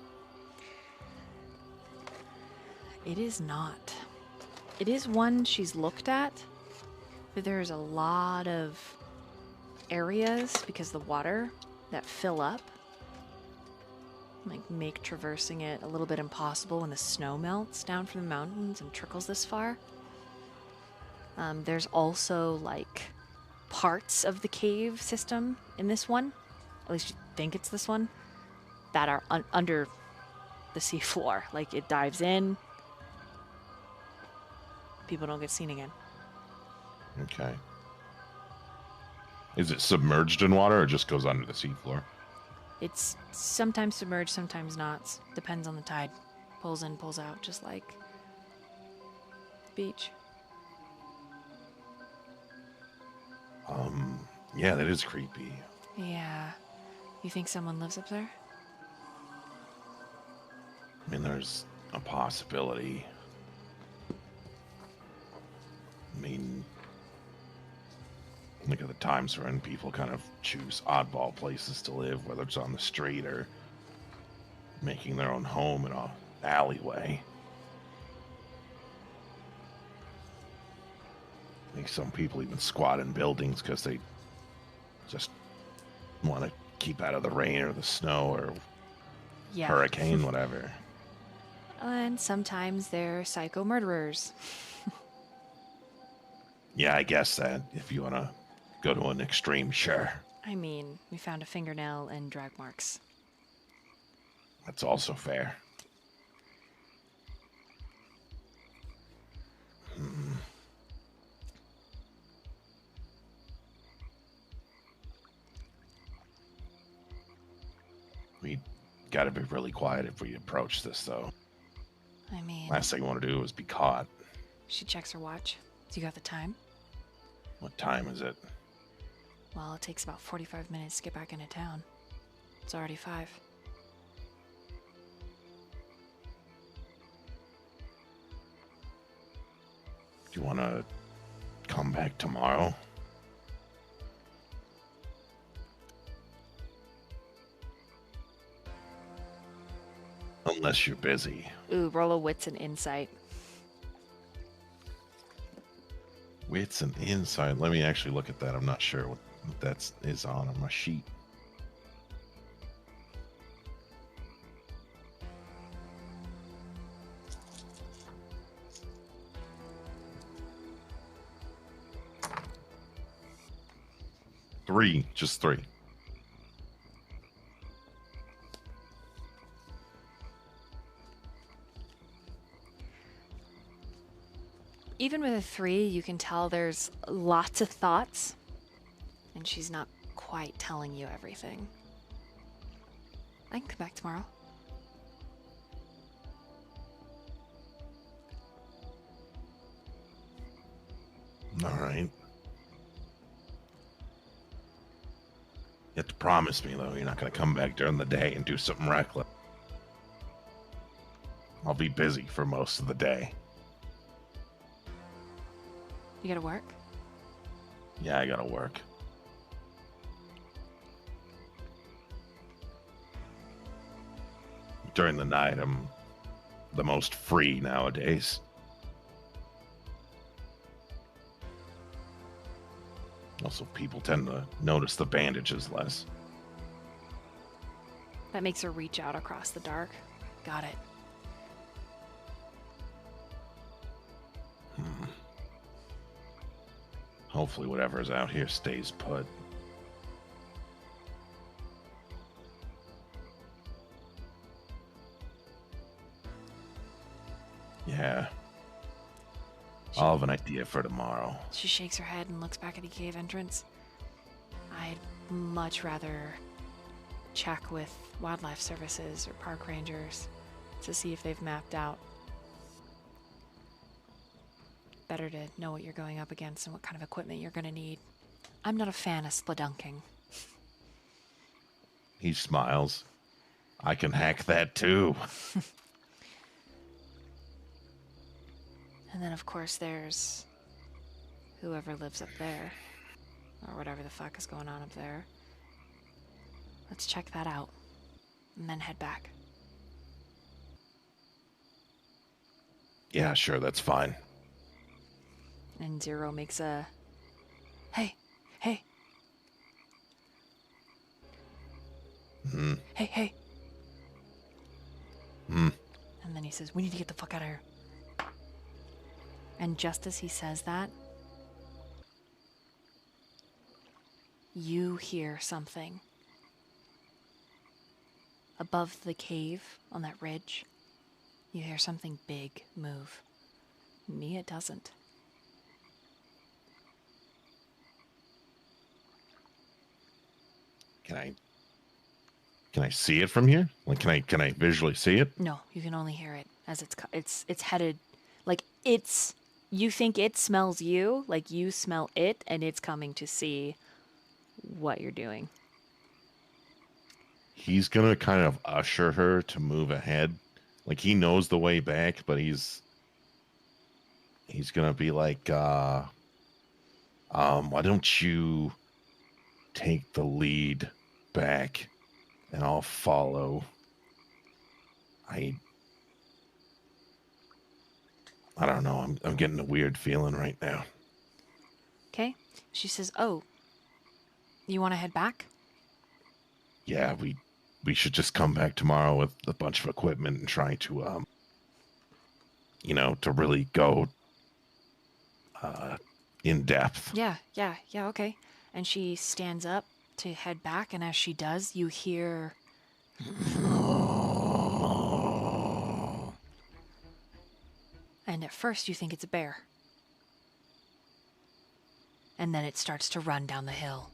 It is not. It is one she's looked at, but there's a lot of areas because of the water that fill up, like make traversing it a little bit impossible when the snow melts down from the mountains and trickles this far. There's also like parts of the cave system in this one, at least you think it's this one, that are under the seafloor. Like it dives in, people don't get seen again. Okay. Is it submerged in water or just goes under the seafloor? It's sometimes submerged, sometimes not. Depends on the tide. Pulls in, pulls out, just like the beach. Yeah, that is creepy. Yeah. You think someone lives up there? I mean, there's a possibility. I mean, look at the times when people kind of choose oddball places to live, whether it's on the street or making their own home in a alleyway. I think some people even squat in buildings because they just want to keep out of the rain or the snow or hurricane, whatever. And sometimes they're psycho murderers. Yeah, I guess that if you want to go to an extreme, sure. I mean, we found a fingernail and drag marks. That's also fair. We gotta be really quiet if we approach this, though. I mean, Last thing I want to do is be caught. she checks her watch. Do you got the time? What time is it? Well, it takes about 45 minutes to get back into town. It's already 5. Do you want to come back tomorrow? Unless you're busy. Ooh, roll a wits and insight. Wits and insight. Let me actually look at that. I'm not sure what that is on my sheet. Just three. Even with a 3, you can tell there's lots of thoughts, and she's not quite telling you everything. I can come back tomorrow. All right. You have to promise me, though, you're not going to come back during the day and do something reckless. I'll be busy for most of the day. You gotta work? Yeah, I gotta work. During the night, I'm the most free nowadays. Also, people tend to notice the bandages less. That makes her reach out across the dark. Got it. Hopefully whatever's out here stays put. Yeah. I'll have an idea for tomorrow. She shakes her head and looks back at the cave entrance. I'd much rather check with wildlife services or park rangers to see if they've mapped out. Better to know what you're going up against and what kind of equipment you're going to need. I'm not a fan of spelunking. He smiles. I can hack that too. And then, of course, there's whoever lives up there, or whatever the fuck is going on up there. Let's check that out, and then head back. Yeah, sure, that's fine. And Zero makes a, hey, hey. Hmm. Hey, hey. Hmm. And then he says, we need to get the fuck out of here. And just as he says that, you hear something. Above the cave, on that ridge, you hear something big move. Me, it doesn't. Can I see it from here? Like, can I visually see it? No, you can only hear it as it's headed, like it's, you think it smells you, like you smell it, and it's coming to see what you're doing. He's gonna kind of usher her to move ahead. Like, he knows the way back, but he's gonna be like, why don't you take the lead back and I'll follow. I don't know. I'm getting a weird feeling right now. Okay. She says, oh, you want to head back? Yeah, we should just come back tomorrow with a bunch of equipment and try to, to really go in depth. Yeah, okay. And she stands up to head back, and as she does, you hear... And at first you think it's a bear. And then it starts to run down the hill.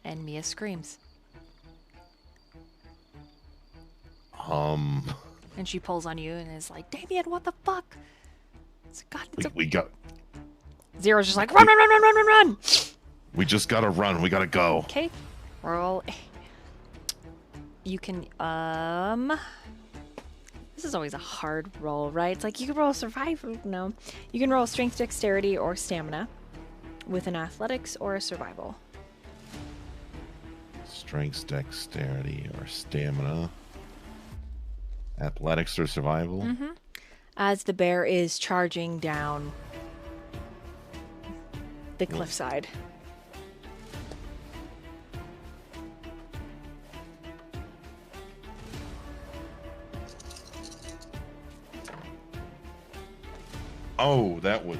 And Mia screams. And she pulls on you and is like, Damien, what the fuck? It's, God, it's we got... Zero's just like, run, run, run, run, run, run, run! We just gotta run. We gotta go. Okay. Roll. You can, This is always a hard roll, right? It's like you can roll survival. No. You can roll strength, dexterity, or stamina with an athletics or a survival. Strength, dexterity, or stamina. Athletics or survival. Mm-hmm. As the bear is charging down the cliffside. Oh, that was...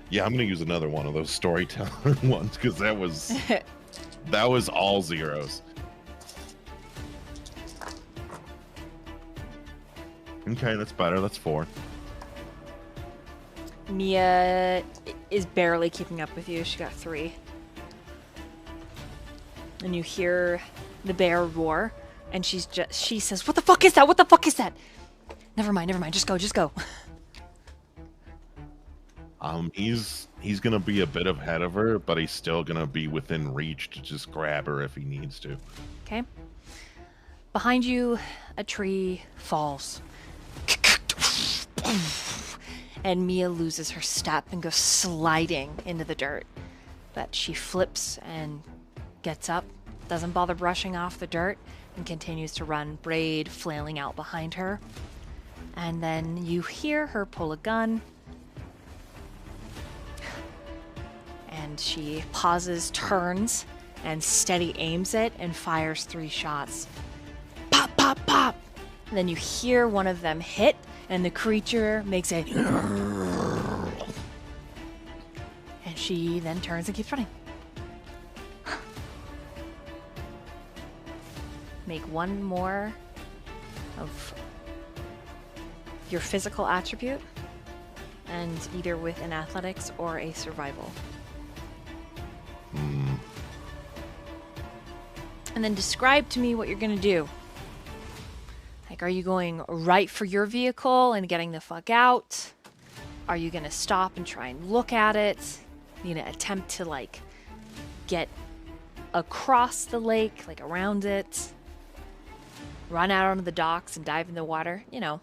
Yeah, I'm gonna use another one of those storyteller ones, because that was all zeros. Okay, that's better. That's 4. Mia is barely keeping up with you. She got 3. And you hear the bear roar, and she says, "What the fuck is that? What the fuck is that?" Never mind. Just go. He's gonna be a bit ahead of her, but he's still gonna be within reach to just grab her if he needs to. Okay. Behind you, a tree falls. And Mia loses her step and goes sliding into the dirt. But she flips and gets up, doesn't bother brushing off the dirt, and continues to run, Braid flailing out behind her. And then you hear her pull a gun And she pauses, turns, and steady aims it and fires 3 shots. Pop, pop, pop! And then you hear one of them hit, and the creature makes a... And she then turns and keeps running. Make one more of your physical attribute, and either with an athletics or a survival. And then describe to me what you're gonna do. Like, are you going right for your vehicle and getting the fuck out? Are you gonna stop and try and look at it? You gonna attempt to, like, get across the lake, like around it? Run out onto the docks and dive in the water? You know.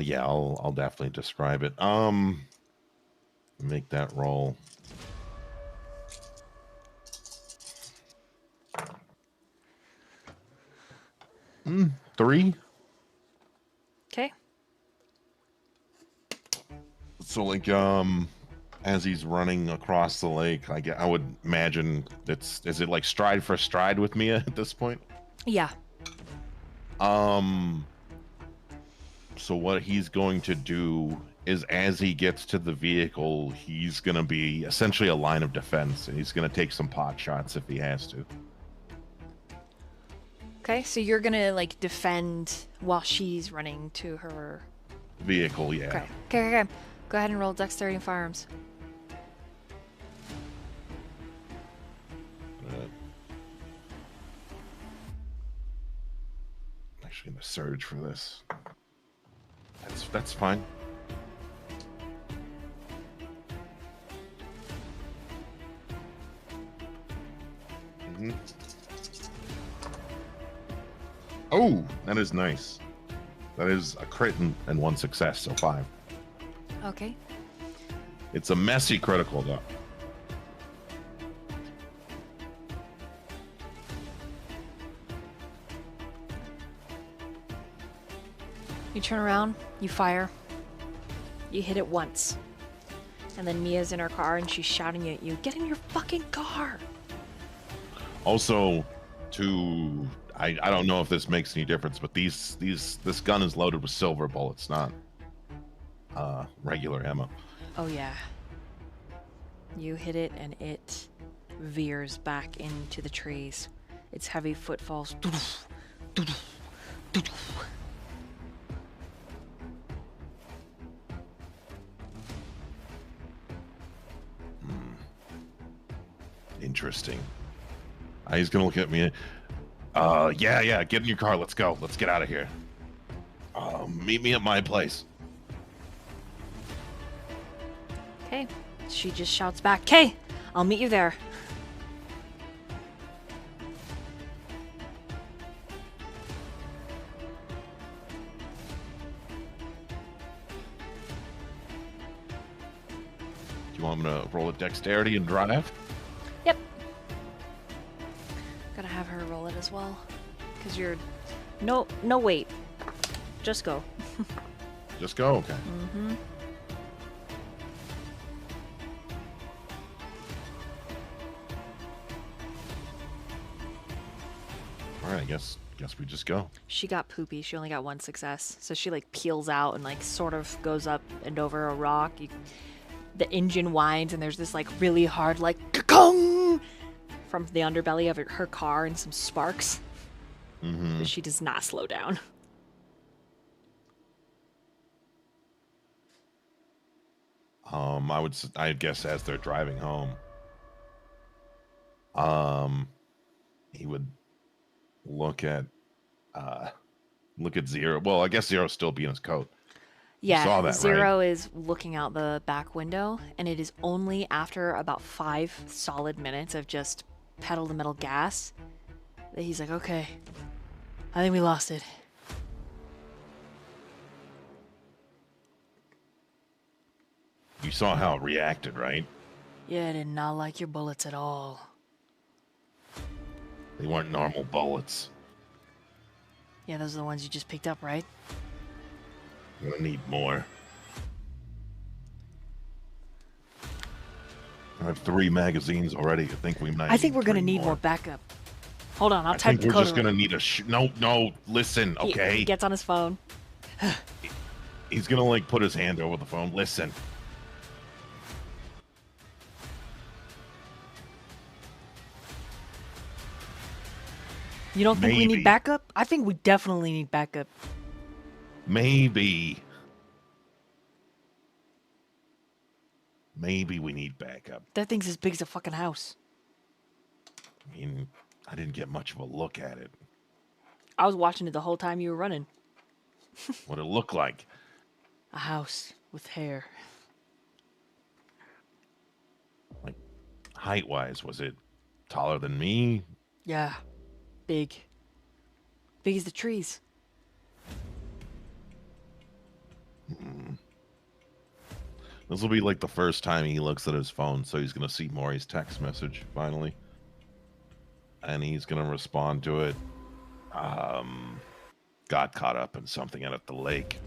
Yeah, I'll definitely describe it. Make that roll. Three. Okay. So like as he's running across the lake, I would imagine is it like stride for stride with Mia at this point? Yeah. So what he's going to do is, as he gets to the vehicle, he's going to be essentially a line of defense, and he's going to take some pot shots if he has to. Okay, so you're gonna, like, defend while she's running to her Vehicle, yeah. Okay. Okay. Go ahead and roll dexterity and firearms. Actually gonna surge for this. That's fine. Oh, that is nice. That is a crit and 1 success, so 5. Okay. It's a messy critical, though. You turn around, you fire. You hit it once. And then Mia's in her car and she's shouting at you, "Get in your fucking car!" Also, I don't know if this makes any difference, but this gun is loaded with silver bullets, not regular ammo. Oh yeah. You hit it and it veers back into the trees. Its heavy footfalls. Interesting. He's gonna look at me. Yeah, get in your car. Let's go. Let's get out of here. Meet me at my place. Okay. She just shouts back, "Okay, I'll meet you there." Do you want me to roll a dexterity and drive? Yep. Gotta have her roll it as well. Because you're... No, wait. Just go. Just go? Okay. Mm-hmm. Alright, I guess we just go. She got poopy. She only got 1 success. So she, like, peels out and, like, sort of goes up and over a rock. The engine whines and there's this, like, really hard, like, ka-kong! From the underbelly of her car and some sparks. Mm-hmm. But she does not slow down. I guess as they're driving home, he would look at Zero. Well, I guess Zero's still be in his coat. Yeah, you saw that, Zero right? is looking out the back window, and it is only after about 5 solid minutes of just pedal to metal gas that he's like, "Okay, I think we lost it." You saw how it reacted, right? Yeah, I did not like your bullets at all. They weren't normal bullets. Yeah, those are the ones you just picked up, right? I'm gonna need more. I have 3 magazines already. I think we might. I think we're gonna 3 need more backup. Hold on, I'll I type think the we're code. just gonna need a. No. Listen, okay. He gets on his phone. He's gonna like put his hand over the phone. Listen. You don't think we Maybe. need backup? I think we definitely need backup. Maybe we need backup. That thing's as big as a fucking house. I mean, I didn't get much of a look at it. I was watching it the whole time you were running. What it looked like. A house with hair. Like, height-wise, was it taller than me? Yeah. Big. Big as the trees. This will be like the first time he looks at his phone, so he's gonna see Mori's text message finally, and he's gonna respond to it. Got caught up in something out at the lake.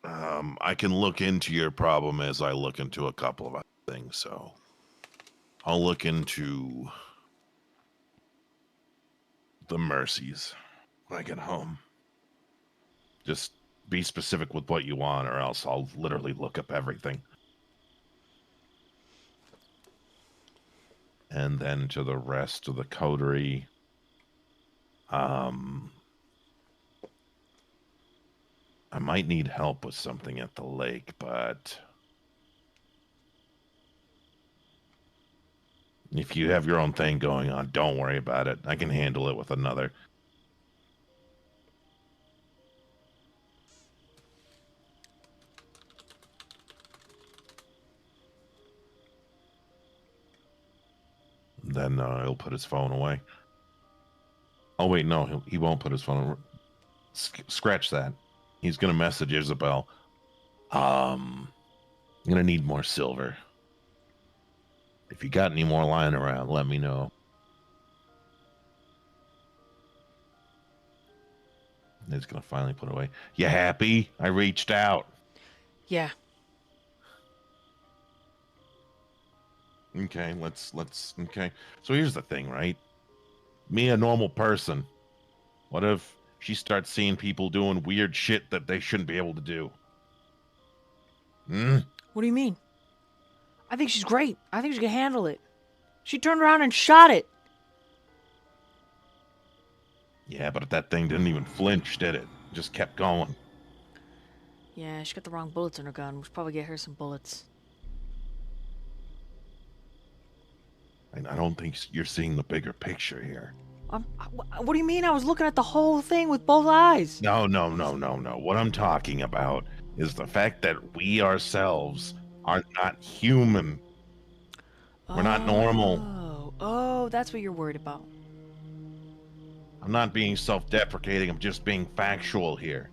I can look into your problem as I look into a couple of other things, so I'll look into the mercies when I get home. Just be specific with what you want, or else I'll literally look up everything. And then to the rest of the coterie, I might need help with something at the lake, but if you have your own thing going on, don't worry about it. I can handle it with another. Then he'll put his phone away. Oh, wait, no, he won't put his phone away. Scratch that. He's going to message Isabel. I'm going to need more silver. If you got any more lying around, let me know. He's going to finally put it away. You happy? I reached out. Yeah. Okay, let's okay. So here's the thing, right? Me, a normal person. What if she starts seeing people doing weird shit that they shouldn't be able to do? What do you mean? I think she's great. I think she can handle it. She turned around and shot it. Yeah, but that thing didn't even flinch, did it? Just kept going. Yeah, she got the wrong bullets in her gun. We should probably get her some bullets. I don't think you're seeing the bigger picture here. What do you mean? I was looking at the whole thing with both eyes. No. What I'm talking about is the fact that we ourselves are not human. We're not normal. Oh, that's what you're worried about. I'm not being self-deprecating. I'm just being factual here.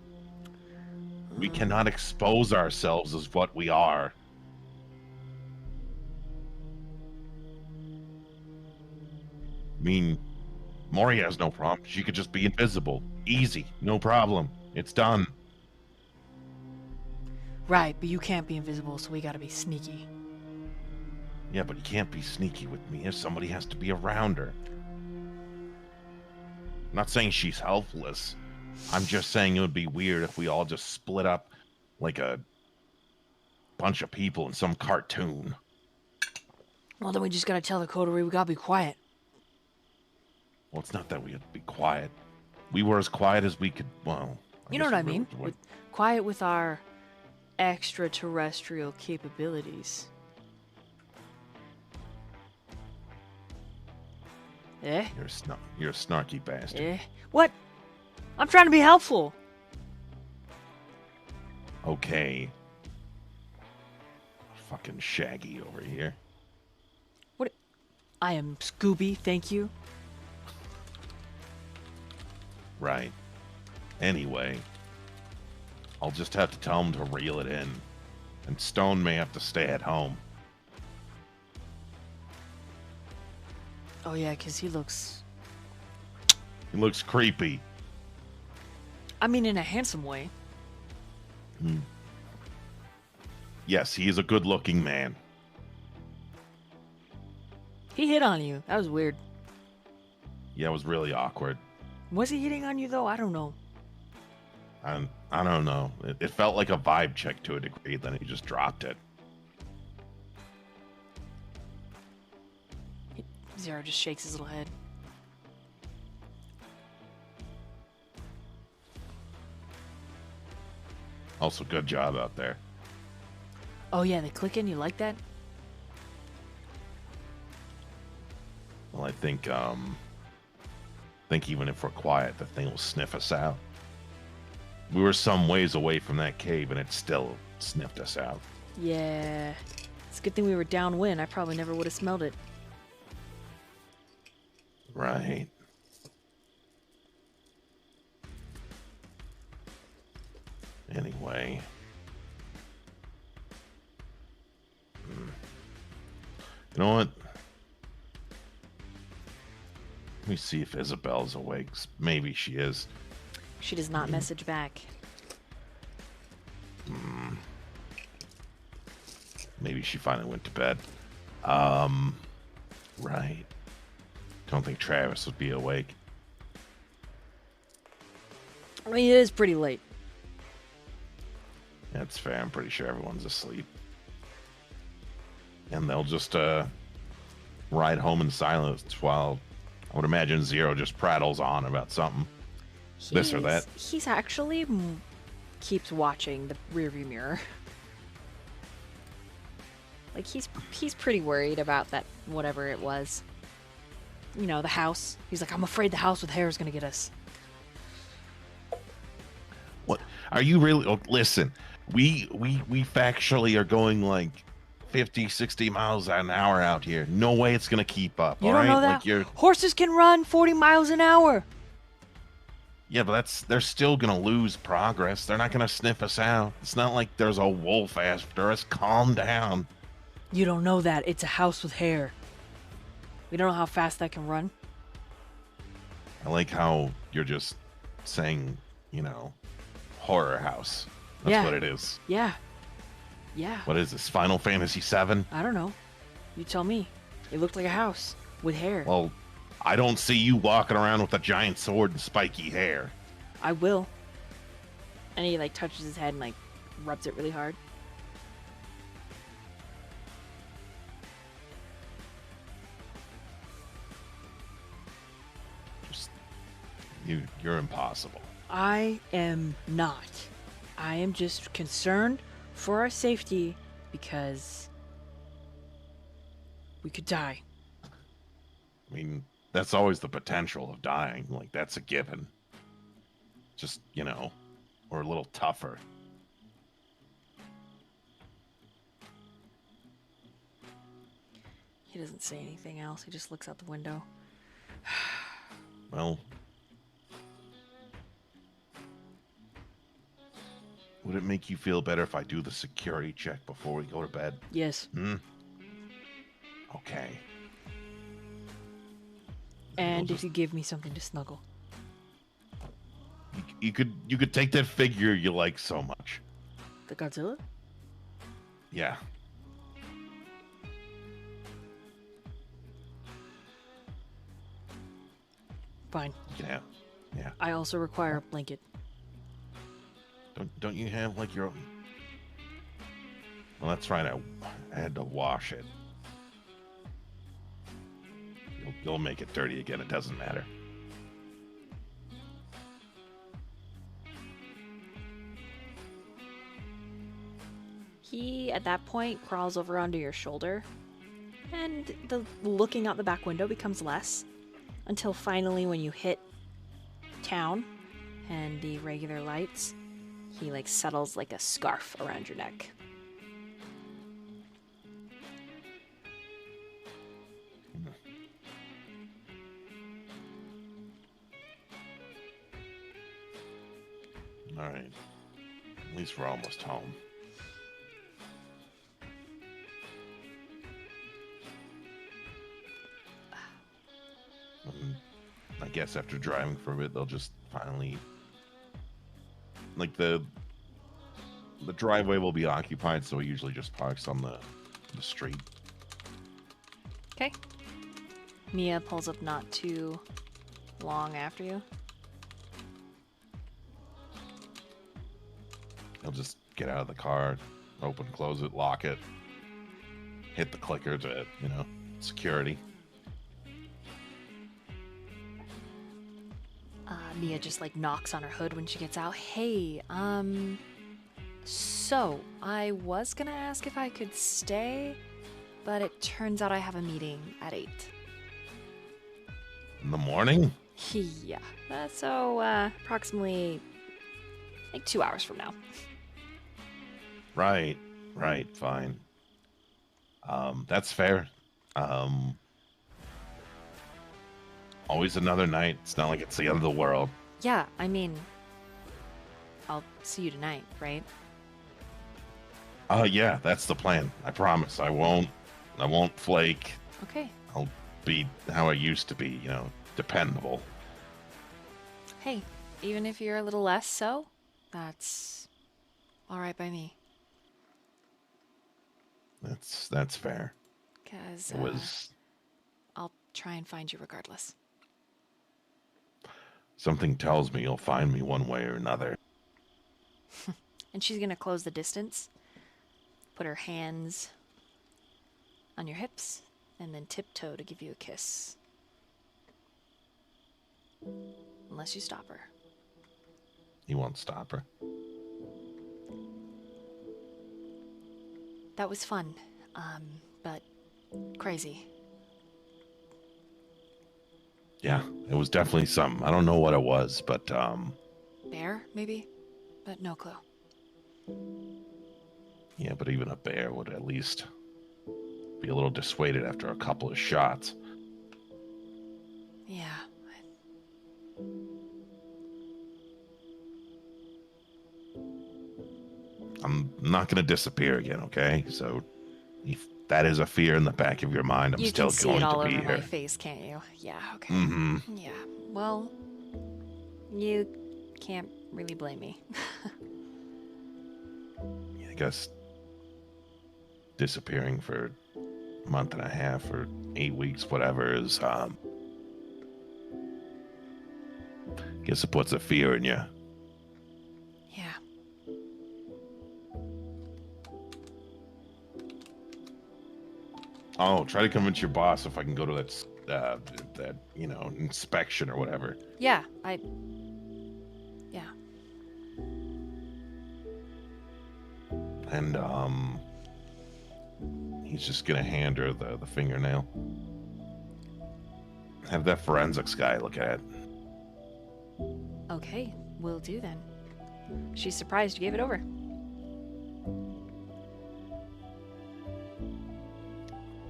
We cannot expose ourselves as what we are. I mean, Mori has no problem. She could just be invisible. Easy. No problem. It's done. Right, but you can't be invisible, so we gotta be sneaky. Yeah, but you can't be sneaky with me if somebody has to be around her. I'm not saying she's helpless. I'm just saying it would be weird if we all just split up like a bunch of people in some cartoon. Well, then we just gotta tell the coterie we gotta be quiet. Well, it's not that we had to be quiet. We were as quiet as we could, well... You know what I mean? Quiet with our extraterrestrial capabilities. Eh? You're a snarky bastard. Eh? What? I'm trying to be helpful. Okay. Fucking Shaggy over here. What? I am Scooby, thank you. Right. Anyway, I'll just have to tell him to reel it in. And Stone may have to stay at home. Oh yeah, because he looks... He looks creepy. I mean, in a handsome way. Yes, he is a good-looking man. He hit on you. That was weird. Yeah, it was really awkward. Was he hitting on you, though? I don't know. I don't know. It felt like a vibe check to a degree, then he just dropped it. Zero just shakes his little head. Also, good job out there. Oh, yeah, they click in. You like that? Well, I think even if we're quiet, the thing will sniff us out. We were some ways away from that cave, and it still sniffed us out. Yeah. It's a good thing we were downwind. I probably never would have smelled it. Right. Anyway. You know what? Let me see if Isabel's awake. Maybe she is. She does not message back. Maybe she finally went to bed. Right. Don't think Travis would be awake. I mean, it is pretty late. That's fair. I'm pretty sure everyone's asleep. And they'll just ride home in silence while I would imagine Zero just prattles on about something. This or that. He's actually keeps watching the rearview mirror. Like, he's pretty worried about that, whatever it was. You know, the house. He's like, I'm afraid the house with hair is going to get us. What? Are you really... Oh, listen, we factually are going like 50, 60 miles an hour out here. No way it's going to keep up, You all don't right? know that? Like Horses can run 40 miles an hour. Yeah, but they're still going to lose progress. They're not going to sniff us out. It's not like there's a wolf after us. Calm down. You don't know that. It's a house with hair. We don't know how fast that can run. I like how you're just saying, you know, horror house. That's what it is. Yeah. Yeah. What is this, Final Fantasy VII? I don't know. You tell me. It looked like a house with hair. Well, I don't see you walking around with a giant sword and spiky hair. I will. And he, like, touches his head and, like, rubs it really hard. You're impossible. I am not. I am just concerned for our safety because we could die. I mean, that's always the potential of dying. Like, that's a given. Just, you know, or a little tougher. He doesn't say anything else. He just looks out the window. Well, would it make you feel better if I do the security check before we go to bed? Yes. Okay. And if you give me something to snuggle. You could take that figure you like so much. The Godzilla? Yeah. Fine. You can have. Yeah. I also require a blanket. Don't you have like your own? Well, that's right. I had to wash it. You'll make it dirty again. It doesn't matter. He, at that point, crawls over onto your shoulder, and the looking out the back window becomes less, until finally when you hit town and the regular lights, he like settles like a scarf around your neck. All right. At least we're almost home. I guess after driving for a bit, they'll just finally, like, the the driveway will be occupied, so he usually just parks on the street. Okay. Mia pulls up not too long after you. He'll just get out of the car, open, close it, lock it, hit the clicker to, security. Mia just like knocks on her hood when she gets out. Hey, so I was gonna ask if I could stay, but it turns out I have a meeting at 8. In the morning? Yeah. So approximately like 2 hours from now. Right, fine. That's fair. Always another night. It's not like it's the end of the world. Yeah, I mean, I'll see you tonight, right? Yeah, that's the plan. I promise. I won't flake. Okay. I'll be how I used to be, dependable. Hey, even if you're a little less so, that's all right by me. That's fair. 'Cause It was I'll try and find you regardless. something tells me you'll find me one way or another. And she's gonna close the distance, put her hands on your hips, and then tiptoe to give you a kiss. Unless you stop her. He won't stop her. That was fun, but crazy. Yeah, it was definitely something. I don't know what it was, but Bear, maybe? But no clue. yeah, but even a bear would at least be a little dissuaded after a couple of shots. Yeah. I'm not going to disappear again, okay? So if that is a fear in the back of your mind, I'm You still can see going it all to be over here. my face, can't you? Yeah, okay. Mm-hmm. Yeah, well, you can't really blame me. I guess disappearing for a month and a half or 8 weeks, whatever, is guess it puts a fear in you. Yeah. Oh, try to convince your boss if I can go to that inspection or whatever. Yeah, And he's just gonna hand her the fingernail. Have that forensics guy look at it. Okay, will do then. She's surprised you gave it over.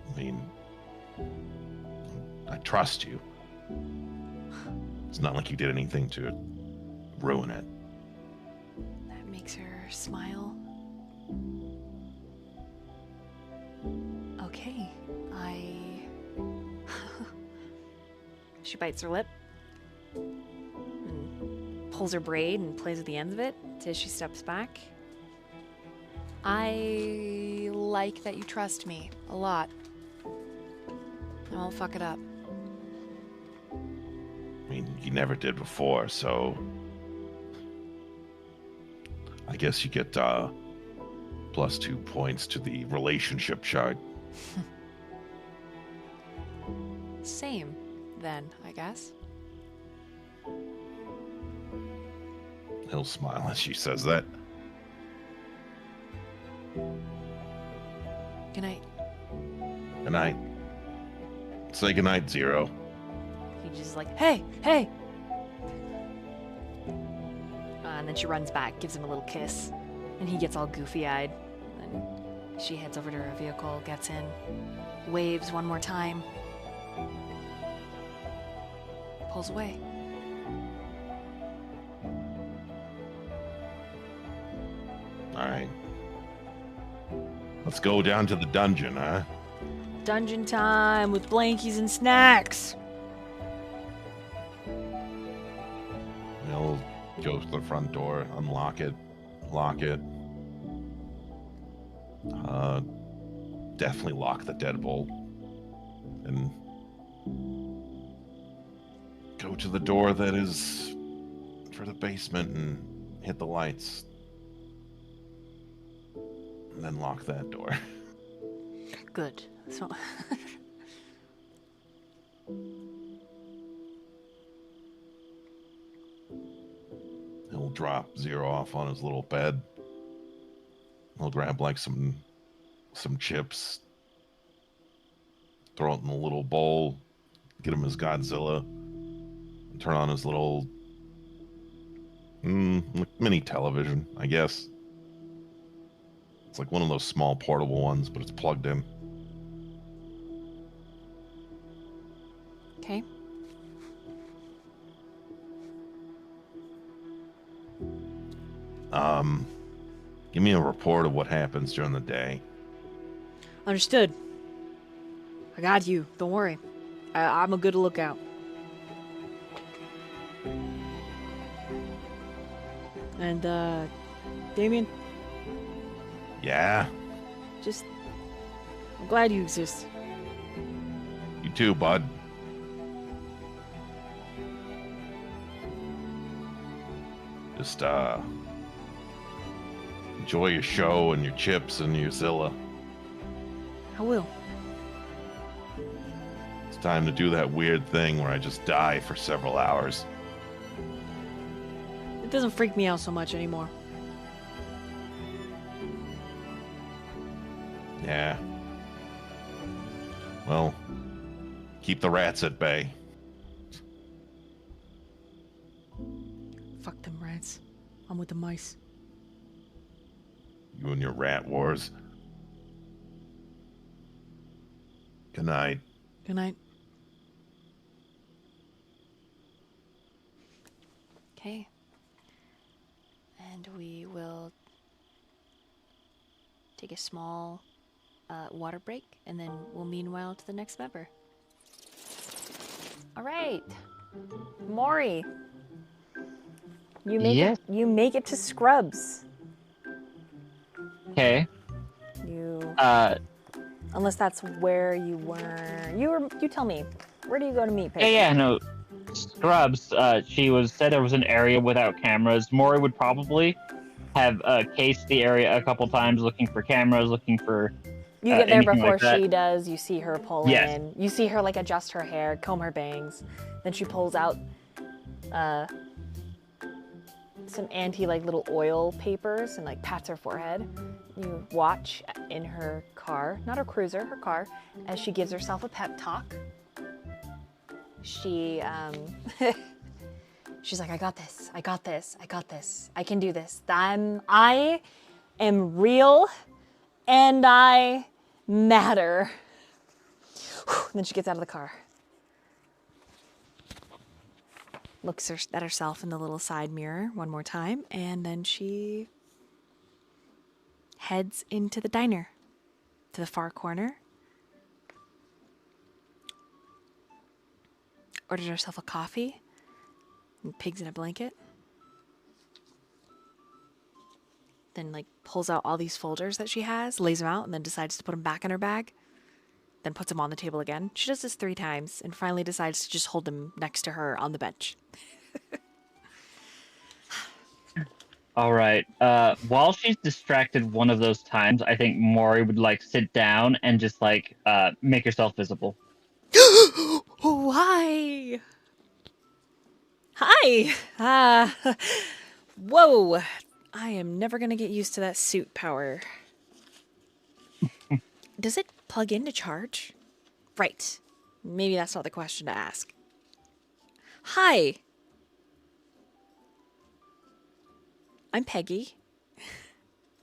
I mean, I trust you. It's not like you did anything to ruin it. That makes her smile. Okay, She bites her lip and pulls her braid and plays with the ends of it till she steps back. I like that you trust me a lot. I won't fuck it up. I mean, you never did before, so I guess you get +2 points to the relationship chart. Same, then, I guess. He'll smile as she says that. Good night. Good night. Say good night, Zero. He just like, hey, hey! And then she runs back, gives him a little kiss, and he gets all goofy-eyed. And she heads over to her vehicle, gets in, waves one more time, pulls away. All right. Let's go down to the dungeon, huh? Dungeon time with blankies and snacks. He'll go to the front door, unlock it, lock it, definitely lock the deadbolt and go to the door that is for the basement and hit the lights. And then lock that door. Good. So He'll drop Zero off on his little bed. He'll grab like some chips, throw it in a little bowl, get him his Godzilla, and turn on his little mini television, I guess. It's like one of those small portable ones, but it's plugged in. okay. Give me a report of what happens during the day. Understood. I got you. Don't worry. I'm a good lookout. And Damien, Yeah, I'm glad you exist. you too, bud. Just enjoy your show and your chips and your Zilla. I will. It's time to do that weird thing where I just die for several hours. It doesn't freak me out so much anymore. Yeah. Well, keep the rats at bay. Fuck them rats. I'm with the mice. You and your rat wars. Good night. Good night. Okay. And we will take a small water break, and then we'll meanwhile to the next member. All right. Mori. You make it to Scrubs. Okay. Unless that's where you were. You tell me. Where do you go to meet? Yeah, no. Scrubs, she said there was an area without cameras. Mori would probably have cased the area a couple times looking for cameras, looking for You get there anything before like that. she does. You see her pull Yes. in. You see her like adjust her hair, comb her bangs. Then she pulls out some anti like little oil papers and like pats her forehead. You watch in her car, not her cruiser, her car, as she gives herself a pep talk. She she's like, I got this, I got this, I got this, I can do this. I am real and I matter. Then she gets out of the car. Looks at herself in the little side mirror one more time, and then she heads into the diner to the far corner. Orders herself a coffee and pigs in a blanket. Then like pulls out all these folders that she has, lays them out, and then decides to put them back in her bag. Then puts them on the table again. She does this 3 times and finally decides to just hold them next to her on the bench. All right. While she's distracted one of those times, I think Mori would like sit down and just like make herself visible. Why? Hi. Whoa. I am never going to get used to that suit power. Does it plug in to charge? Right. Maybe that's not the question to ask. Hi. I'm Peggy.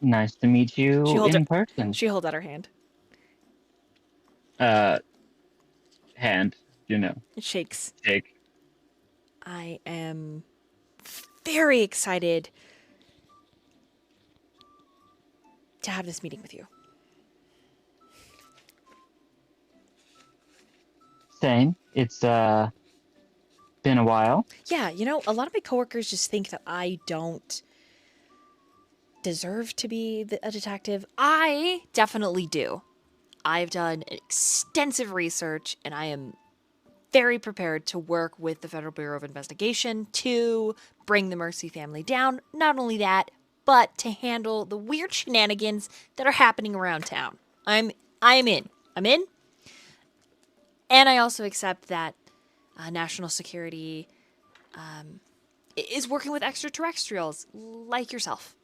Nice to meet you in person. She holds out her hand. Hand, you know. It shakes. Shake. I am very excited to have this meeting with you. Same. It's been a while. Yeah, you know, a lot of my coworkers just think that I don't deserve to be a detective. I definitely do. I've done extensive research and I am very prepared to work with the Federal Bureau of Investigation to bring the Mercy family down. Not only that, but to handle the weird shenanigans that are happening around town. I'm in. I'm in. And I also accept that national security is working with extraterrestrials like yourself.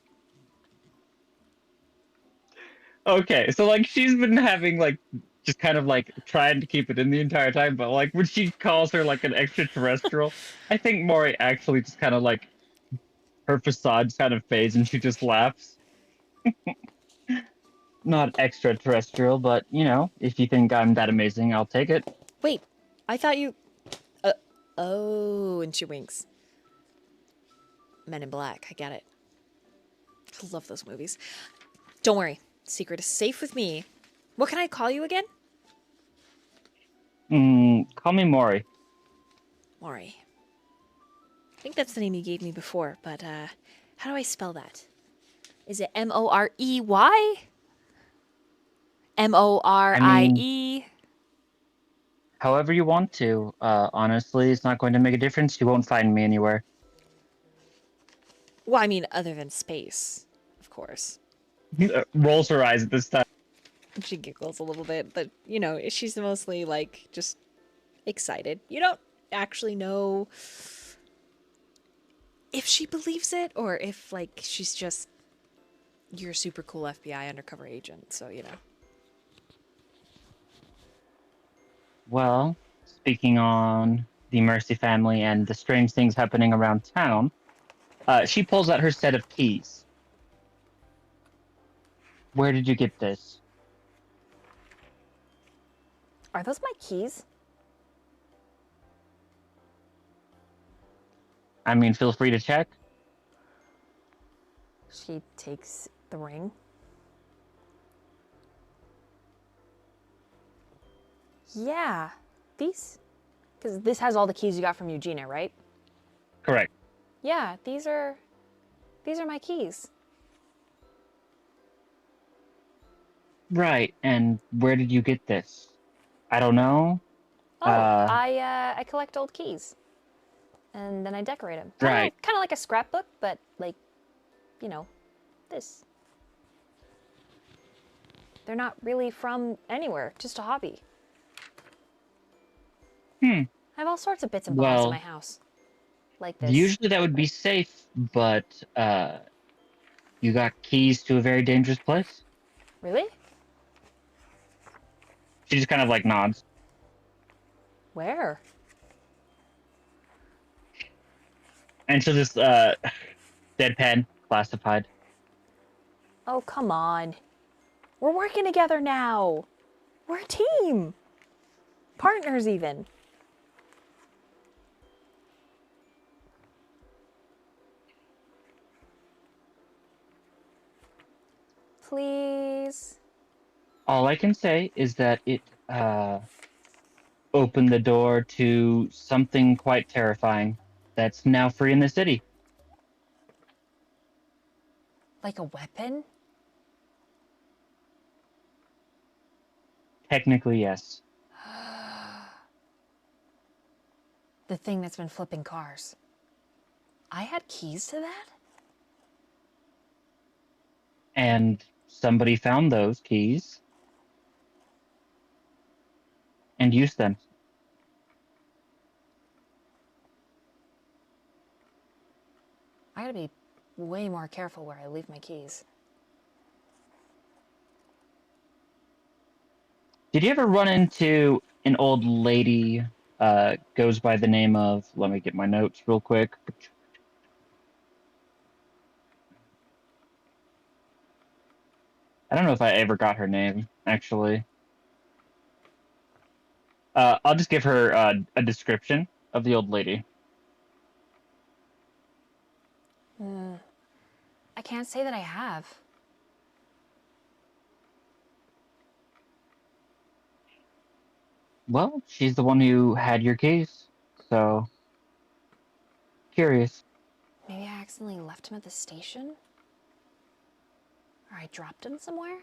Okay, so like she's been having like just kind of like trying to keep it in the entire time, but like when she calls her like an extraterrestrial, I think Mori actually just kind of like her facade just kind of fades and she just laughs. Not extraterrestrial, but you know, if you think I'm that amazing, I'll take it. Wait, I thought you... oh, and she winks. Men in Black, I get it. I love those movies. Don't worry, secret is safe with me. What can I call you again? Call me Mori. Mori. I think that's the name you gave me before, but how do I spell that? Is it Morey? Morie? However you want to. Honestly, it's not going to make a difference. You won't find me anywhere. Well, I mean, other than space, of course. Rolls her eyes at this time. She giggles a little bit, but, you know, she's mostly, like, just excited. You don't actually know if she believes it or if, like, she's just your super cool FBI undercover agent, so, you know. Well, speaking on the Mercy family and the strange things happening around town, she pulls out her set of keys. Where did you get this? Are those my keys? I mean, feel free to check. She takes the ring. Yeah, these? Because this has all the keys you got from Eugenia, right? Correct. Yeah, these are my keys. Right, and where did you get this? I don't know. Oh, I collect old keys, and then I decorate them. Right. Kind of like a scrapbook, but like, you know, this. They're not really from anywhere, just a hobby. I have all sorts of bits and bobs in my house, like this. Usually that would be safe, but you got keys to a very dangerous place? Really? She just kind of like nods. Where? And she'll just deadpan, classified. Oh, come on. We're working together now. We're a team. Partners, even. Please. All I can say is that it opened the door to something quite terrifying that's now free in the city. Like a weapon? Technically, yes. The thing that's been flipping cars. I had keys to that? And somebody found those keys and used them. I gotta be way more careful where I leave my keys. Did you ever run into an old lady, goes by the name of, let me get my notes real quick. I don't know if I ever got her name, actually. I'll just give her a description of the old lady. I can't say that I have. Well, she's the one who had your keys, so curious. Maybe I accidentally left him at the station? Or I dropped him somewhere?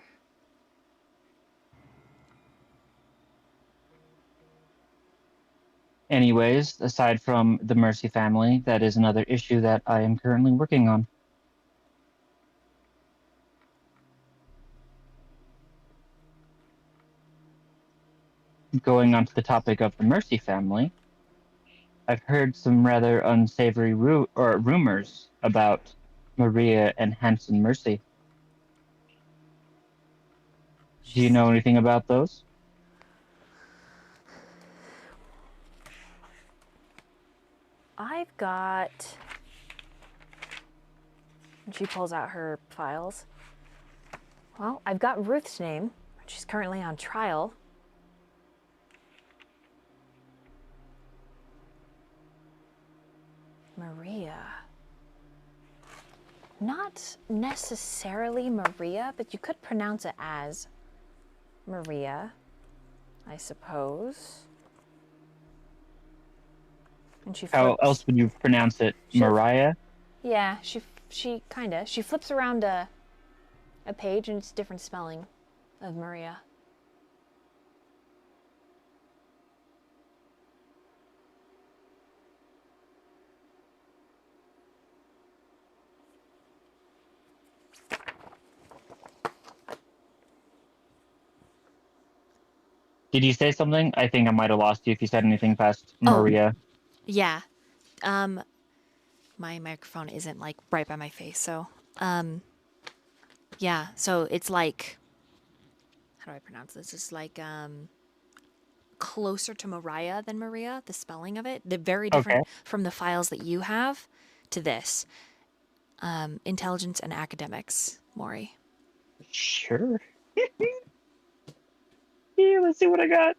Anyways, aside from the Mercy family, that is another issue that I am currently working on. Going on to the topic of the Mercy family, I've heard some rather unsavory rumors about Maria and Hanson Mercy. Do you know anything about those? I've got. And she pulls out her files. Well, I've got Ruth's name. She's currently on trial. Maria. Not necessarily Maria, but you could pronounce it as Maria, I suppose. And she flips. How else would you pronounce it? Mariah? Yeah, she kinda. She flips around a page and it's a different spelling of Maria. Did you say something? I think I might have lost you if you said anything past Maria. Yeah. My microphone isn't like right by my face, so yeah, so it's like, how do I pronounce this? It's like closer to Mariah than Maria, the spelling of it. They're very different from the files that you have to this. Intelligence and academics, Mori. Sure. Yeah, let's see what I got.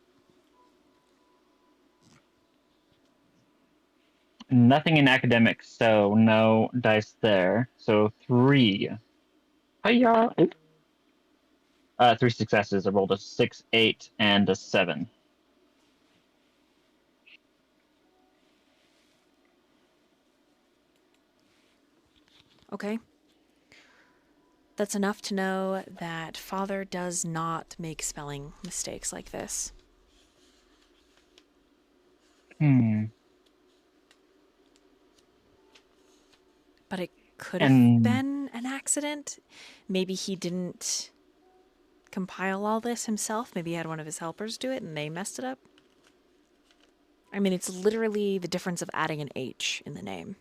Nothing in academics, so no dice there. So 3. Hiya! 3 successes. I rolled a 6, 8, and a 7. Okay. That's enough to know that Father does not make spelling mistakes like this. But it could have been an accident. Maybe he didn't compile all this himself. Maybe he had one of his helpers do it and they messed it up. I mean, it's literally the difference of adding an H in the name.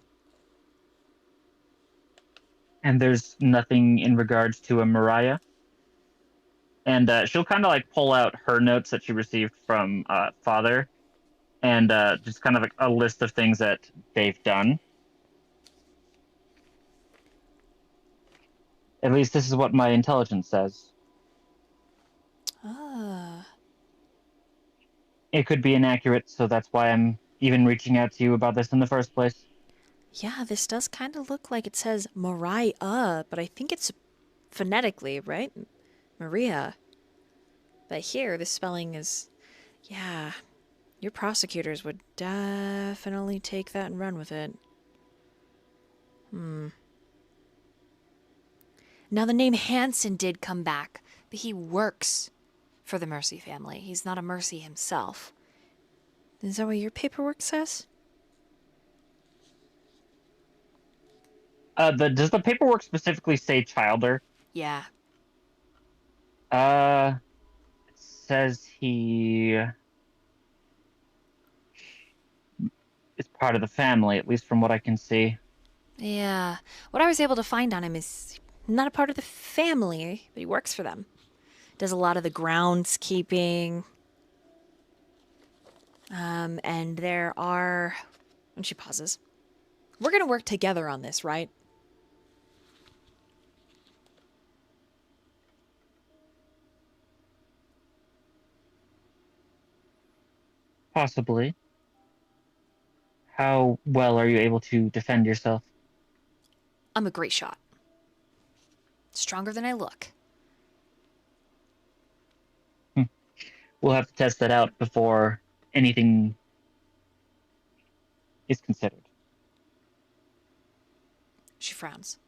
And there's nothing in regards to a Mariah. And she'll kind of like pull out her notes that she received from Father, and just kind of like a list of things that they've done. At least this is what my intelligence says. It could be inaccurate, so that's why I'm even reaching out to you about this in the first place. Yeah, this does kind of look like it says Mariah, but I think it's phonetically, right? Maria. But here, the spelling is... Yeah, your prosecutors would definitely take that and run with it. Now, the name Hanson did come back, but he works for the Mercy family. He's not a Mercy himself. Is that what your paperwork says? Does the paperwork specifically say Childer? Yeah. It says he is part of the family, at least from what I can see. Yeah. What I was able to find on him is not a part of the family, but he works for them. Does a lot of the groundskeeping. And there are... And she pauses. We're going to work together on this, right? Possibly. How well are you able to defend yourself? I'm a great shot. Stronger than I look. We'll have to test that out before anything is considered. She frowns.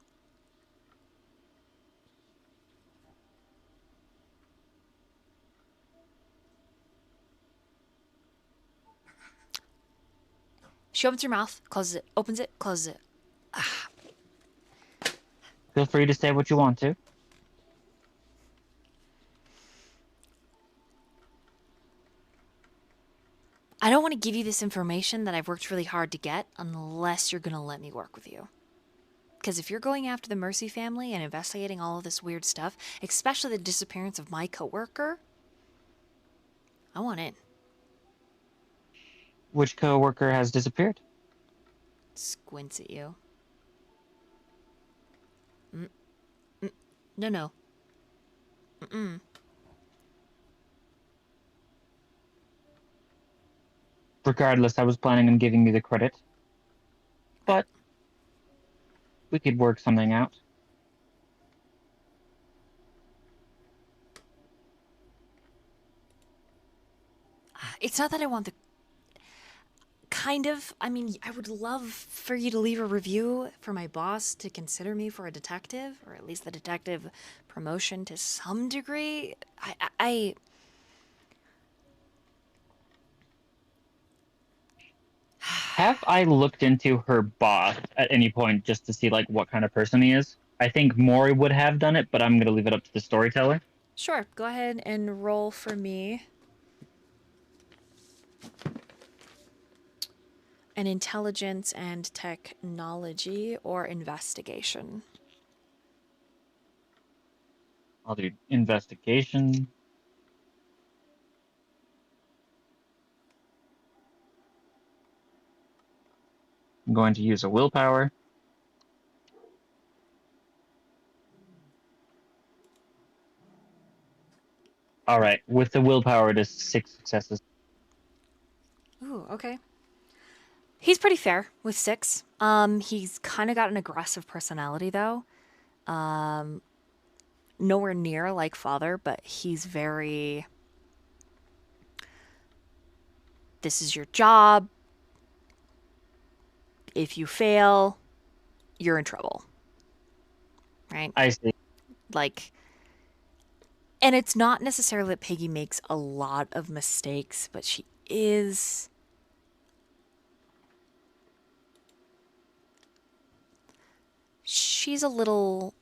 She opens her mouth, closes it, opens it, closes it. Feel free to say what you want to. I don't want to give you this information that I've worked really hard to get unless you're going to let me work with you. Because if you're going after the Mercy family and investigating all of this weird stuff, especially the disappearance of my coworker, I want in. Which coworker has disappeared? Squints at you. No. Regardless, I was planning on giving you the credit. But we could work something out. It's not that I want the... Kind of. I mean, I would love for you to leave a review for my boss to consider me for a detective, or at least the detective promotion to some degree. Have I looked into her boss at any point just to see like what kind of person he is? I think Mori would have done it, but I'm going to leave it up to the storyteller. Sure, go ahead and roll for me. An intelligence and technology or investigation. I'll do investigation. I'm going to use a willpower. All right, with the willpower, it is 6 successes. Ooh, okay. He's pretty fair with 6. He's kind of got an aggressive personality though. Nowhere near like father, but he's very... This is your job. If you fail, you're in trouble. Right? I see. Like... And it's not necessarily that Piggy makes a lot of mistakes, but she is... She's a little...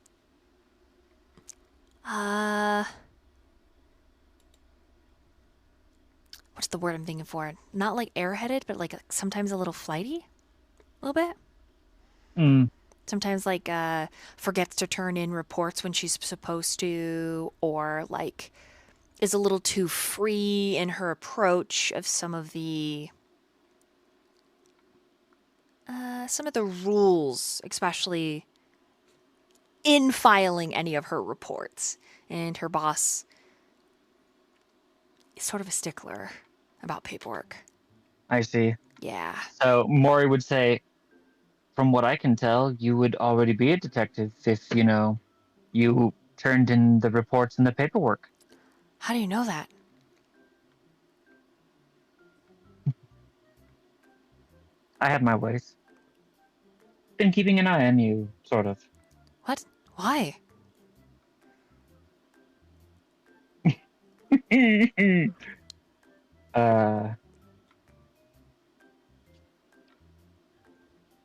What's the word I'm thinking for? Not like airheaded, but like sometimes a little flighty? A little bit? Sometimes like forgets to turn in reports when she's supposed to, or like is a little too free in her approach of some of the rules, especially in filing any of her reports. And her boss is sort of a stickler about paperwork. I see. Yeah. So Mori would say, from what I can tell, you would already be a detective if, you turned in the reports and the paperwork. How do you know that? I have my ways. Been keeping an eye on you, sort of. What? Why?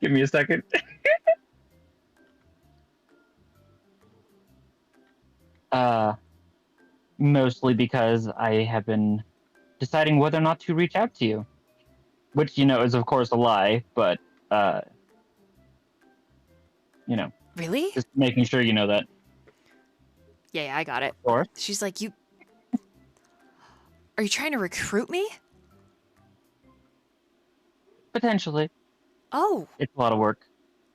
Give me a second. Mostly because I have been deciding whether or not to reach out to you. Which, is of course a lie, but, Really? just making sure you know that. Yeah, I got it. Of course. She's like, Are you trying to recruit me? Potentially. Oh, It's a lot of work.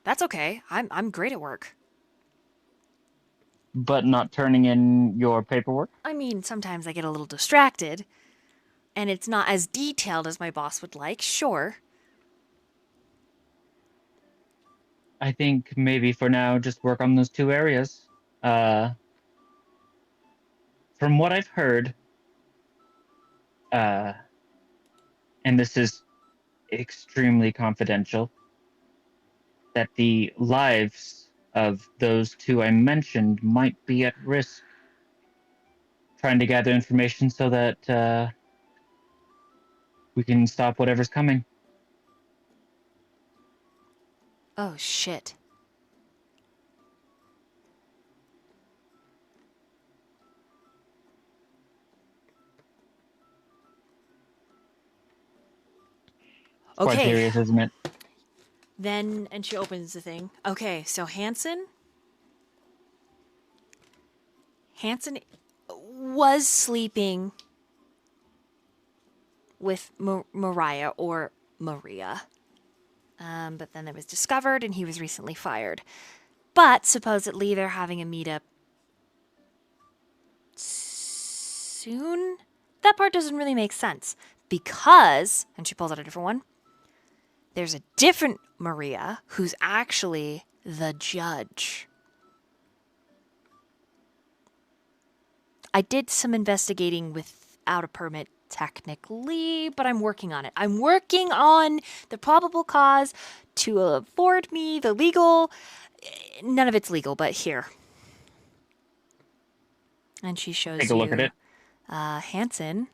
that's okay. I'm great at work. But not turning in your paperwork? I mean, sometimes I get a little distracted, and it's not as detailed as my boss would like, sure. I think maybe for now, just work on those 2 areas. From what I've heard, and this is extremely confidential, that the lives of those 2 I mentioned might be at risk. Trying to gather information so that we can stop whatever's coming. Oh, shit. Quite Okay. serious, isn't it? Then, and she opens the thing. Okay, so Hansen was sleeping with Mariah or Maria. But then it was discovered and he was recently fired. But supposedly they're having a meetup soon? That part doesn't really make sense. Because, and she pulls out a different one, there's a different Maria who's actually the judge. I did some investigating without a permit technically, but I'm working on it. I'm working on the probable cause to afford me the legal. None of it's legal, but here. And she shows Take a look you at it. Hansen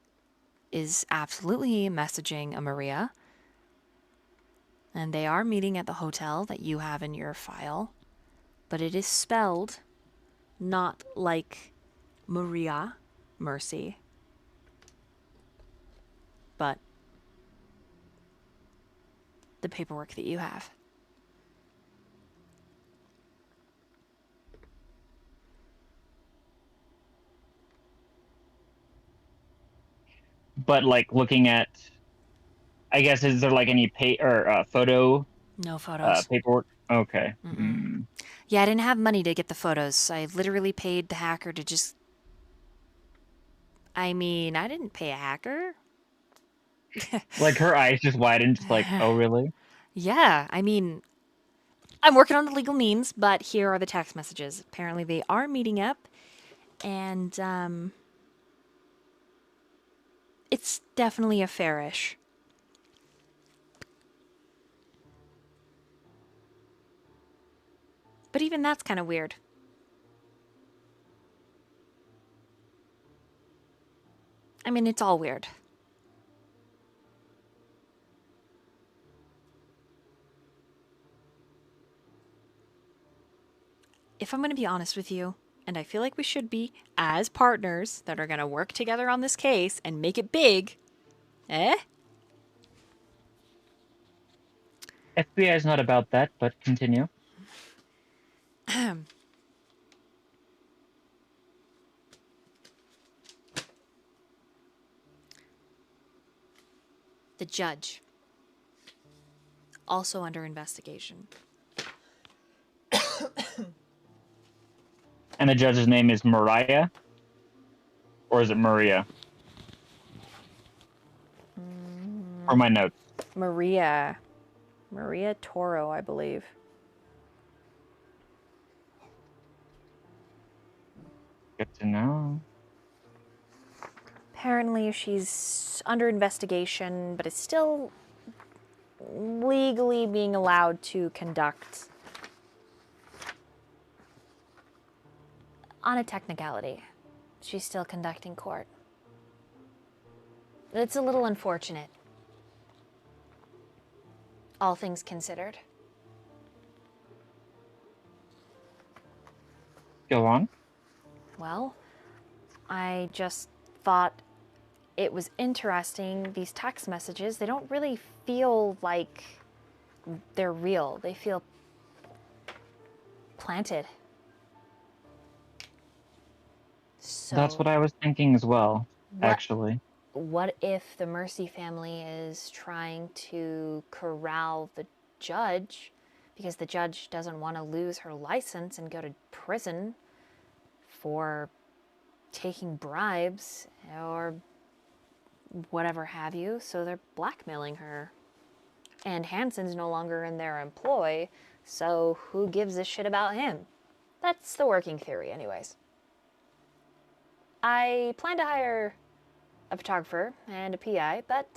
is absolutely messaging a Maria. And they are meeting at the hotel that you have in your file. But it is spelled not like Maria, Mercy, but the paperwork that you have. But like looking at, I guess, is there like any photo No photos. paperwork? Okay. Mm. Yeah, I didn't have money to get the photos. I literally paid the hacker to just... I mean, I didn't pay a hacker. Like her eyes just widened, just like, oh really? Yeah, I mean, I'm working on the legal means, but here are the text messages. Apparently they are meeting up, and it's definitely a fairish. But even that's kind of weird. I mean, it's all weird. If I'm going to be honest with you, and I feel like we should be, as partners that are going to work together on this case and make it big, FBI is not about that, but continue. The judge, also under investigation. And the judge's name is Mariah? Or is it Maria? Or my notes. Maria Toro, I believe. Good to know. Apparently she's under investigation, but is still legally being allowed to conduct on a technicality. She's still conducting court. It's a little unfortunate, all things considered. Go on. Well, I just thought it was interesting. These text messages, they don't really feel like they're real. They feel planted. So That's what I was thinking as well, actually. what if the Mercy family is trying to corral the judge because the judge doesn't want to lose her license and go to prison for taking bribes or whatever have you, so they're blackmailing her. And Hansen's no longer in their employ, so who gives a shit about him? That's the working theory anyways. I plan to hire a photographer and a PI, but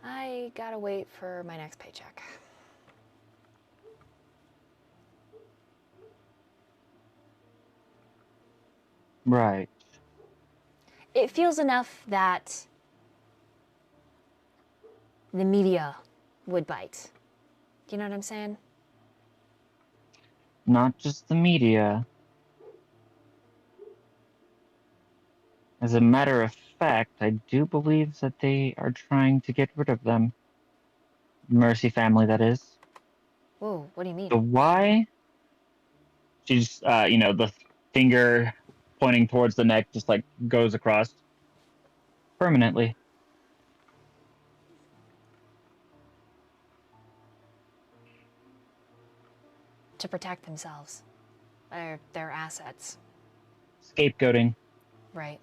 I gotta wait for my next paycheck. Right. It feels enough that the media would bite. Do you know what I'm saying? not just the media. As a matter of fact, I do believe that they are trying to get rid of them. Mercy family, that is. Whoa, what do you mean? So why? She's, the finger pointing towards the neck just like goes across permanently. To protect themselves. Their assets. Scapegoating. Right.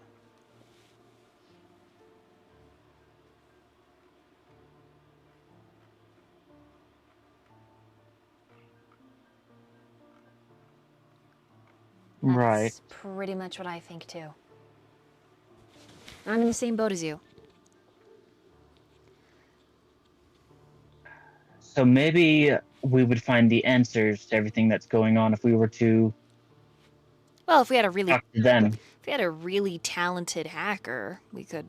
That's Right. pretty much what I think too. I'm in the same boat as you. So maybe we would find the answers to everything that's going on if we were to Well, if we had a really talk to them. if we had a really talented hacker, we could.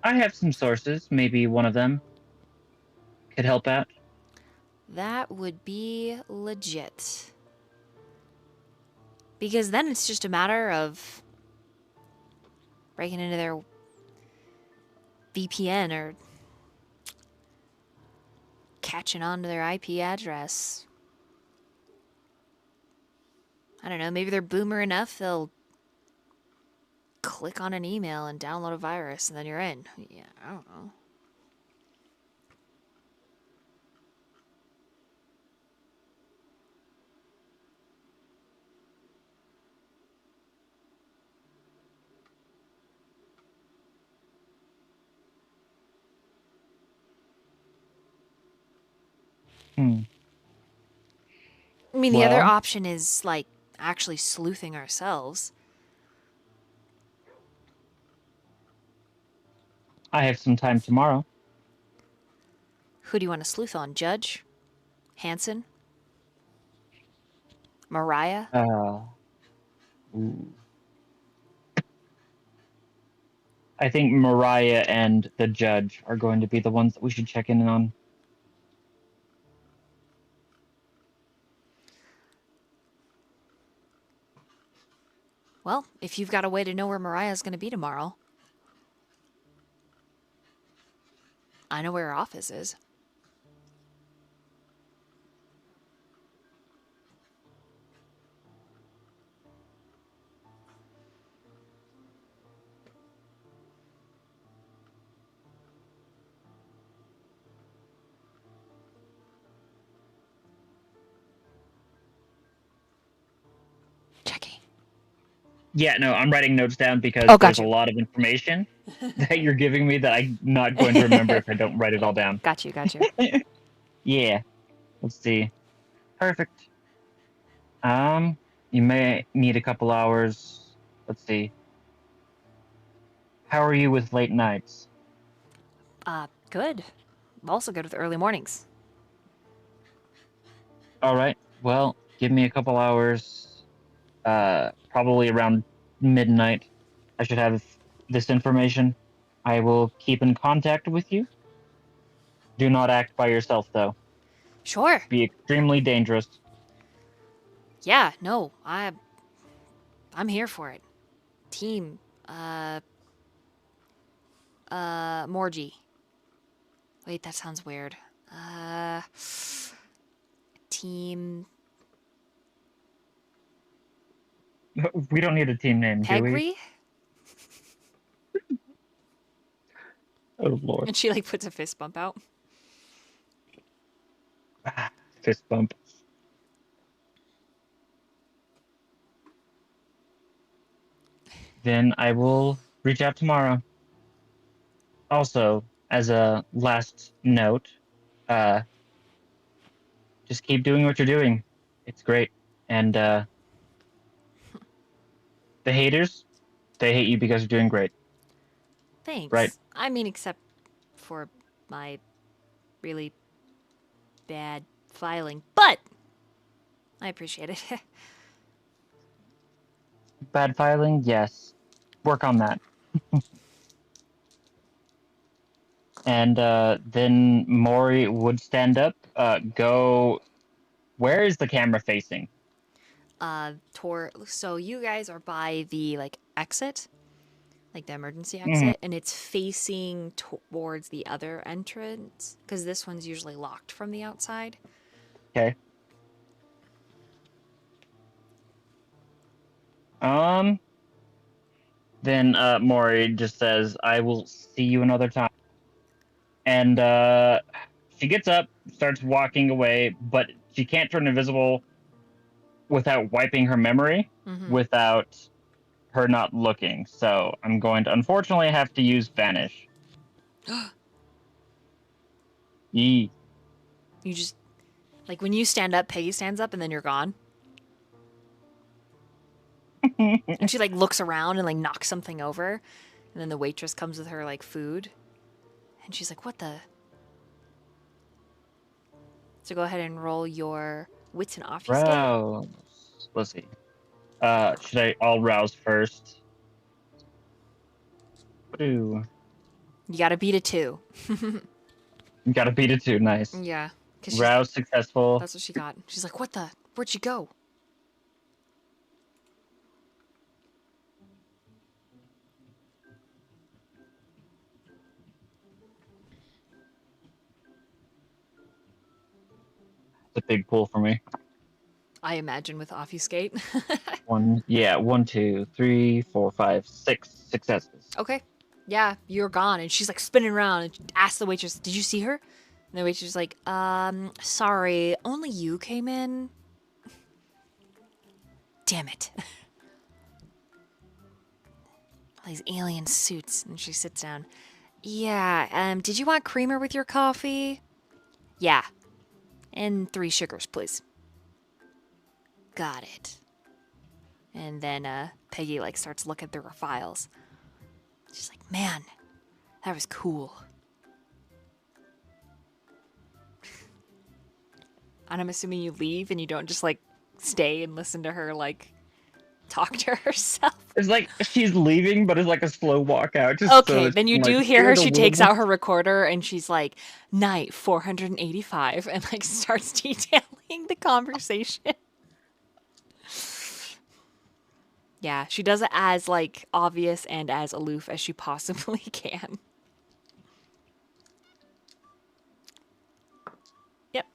I have some sources. Maybe one of them could help out. That would be legit. Because then it's just a matter of breaking into their VPN or catching on to their IP address. I don't know, maybe they're boomer enough, they'll click on an email and download a virus and then you're in. Yeah, I don't know. Hmm. I mean, the other Well- option is, like, actually sleuthing ourselves. I have some time tomorrow. Who do you want to sleuth on? Judge? Hanson? Mariah? Ooh. I think Mariah and the judge are going to be the ones that we should check in on. Well, if you've got a way to know where Mariah's going to be tomorrow. I know where her office is. Jaqi. Yeah, no, I'm writing notes down because Oh, there's gotcha. a lot of information that you're giving me that I'm not going to remember if I don't write it all down. Got you. Yeah. Let's see. Perfect. You may need a couple hours. Let's see. How are you with late nights? Good. Also good with early mornings. All right. Well, give me a couple hours. Probably around midnight. I should have this information. I will keep in contact with you. Do not act by yourself, though. Sure. Be extremely dangerous. Yeah, no, I'm here for it. Team, Morgi. Wait, that sounds weird. Team We don't need a team name, do we? Pegri? Oh, Lord. And she, like, puts a fist bump out. Fist bump. Then I will reach out tomorrow. Also, as a last note, just keep doing what you're doing. It's great. And the haters, they hate you because you're doing great. Thanks. Right. I mean, except for my really bad filing. But I appreciate it. Bad filing? Yes. Work on that. And then Mori would stand up, go Where is the camera facing? So you guys are by the like exit, like the emergency Mhm. exit, and it's facing towards the other entrance because this one's usually locked from the outside. Okay. Then Mori just says, "I will see you another time." And she gets up, starts walking away, but she can't turn invisible without wiping her memory, without her not looking. So I'm going to unfortunately have to use Vanish. Yee. You just like when you stand up, Peggy stands up, and then you're gone. And she like looks around and like knocks something over, and then the waitress comes with her like food, and she's like, "What the?" So go ahead and roll your wits and obfuscate. Rouse. Let's see. I'll rouse first. Ooh. You gotta beat a 2. Gotta beat it too. Nice. Yeah. Rouse successful. That's what she got. She's like, "What the? Where'd she go?" It's a big pull for me. I imagine with obfuscate. 1, 2, 3, 4, 5, 6 successes. Okay. Yeah, you're gone. And she's like spinning around and asks the waitress, "Did you see her?" And the waitress is like, sorry, only you came in. Damn it. All these alien suits. And she sits down. Yeah, did you want creamer with your coffee? Yeah. And 3 sugars, please. Got it. And then Peggy like starts looking through her files. She's like, "Man, that was cool." And I'm assuming you leave and you don't just like stay and listen to her like talk to herself. It's like she's leaving, but it's like a slow walk out. Just Okay, so then you like, do hear her. the She takes wilderness. out her recorder and she's like, "Night 485," and like starts detailing the conversation. Yeah, she does it as like obvious and as aloof as she possibly can. Yep.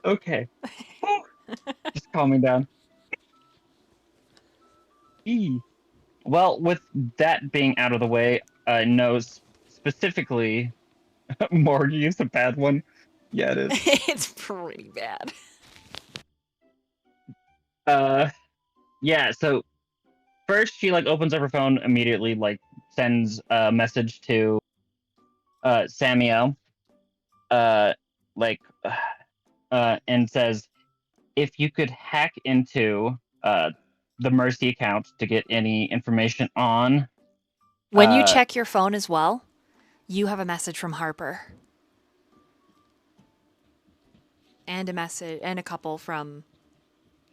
Okay. Just calming down. Eee. Well, with that being out of the way, I know specifically Morgie is a bad one. Yeah, it is. It's pretty bad. Yeah, so first she like opens up her phone immediately, like sends a message to Samiel, like and says, if you could hack into the Mercy account to get any information on. When you check your phone as well, you have a message from Harper. And a message and a couple from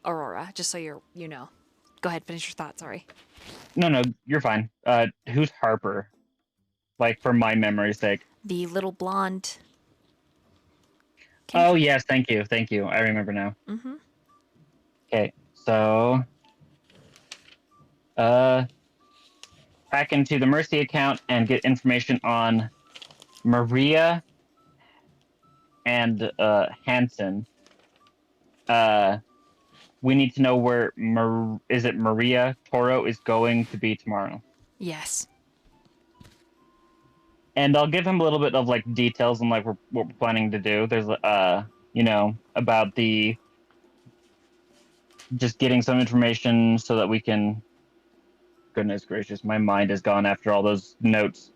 Aurora, just so you know. Go ahead, finish your thought, sorry. No, you're fine. Who's Harper? Like, for my memory's sake. The little blonde. Oh, yes, thank you. I remember now. Mm-hmm. Okay, so hack into the Mercy account and get information on Maria and Hansen. We need to know where is it Maria Toro is going to be tomorrow. Yes. And I'll give him a little bit of like details on like what we're planning to do. There's about the just getting some information so that we can. Goodness gracious, my mind is gone after all those notes.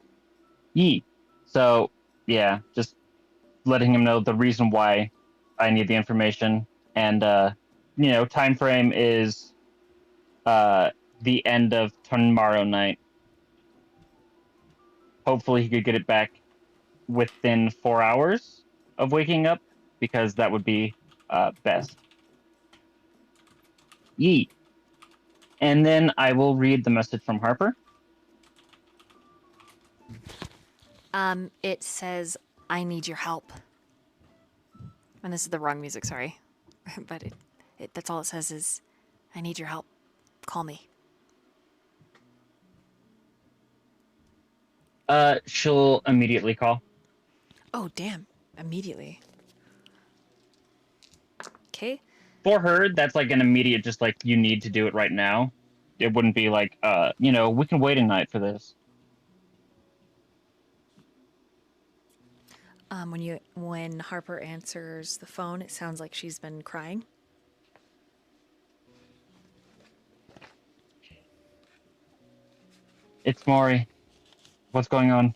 Yee. So yeah, just letting him know the reason why I need the information, and time frame is the end of tomorrow night. Hopefully he could get it back within 4 hours of waking up, because that would be best. Yee. And then I will read the message from Harper. It says, "I need your help." And this is the wrong music, sorry. but that's all it says is, I need your help. Call me. She'll immediately call. Oh, damn. Immediately. Okay. For her, that's like an immediate, just like, you need to do it right now. It wouldn't be like, we can wait a night for this. When Harper answers the phone, it sounds like she's been crying. It's Mori. What's going on?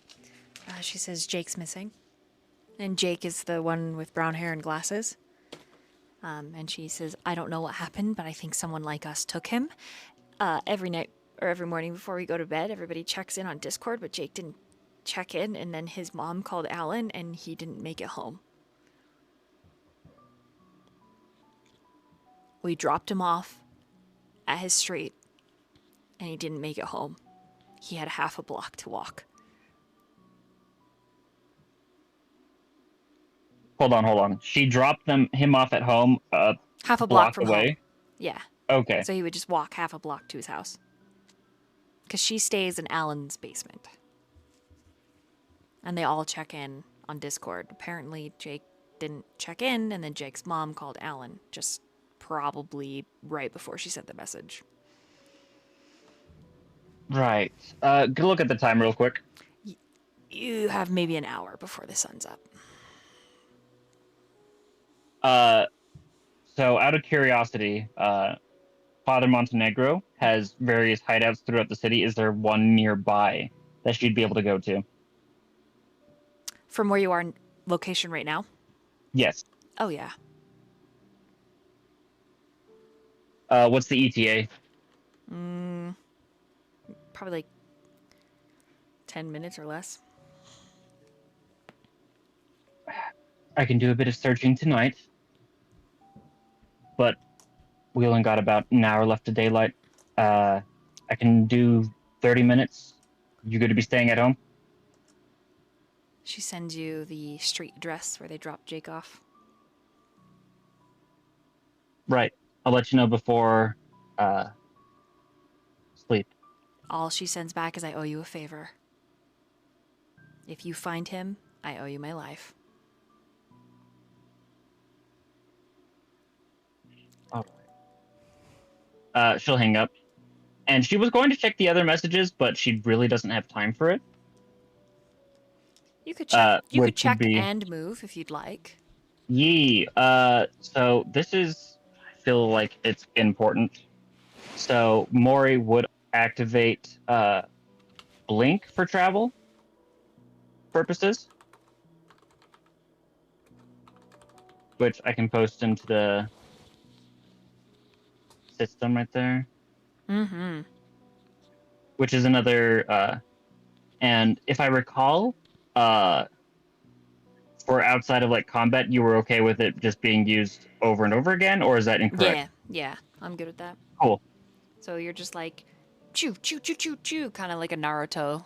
She says Jake's missing. And Jake is the one with brown hair and glasses. And she says, I don't know what happened, but I think someone like us took him. Every night or every morning before we go to bed, everybody checks in on Discord, but Jake didn't check in, and then his mom called Alan, and he didn't make it home. We dropped him off at his street, and he didn't make it home. He had half a block to walk. Hold on. She dropped him off at home Half a block from away? home. Yeah. Okay. So he would just walk half a block to his house. Because she stays in Alan's basement. And they all check in on Discord. Apparently Jake didn't check in, and then Jake's mom called Alan, just probably right before she sent the message. Right. Good look at the time real quick. You have maybe an hour before the sun's up. So out of curiosity, Father Montenegro has various hideouts throughout the city. Is there one nearby that she'd be able to go to? From where you are in location right now? Yes. Oh, yeah. What's the ETA? Probably like 10 minutes or less. I can do a bit of searching tonight, but we only got about an hour left of daylight. I can do 30 minutes. You good to be staying at home? She sends you the street address where they dropped Jake off. Right. I'll let you know before sleep. All she sends back is, I owe you a favor. If you find him, I owe you my life. All right. She'll hang up. And she was going to check the other messages, but she really doesn't have time for it. You could check. You could check be... and move if you'd like. Yee. So this is, I feel like it's important. So Mori would activate Blink for travel purposes, which I can post into the system right there. Mm-hmm. Which is another, and if I recall, for outside of like combat, you were okay with it just being used over and over again, or is that incorrect? Yeah, I'm good with that. Cool. So you're just like, choo, choo, choo, choo, choo, kind of like a Naruto.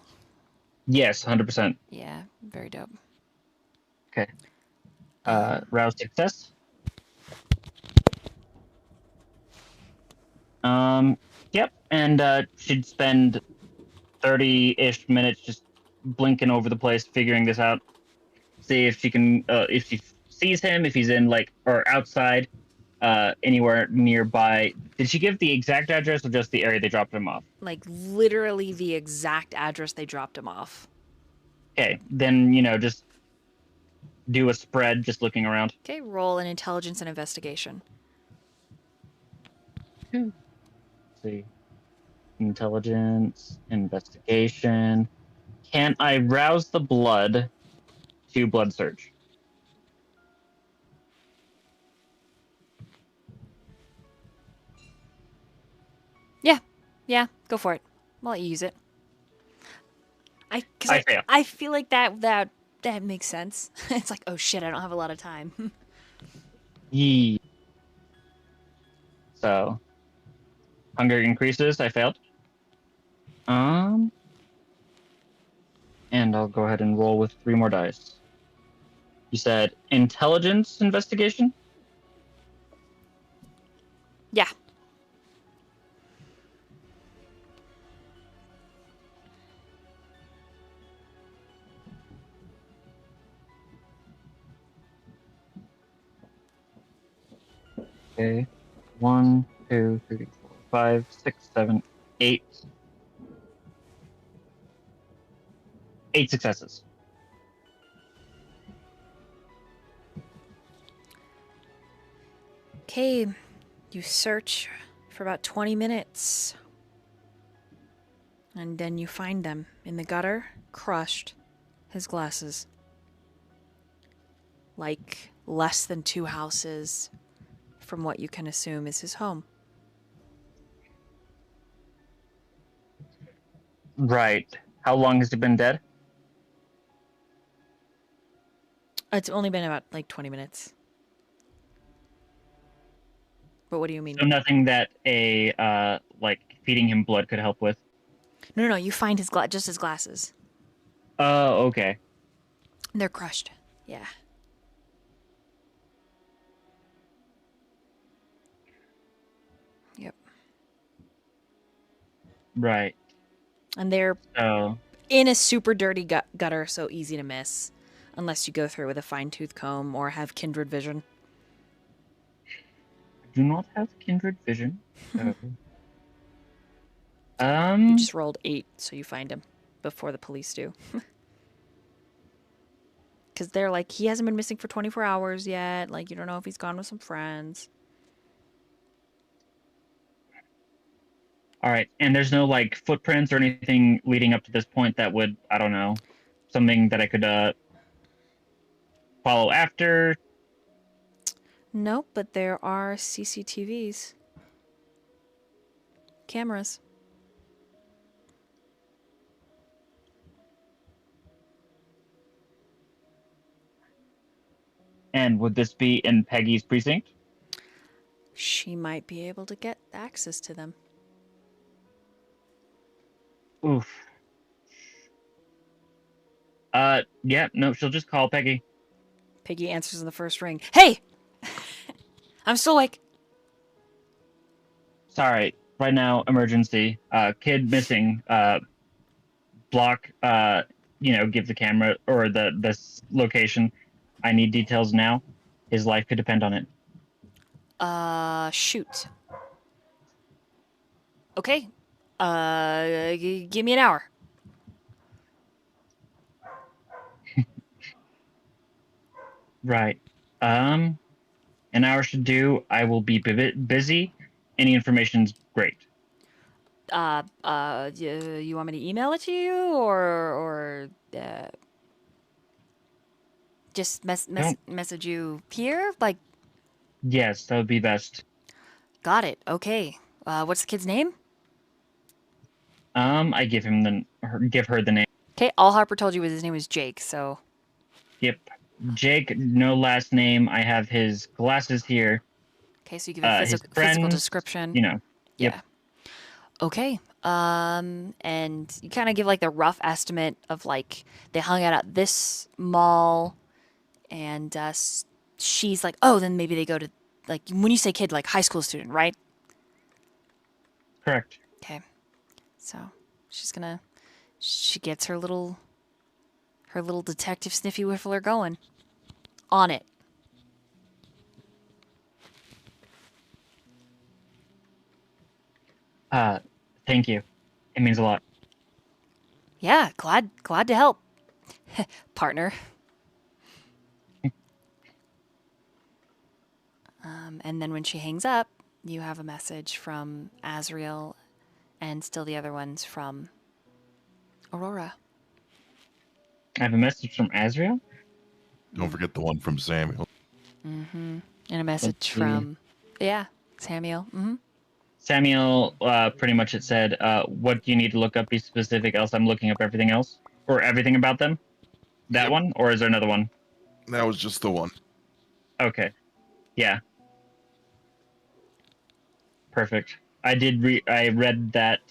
Yes, 100%. Yeah, very dope. Okay. Rouse success. Yep, and she'd spend 30-ish minutes just blinking over the place, figuring this out. See if she can, if she sees him, if he's in like, or outside, anywhere nearby. Did she give the exact address or just the area they dropped him off? Like literally the exact address they dropped him off. Okay, then, just do a spread, just looking around. Okay, roll an intelligence and investigation. Let's see. Intelligence, investigation. Can I rouse the blood to blood search? Yeah, go for it. I'll let you use it. I fail. I feel like that makes sense. It's like, oh shit, I don't have a lot of time. Yee. So, hunger increases. I failed. And I'll go ahead and roll with 3 more dice. You said intelligence investigation? Yeah. Okay. 1, 2, 3, 4, 5, 6, 7, 8. 8 successes. Okay, you search for about 20 minutes. And then you find them in the gutter, crushed, his glasses. Like less than 2 houses from what you can assume is his home. Right. How long has he been dead? It's only been about like 20 minutes. But what do you mean? So nothing that a like feeding him blood could help with. No, you find his just his glasses. Oh, okay. They're crushed. Yeah. Yep. Right. And they're So in a super dirty gutter, so easy to miss. Unless you go through with a fine-tooth comb or have kindred vision. I do not have kindred vision. So. You just rolled 8, so you find him before the police do. Because they're like, he hasn't been missing for 24 hours yet. Like, you don't know if he's gone with some friends. All right, and there's no like footprints or anything leading up to this point that would, I don't know, something that I could follow after. Nope, but there are CCTVs. Cameras. And would this be in Peggy's precinct? She might be able to get access to them. Oof. Yeah, no, she'll just call Peggy. Piggy answers in the first ring. Hey! I'm still awake. Sorry, right now, emergency. Kid missing. Block, give the camera or the location. I need details now. His life could depend on it. Shoot. Okay. Give me an hour. Right. An hour should do. I will be busy. Any information's great. You want me to email it to you or just message you here? Like, yes, that would be best. got it. Okay. What's the kid's name? I give her the name. Okay, all Harper told you was his name was Jake, so. Yep. Jake, no last name. I have his glasses here. Okay, so you give a physical description. Yep. Yeah. Okay. And you kind of give like the rough estimate of like they hung out at this mall, and she's like, oh, then maybe they go to like when you say kid, like high school student, right? Correct. Okay. So she gets her little detective sniffy whiffler going on it. Thank you. It means a lot. Yeah, glad to help, partner. And then when she hangs up, you have a message from Azriel, and still the other ones from Aurora. I have a message from Azriel? Don't forget the one from Samiel. Mm-hmm. And a message from, Samiel. Mm-hmm. Samiel, pretty much it said, what do you need to look up? Be specific, else I'm looking up everything else. Or everything about them? That one? Or is there another one? That was just the one. Okay. Yeah. Perfect. I read that,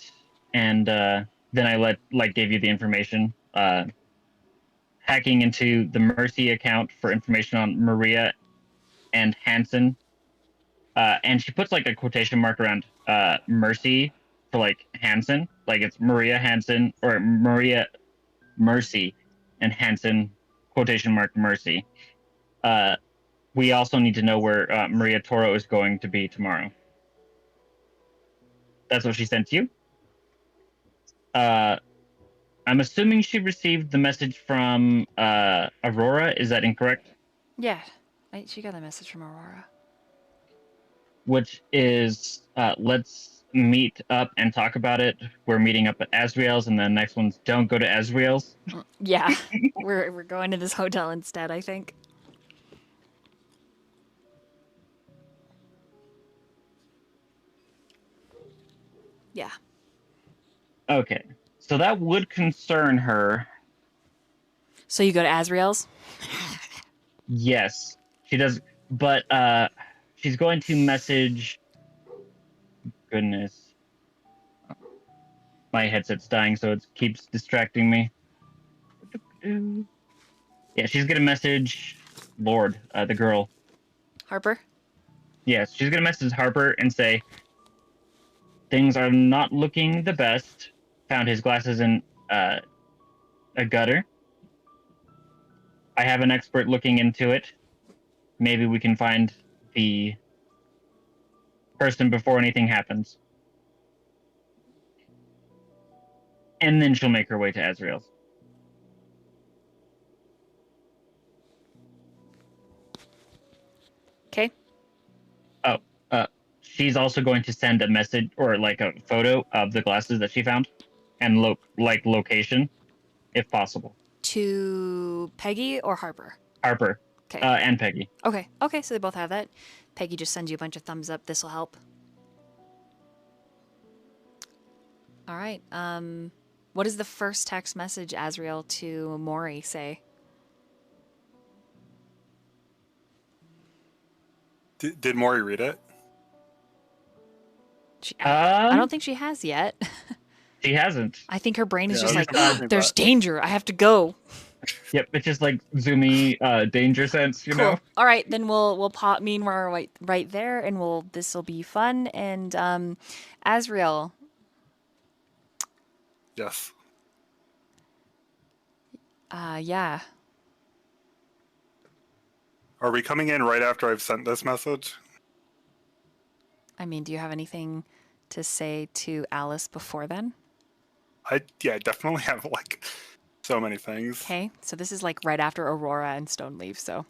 and then I gave you the information. Hacking into the Mercy account for information on Maria and Hansen. and she puts like a quotation mark around Mercy for like Hansen, like it's Maria Hansen or Maria Mercy and Hansen quotation mark Mercy. We also need to know where Maria Toro is going to be tomorrow. That's what she sent you. I'm assuming she received the message from Aurora. Is that incorrect? Yeah, she got a message from Aurora. Which is let's meet up and talk about it. We're meeting up at Azriel's, and the next one's don't go to Azriel's. Yeah, we're going to this hotel instead, I think. Yeah. Okay, so that would concern her. So you go to Azriel's? Yes, she does, but she's going to message. Goodness, my headset's dying, so it keeps distracting me. Yeah, she's gonna message Lord, the girl. Harper? Yes, she's gonna message Harper and say things are not looking the best. Found his glasses in a gutter. I have an expert looking into it. Maybe we can find the person before anything happens. And then she'll make her way to Azriel's. Okay. Oh, she's also going to send a message or like a photo of the glasses that she found and location, if possible. To Peggy or Harper? Harper. Okay. And Peggy. Okay. Okay, so they both have that. Peggy just sends you a bunch of thumbs up. This will help. All right. What does the first text message Azriel to Mori say? Did Mori read it? I don't think she has yet. She hasn't. I think her brain is Yeah, just like, surprised me there's that. danger. I have to go. Yep, it's just like zoomy danger sense, you know? All right, then we'll pop Meanwhile right there, and this will be fun. And Azriel. Yes. Yeah. Are we coming in right after I've sent this message? I mean, do you have anything to say to Alice before then? I definitely have like so many things. Okay, so this is like right after Aurora and Stone leave, so.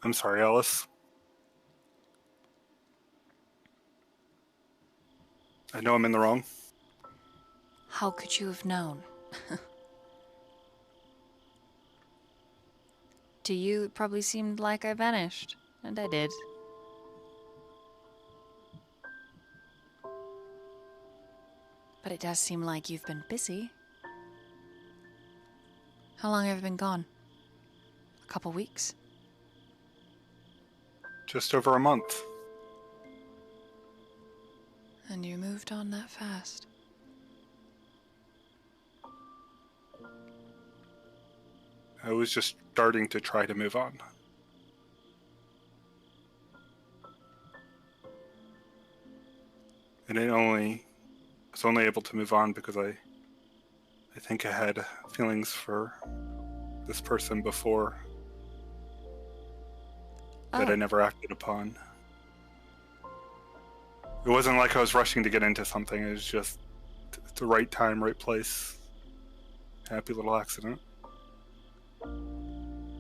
I'm sorry, Alice. I know I'm in the wrong. How could you have known? To you, it probably seemed like I vanished, and I did. But it does seem like you've been busy. How long have you been gone? A couple weeks? Just over a month. And you moved on that fast. I was just starting to try to move on. And I was only able to move on because I think I had feelings for this person before that I never acted upon. It wasn't like I was rushing to get into something. It was just the right time, right place. Happy little accident.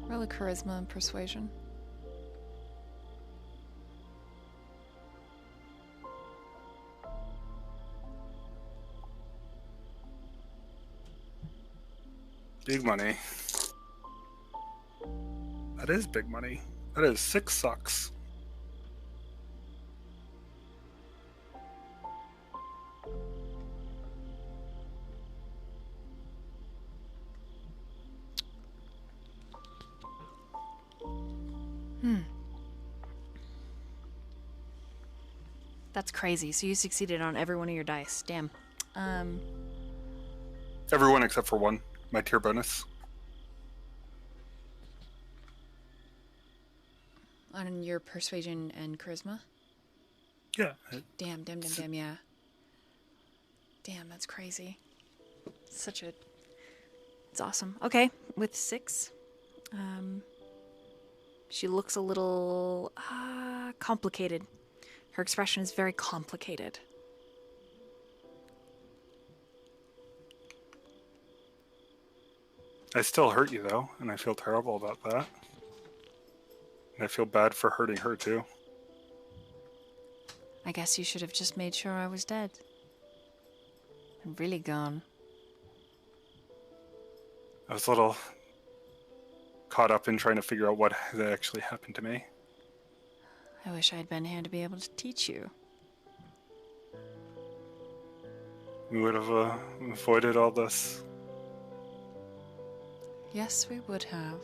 Really charisma and persuasion. Big money. That is big money. That is 6 sucks. That's crazy. So you succeeded on every one of your dice. Damn. Everyone except for one. my tier bonus. On your persuasion and charisma? Yeah. Damn, yeah. Damn, that's crazy. It's awesome. Okay, with 6, she looks a little complicated. Her expression is very complicated. I still hurt you though, and I feel terrible about that. And I feel bad for hurting her too. I guess you should have just made sure I was dead. And really gone. I was a little caught up in trying to figure out what had actually happened to me. I wish I had been here to be able to teach you. We would have avoided all this. Yes, we would have.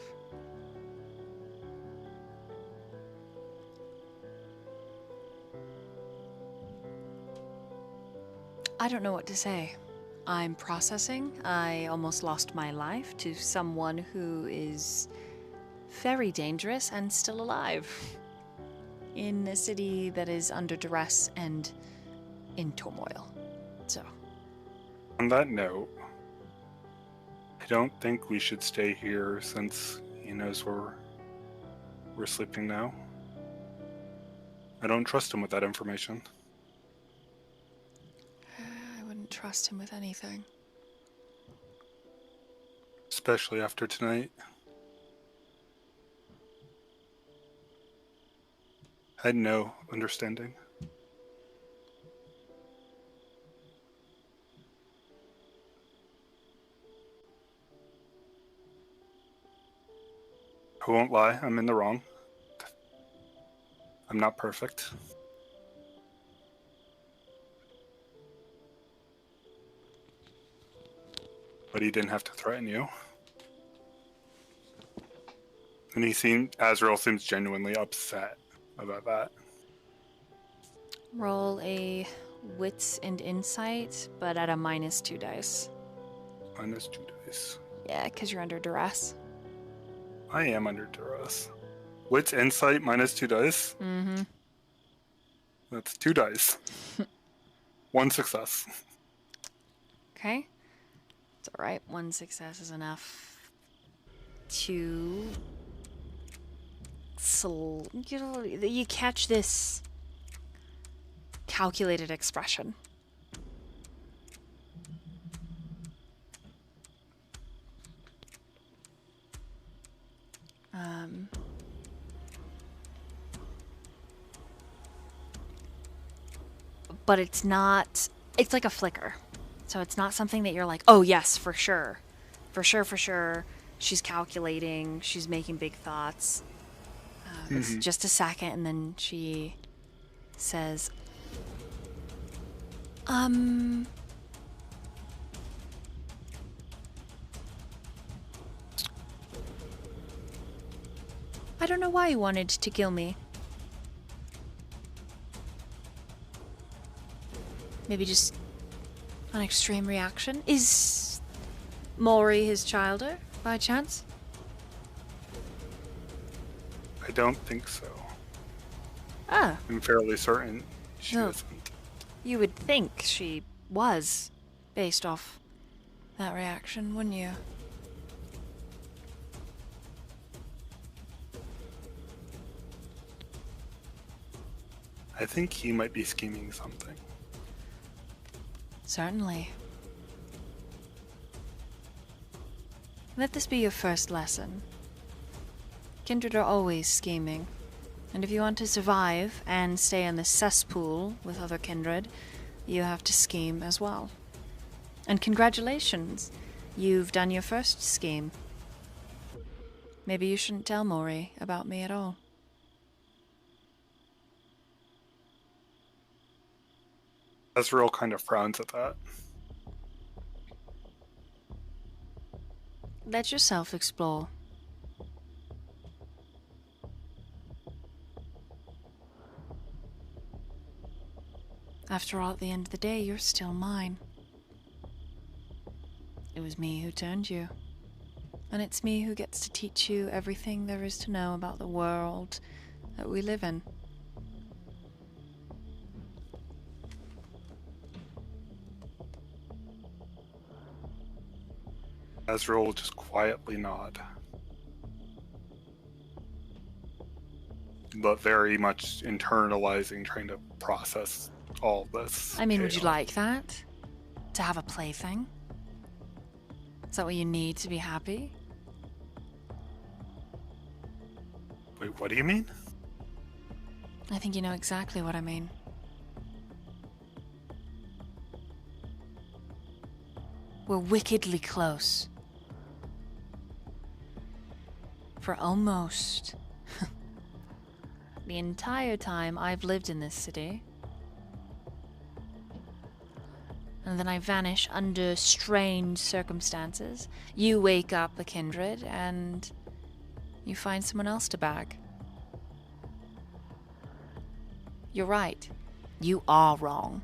I don't know what to say. I'm processing. I almost lost my life to someone who is very dangerous and still alive. In a city that is under duress and in turmoil. So. On that note, I don't think we should stay here since he knows we're sleeping now. I don't trust him with that information. I wouldn't trust him with anything. Especially after tonight. I had no understanding. I won't lie, I'm in the wrong. I'm not perfect. But he didn't have to threaten you. And Azriel seems genuinely upset about that. Roll a wits and insight, but at a -2 dice. -2 dice. Yeah, because you're under duress. I am under duress. Wits insight -2 dice? Mm-hmm. That's 2 dice. 1 success. Okay. It's alright. 1 success is enough to... you catch this calculated expression. But it's not, it's like a flicker. So it's not something that you're like, oh yes, for sure. For sure. She's calculating, she's making big thoughts. It's just a second, and then she says, I don't know why you wanted to kill me. Maybe just an extreme reaction? Is Mori his childer, by chance? I don't think so. Ah. I'm fairly certain she No. isn't. You would think she was, based off that reaction, wouldn't you? I think he might be scheming something. Certainly. Let this be your first lesson. Kindred are always scheming, and if you want to survive and stay in the cesspool with other kindred, you have to scheme as well. And congratulations, you've done your first scheme. Maybe you shouldn't tell Mori about me at all. Azriel kind of frowns at that. Let yourself explore. After all, at the end of the day, you're still mine. It was me who turned you. And it's me who gets to teach you everything there is to know about the world that we live in. Azriel will just quietly nod. But very much internalizing, trying to process all this. I mean, would you chaos. like that? To have a plaything? Is that what you need to be happy? Wait, what do you mean? I think you know exactly what I mean. We're wickedly close. For almost the entire time I've lived in this city. And then I vanish under strange circumstances. You wake up a Kindred and you find someone else to bag. You're right. You are wrong.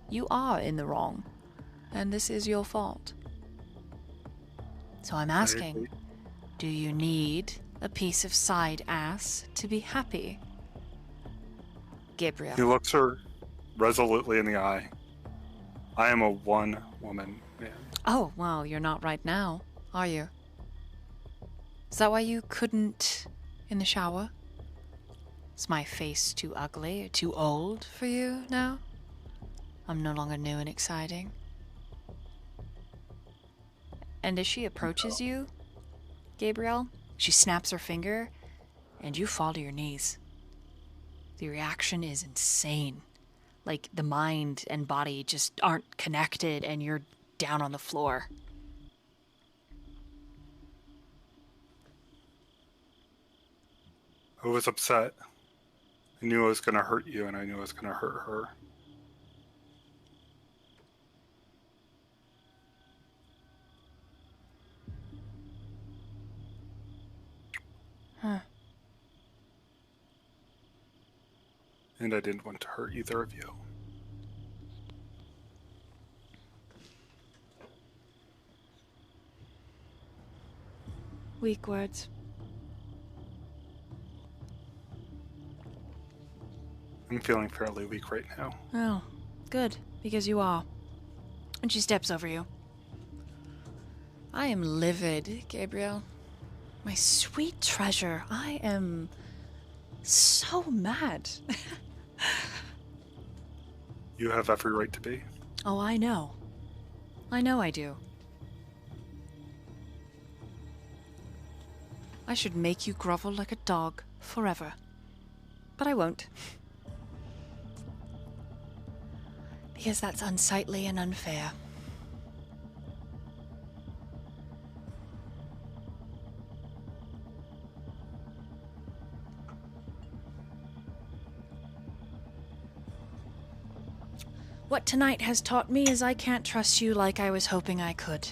You are in the wrong. And this is your fault. So I'm asking, do you need a piece of side ass to be happy? Gabriel. He looks her resolutely in the eye. I am a one-woman man. Oh, well, you're not right now, are you? Is that why you couldn't in the shower? Is my face too ugly or too old for you now? I'm no longer new and exciting. And as she approaches you, Gabriel, she snaps her finger, and you fall to your knees. The reaction is insane. Like, the mind and body just aren't connected, and you're down on the floor. I was upset. I knew I was going to hurt you, and I knew I was going to hurt her. Huh. And I didn't want to hurt either of you. Weak words. I'm feeling fairly weak right now. Oh, good, because you are. And she steps over you. I am livid, Gabriel. My sweet treasure, I am so mad. You have every right to be. Oh, I know. I know I do. I should make you grovel like a dog forever. But I won't. Because that's unsightly and unfair. What tonight has taught me is I can't trust you like I was hoping I could.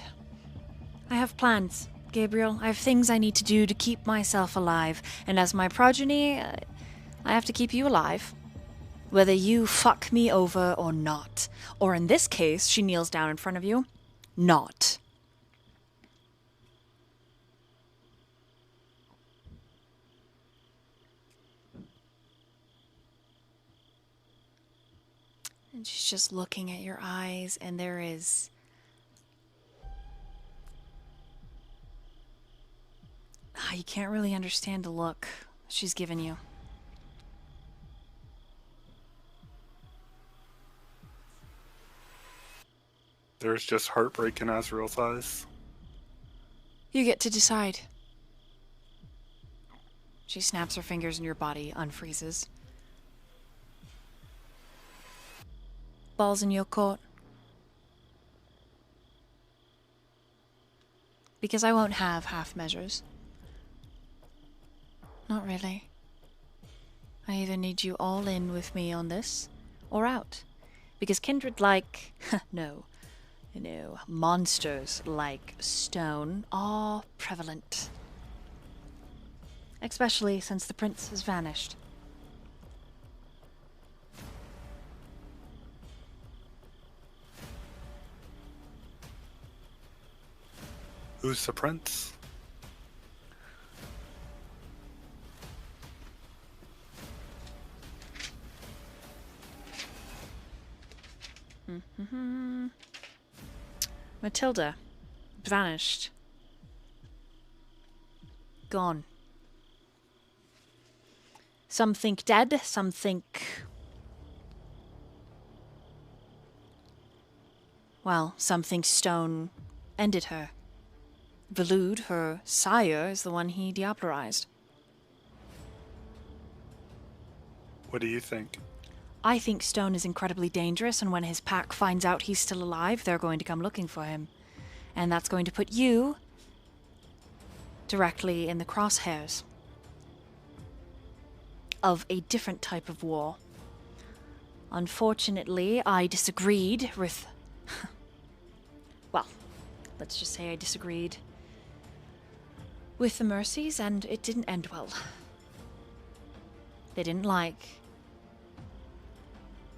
I have plans, Gabriel. I have things I need to do to keep myself alive. And as my progeny, I have to keep you alive. Whether you fuck me over or not. Or in this case, she kneels down in front of you, not. And she's just looking at your eyes, and there is... you can't really understand the look she's given you. There's just heartbreak in Azriel's eyes. You get to decide. She snaps her fingers and your body unfreezes. Ball's in your court. Because I won't have half measures. Not really. I either need you all in with me on this, or out. Because kindred like... no. Monsters like stone are prevalent. Especially since the prince has vanished. Who's the prince? Matilda. Vanished. Gone. Some think dead, some think... Well, some think Stone ended her. Velude, her sire, is the one he diablerized. What do you think? I think Stone is incredibly dangerous, and when his pack finds out he's still alive, they're going to come looking for him. And that's going to put you directly in the crosshairs of a different type of war. Unfortunately, I disagreed with... well, let's just say I disagreed with the Mercies, and it didn't end well. They didn't like...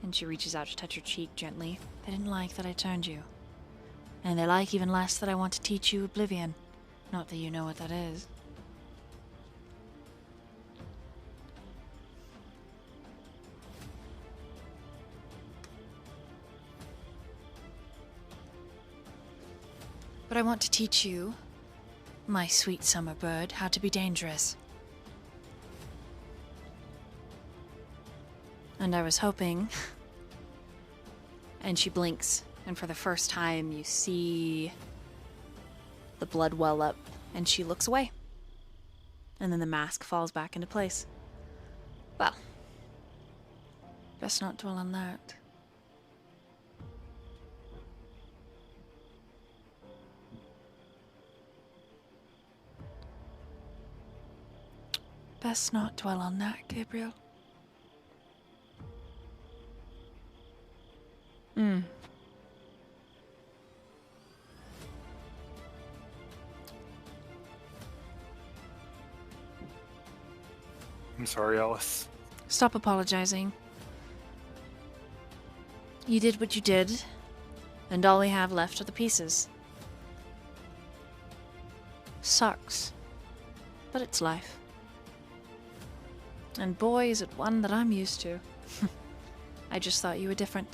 And she reaches out to touch her cheek gently. They didn't like that I turned you. And they like even less that I want to teach you Oblivion. Not that you know what that is. But I want to teach you, my sweet summer bird, how to be dangerous. And I was hoping... And she blinks, and for the first time you see the blood well up, and she looks away. And then the mask falls back into place. Well, best not dwell on that. Best not dwell on that, Gabriel. I'm sorry, Alice. Stop apologizing. You did what you did, and all we have left are the pieces. Sucks, but it's life. And boy, is it one that I'm used to. I just thought you were different.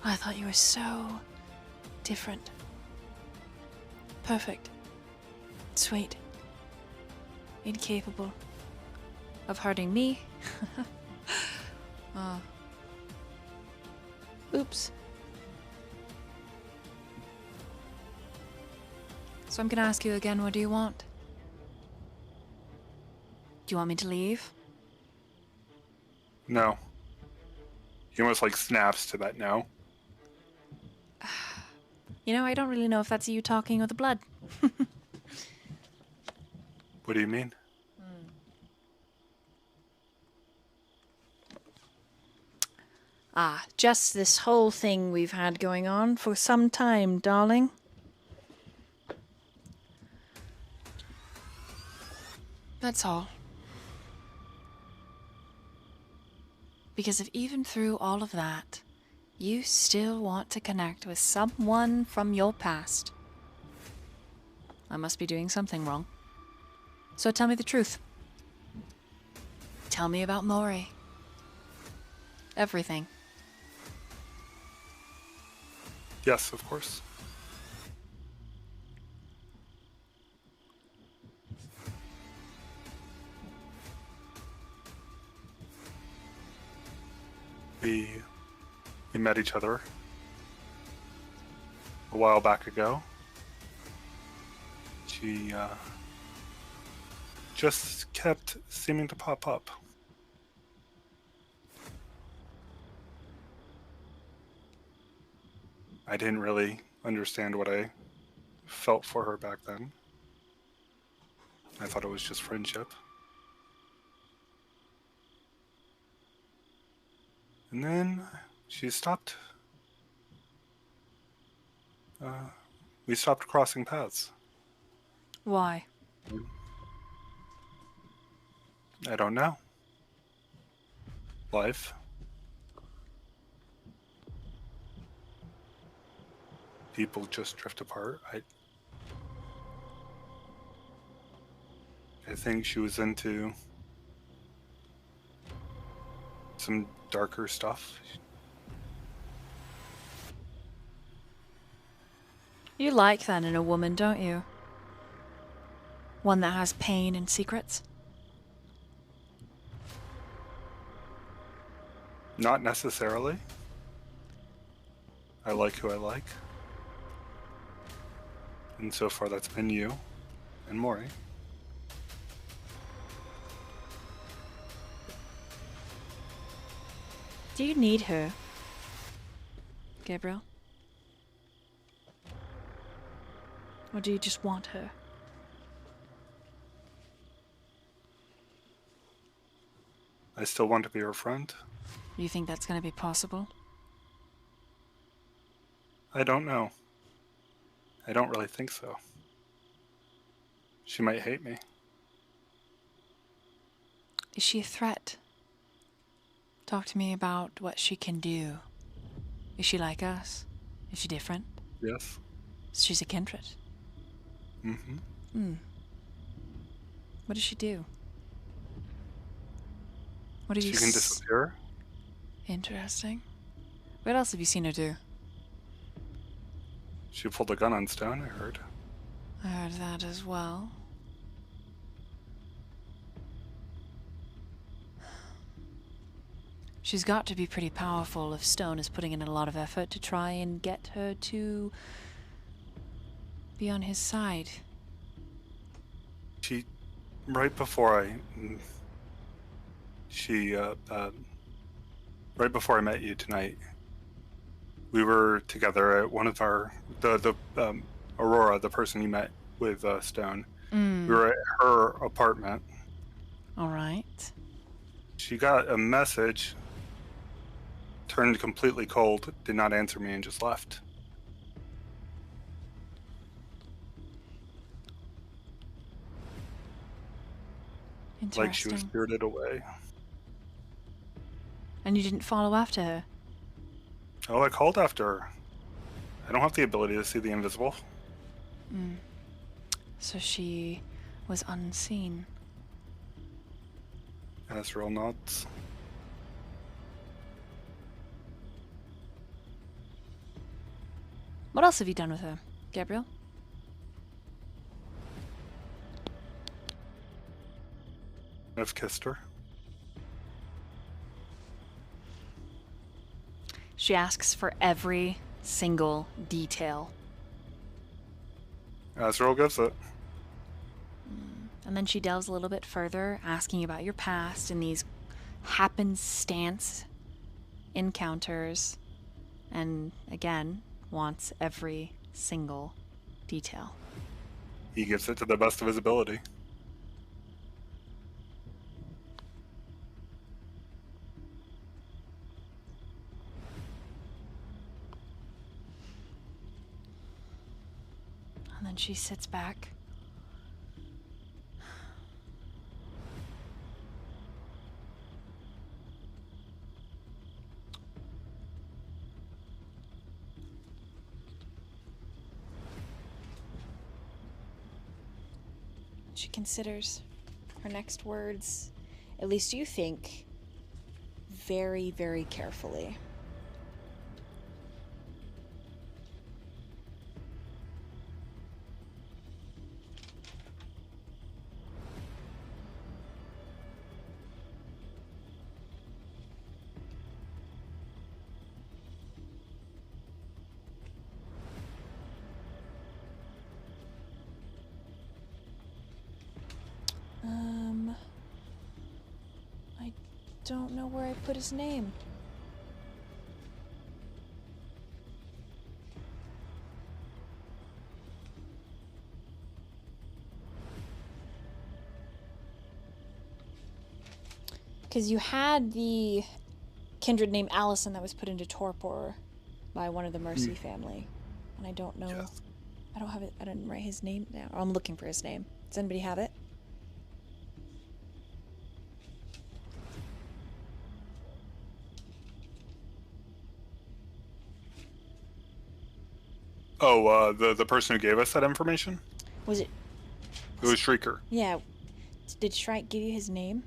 I thought you were so different. Perfect. Sweet. Incapable of hurting me. Oops. So I'm gonna ask you again, what do you want? Do you want me to leave? No. He almost like snaps to that no. You know, I don't really know if that's you talking or the blood. What do you mean? Just this whole thing we've had going on for some time, darling. That's all. Because if even through all of that, you still want to connect with someone from your past, I must be doing something wrong. So tell me the truth. Tell me about Mori. Everything. Yes, of course. We met each other a while back ago. She just kept seeming to pop up. I didn't really understand what I felt for her back then. I thought it was just friendship. And then she stopped. We stopped crossing paths. Why? I don't know. Life. People just drift apart. I think she was into some darker stuff. You like that in a woman, don't you? One that has pain and secrets? Not necessarily. I like who I like. And so far that's been you and Mori. Do you need her, Gabriel? Or do you just want her? I still want to be her friend. Do you think that's going to be possible? I don't know. I don't really think so. She might hate me. Is she a threat? Talk to me about what she can do. Is she like us? Is she different? Yes. She's a kindred. Mm-hmm. What does she do? What have She you can disappear. Interesting. What else have you seen her do? She pulled a gun on Stone, I heard. I heard that as well. She's got to be pretty powerful if Stone is putting in a lot of effort to try and get her to be on his side. She, right before I met you tonight, we were together at one of the Aurora, the person you met with Stone. We were at her apartment. All right. She got a message, turned completely cold, did not answer me, and just left. Interesting. Like she was spirited away. And you didn't follow after her? Oh, I called after her. I don't have the ability to see the invisible. So she was unseen. Azriel nods. What else have you done with her, Gabriel? I've kissed her. She asks for every single detail. Azriel gives it. And then she delves a little bit further, asking about your past and these happenstance encounters. And again, wants every single detail. He gives it to the best of his ability. And then she sits back. She considers her next words, at least you think, very, very carefully. I don't know where I put his name. Because you had the kindred named Allison that was put into torpor by one of the Mercy family. And I don't know. Yes. I don't have it. I didn't write his name down. Or I'm looking for his name. Does anybody have it? Oh, the person who gave us that information? Was it? It was Shrieker. Yeah. Did Shrike give you his name?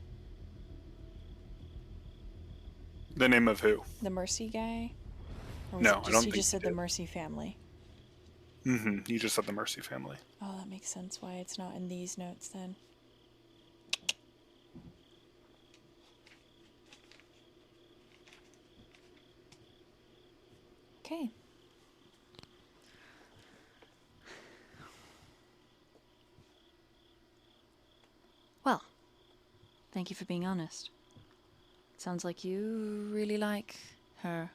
The name of who? The Mercy guy? Or was No, it I just, don't he think just he said the did. Mercy family? Mm-hmm. You just said the Mercy family. Oh, that makes sense why it's not in these notes then. Okay. Well, thank you for being honest. It sounds like you really like her.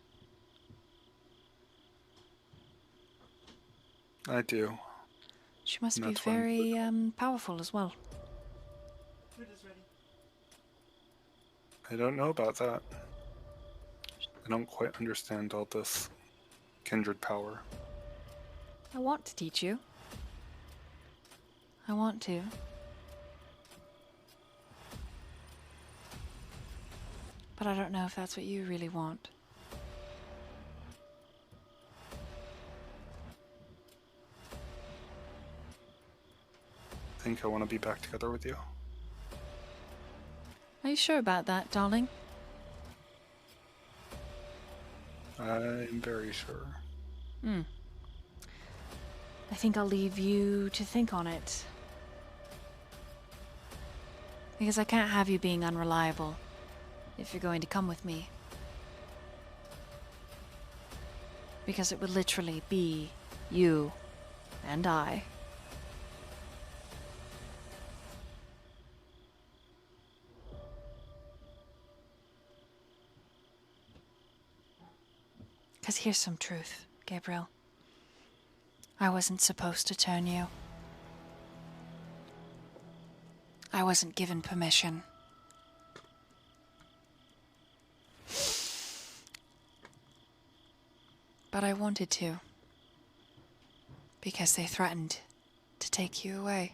I do. She must And be that's why I'm- very powerful as well. I don't know about that. I don't quite understand all this kindred power. I want to teach you. I want to. But I don't know if that's what you really want. I think I want to be back together with you. Are you sure about that, darling? I'm very sure. I think I'll leave you to think on it. Because I can't have you being unreliable if you're going to come with me. Because it would literally be you and I. Because here's some truth, Gabriel. I wasn't supposed to turn you. I wasn't given permission. But I wanted to. Because they threatened to take you away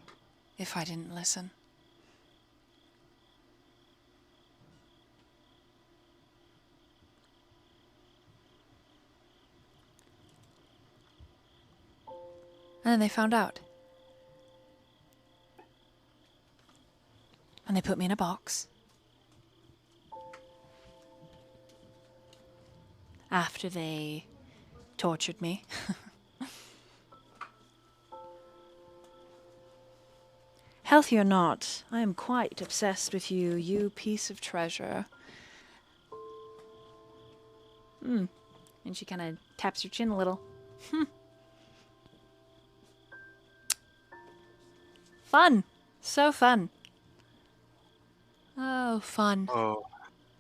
if I didn't listen. And then they found out. And they put me in a box. After they tortured me. Healthy or not, I am quite obsessed with you, you piece of treasure. And she kind of taps her chin a little. Fun. So fun. Oh, fun. Oh,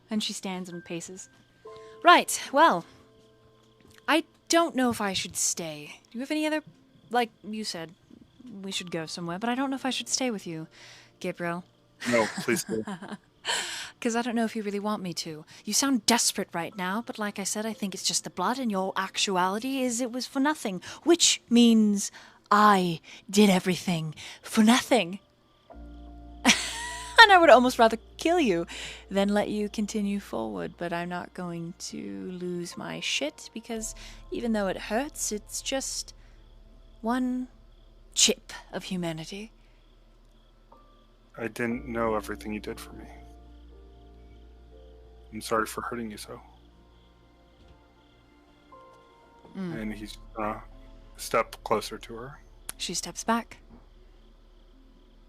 And she stands and paces. Right, well, I don't know if I should stay. Do you have any other, like you said, we should go somewhere, but I don't know if I should stay with you, Gabriel. no, please do. Because I don't know if you really want me to. You sound desperate right now, but like I said, I think it's just the blood, and your actuality is it was for nothing. Which means I did everything for nothing. And I would almost rather kill you than let you continue forward, but I'm not going to lose my shit, because even though it hurts, it's just one chip of humanity. I didn't know everything you did for me. I'm sorry for hurting you so. And he's step closer to her. She steps back.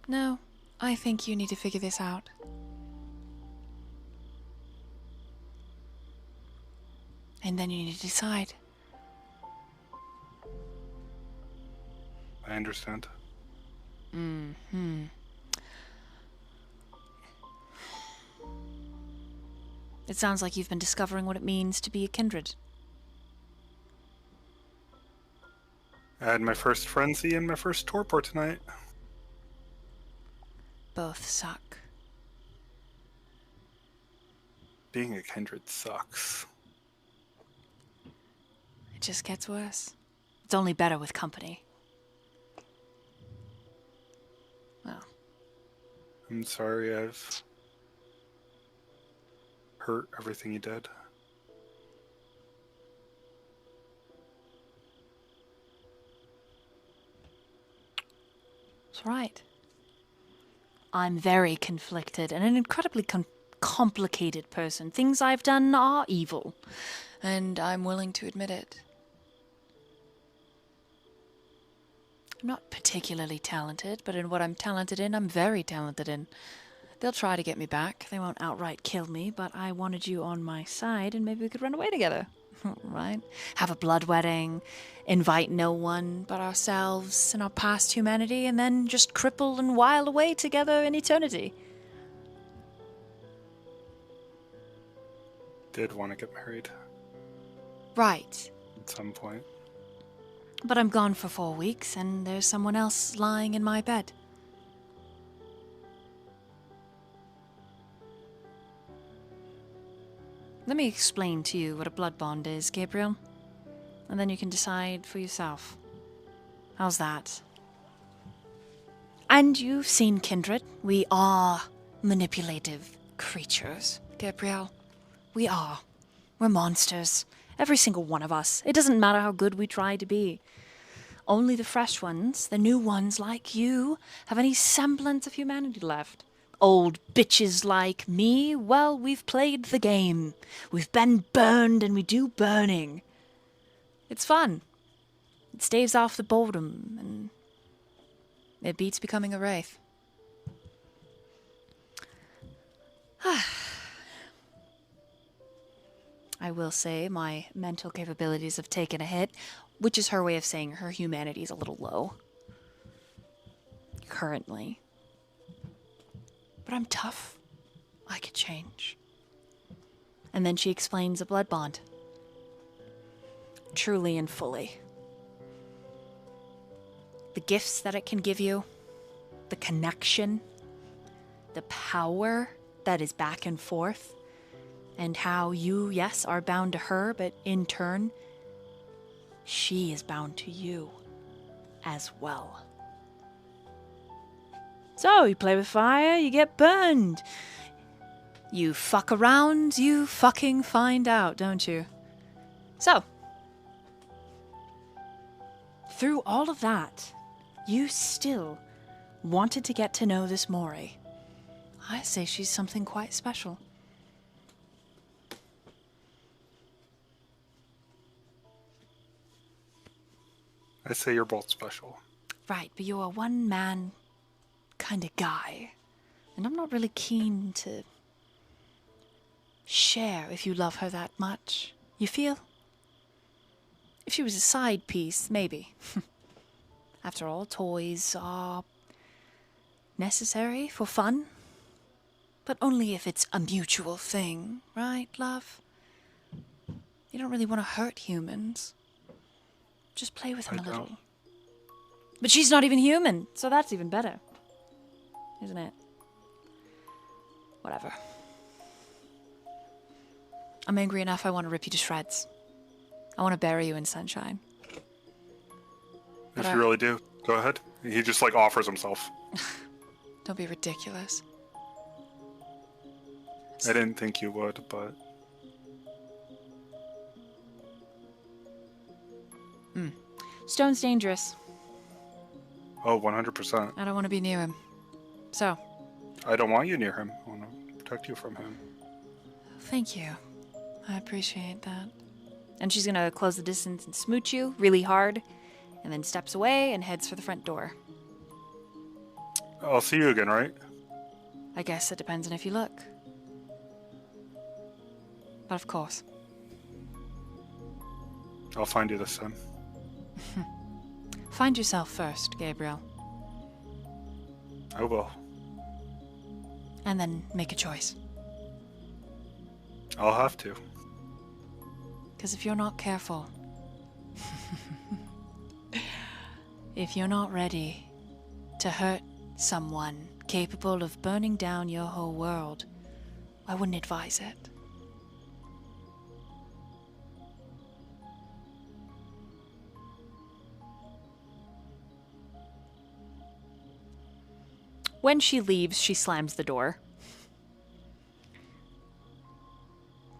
No, I think you need to figure this out. And then you need to decide. I understand. It sounds like you've been discovering what it means to be a kindred. I had my first frenzy and my first torpor tonight. Both suck. Being a kindred sucks. It just gets worse. It's only better with company. Well, I'm sorry I've hurt everything you did. it's right. I'm very conflicted and an incredibly complicated person. Things I've done are evil, and I'm willing to admit it. I'm not particularly talented, but in what I'm talented in, I'm very talented in. They'll try to get me back. They won't outright kill me, but I wanted you on my side, and maybe we could run away together. Right? Have a blood wedding, invite no one but ourselves and our past humanity, and then just cripple and while away together in eternity. Did want to get married Right. at some point. But I'm gone for 4 weeks, and there's someone else lying in my bed. Let me explain to you what a blood bond is, Gabriel. And then you can decide for yourself. How's that? And you've seen Kindred. We are manipulative creatures, Gabriel. We are. We're monsters. Every single one of us. It doesn't matter how good we try to be. Only the fresh ones, the new ones like you, have any semblance of humanity left. Old bitches like me, well, we've played the game. We've been burned and we do burning. It's fun. It staves off the boredom, and it beats becoming a wraith. I will say my mental capabilities have taken a hit, which is her way of saying her humanity is a little low. Currently. But I'm tough. I could change. And then she explains a blood bond. Truly and fully. The gifts that it can give you, the connection, the power that is back and forth, and how you, yes, are bound to her, but in turn, she is bound to you as well. So, you play with fire, you get burned. You fuck around, you fucking find out, don't you? So, through all of that, you still wanted to get to know this Mori. I say she's something quite special. I say you're both special. Right, but you're a one-man kind of guy. And I'm not really keen to share if you love her that much. You feel? If she was a side piece, maybe. After all, toys are necessary for fun. But only if it's a mutual thing, right, love? You don't really want to hurt humans. Just play with them a little. But she's not even human, so that's even better. Isn't it? Whatever. I'm angry enough, I want to rip you to shreds. I want to bury you in sunshine. If you really do, go ahead. He just like offers himself. Don't be ridiculous. I didn't think you would, but... Stone's dangerous. Oh, 100%. I don't want to be near him. So. I don't want you near him. I want to protect you from him. Thank you. I appreciate that. And she's gonna close the distance and smooch you really hard, and then steps away and heads for the front door. I'll see you again, right? I guess it depends on if you look. But of course. I'll find you this time. Find yourself first, Gabriel. I will. And then make a choice. I'll have to. Because if you're not careful, if you're not ready to hurt someone capable of burning down your whole world, I wouldn't advise it. When she leaves, she slams the door.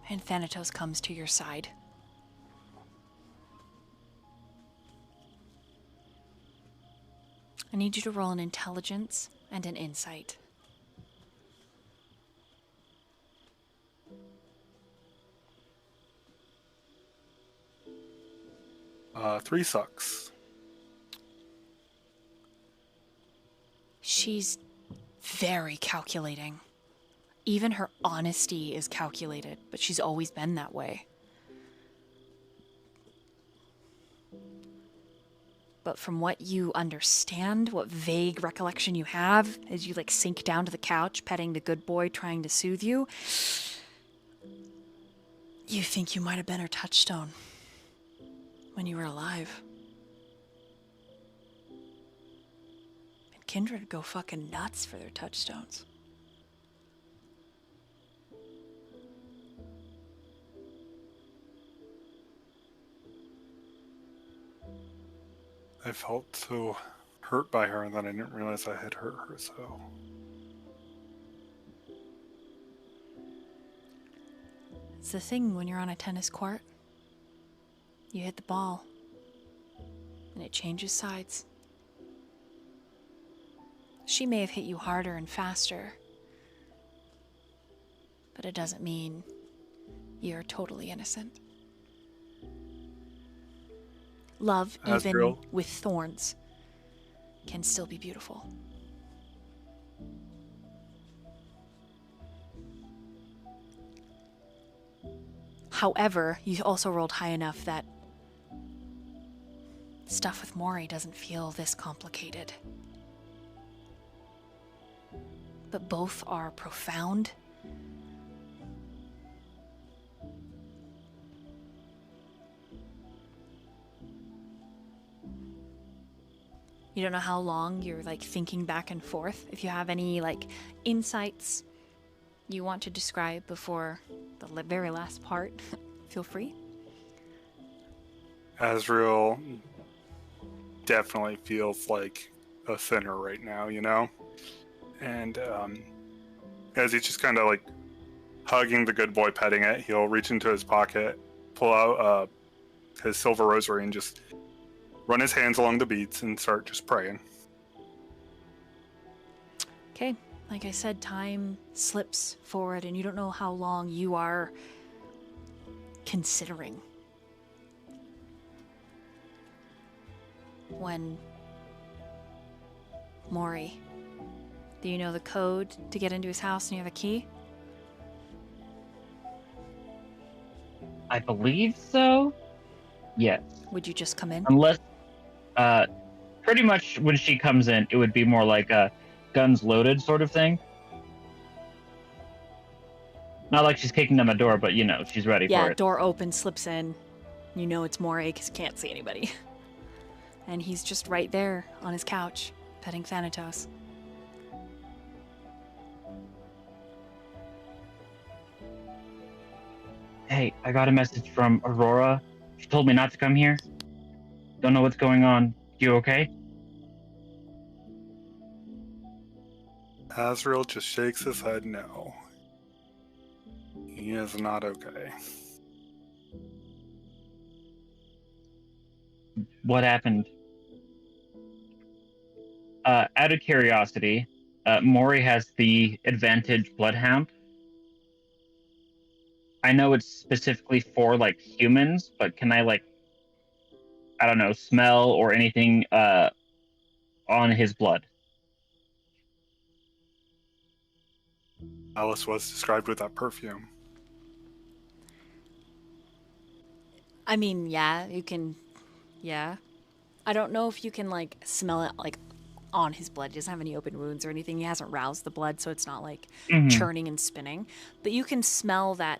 And Thanatos comes to your side. I need you to roll an intelligence and an insight. 3 sucks. She's very calculating. Even her honesty is calculated, but she's always been that way. But from what you understand, what vague recollection you have, as you like sink down to the couch, petting the good boy, trying to soothe you, you think you might have been her touchstone when you were alive. And Kindred go fucking nuts for their touchstones. I felt so hurt by her, and then I didn't realize I had hurt her, so... It's the thing when you're on a tennis court. You hit the ball, and it changes sides. She may have hit you harder and faster, but it doesn't mean you're totally innocent. Love, even Azriel. with thorns, can still be beautiful. However, you also rolled high enough that stuff with Mori doesn't feel this complicated. But both are profound. You don't know how long you're like thinking back and forth. If you have any like insights you want to describe before the very last part, feel free. Azriel definitely feels like a sinner right now, you know? And as he's just kind of like hugging the good boy, petting it, he'll reach into his pocket, pull out his silver rosary, and just run his hands along the beads and start just praying. Okay, like I said, time slips forward and you don't know how long you are considering. When Mori, do you know the code to get into his house and you have a key? I believe so. Yes. Would you just come in? Unless, pretty much when she comes in, it would be more like a guns loaded sort of thing. Not like she's kicking down a door, but you know, she's ready for Yeah, it. door open, slips in. You know it's Mori because you can't see anybody. And he's just right there on his couch, petting Thanatos. Hey, I got a message from Aurora. She told me not to come here. Don't know what's going on. You okay? Azriel just shakes his head no. He is not okay. What happened? Out of curiosity, Mori has the advantage bloodhound. I know it's specifically for like humans, but can I like, I don't know, smell or anything on his blood? Alice was described with that perfume. I mean, yeah, you can, yeah. I don't know if you can like smell it like on his blood. He doesn't have any open wounds or anything. He hasn't roused the blood, so it's not like churning and spinning. But you can smell that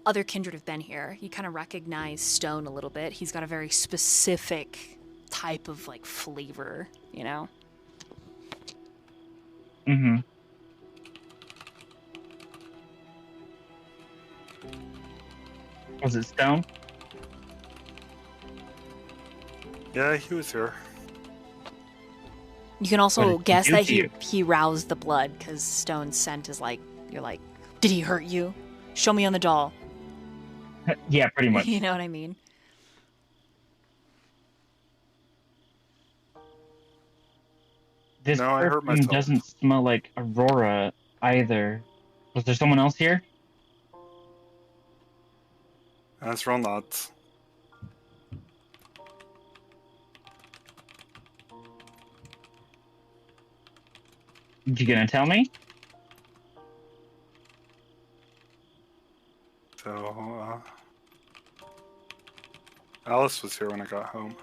other kindred have been here. You kind of recognize Stone a little bit. He's got a very specific type of like flavor, you know? Mm-hmm. Was it Stone? Yeah, he was here. You can What also did he guess do that to you? he roused the blood because Stone's scent is like, you're like, did he hurt you? Show me on the doll. Yeah, pretty much. You know what I mean? This No, I hurt perfume myself. doesn't smell like Aurora either. Was there someone else here? Azriel nods. You gonna tell me? So, Alice was here when I got home.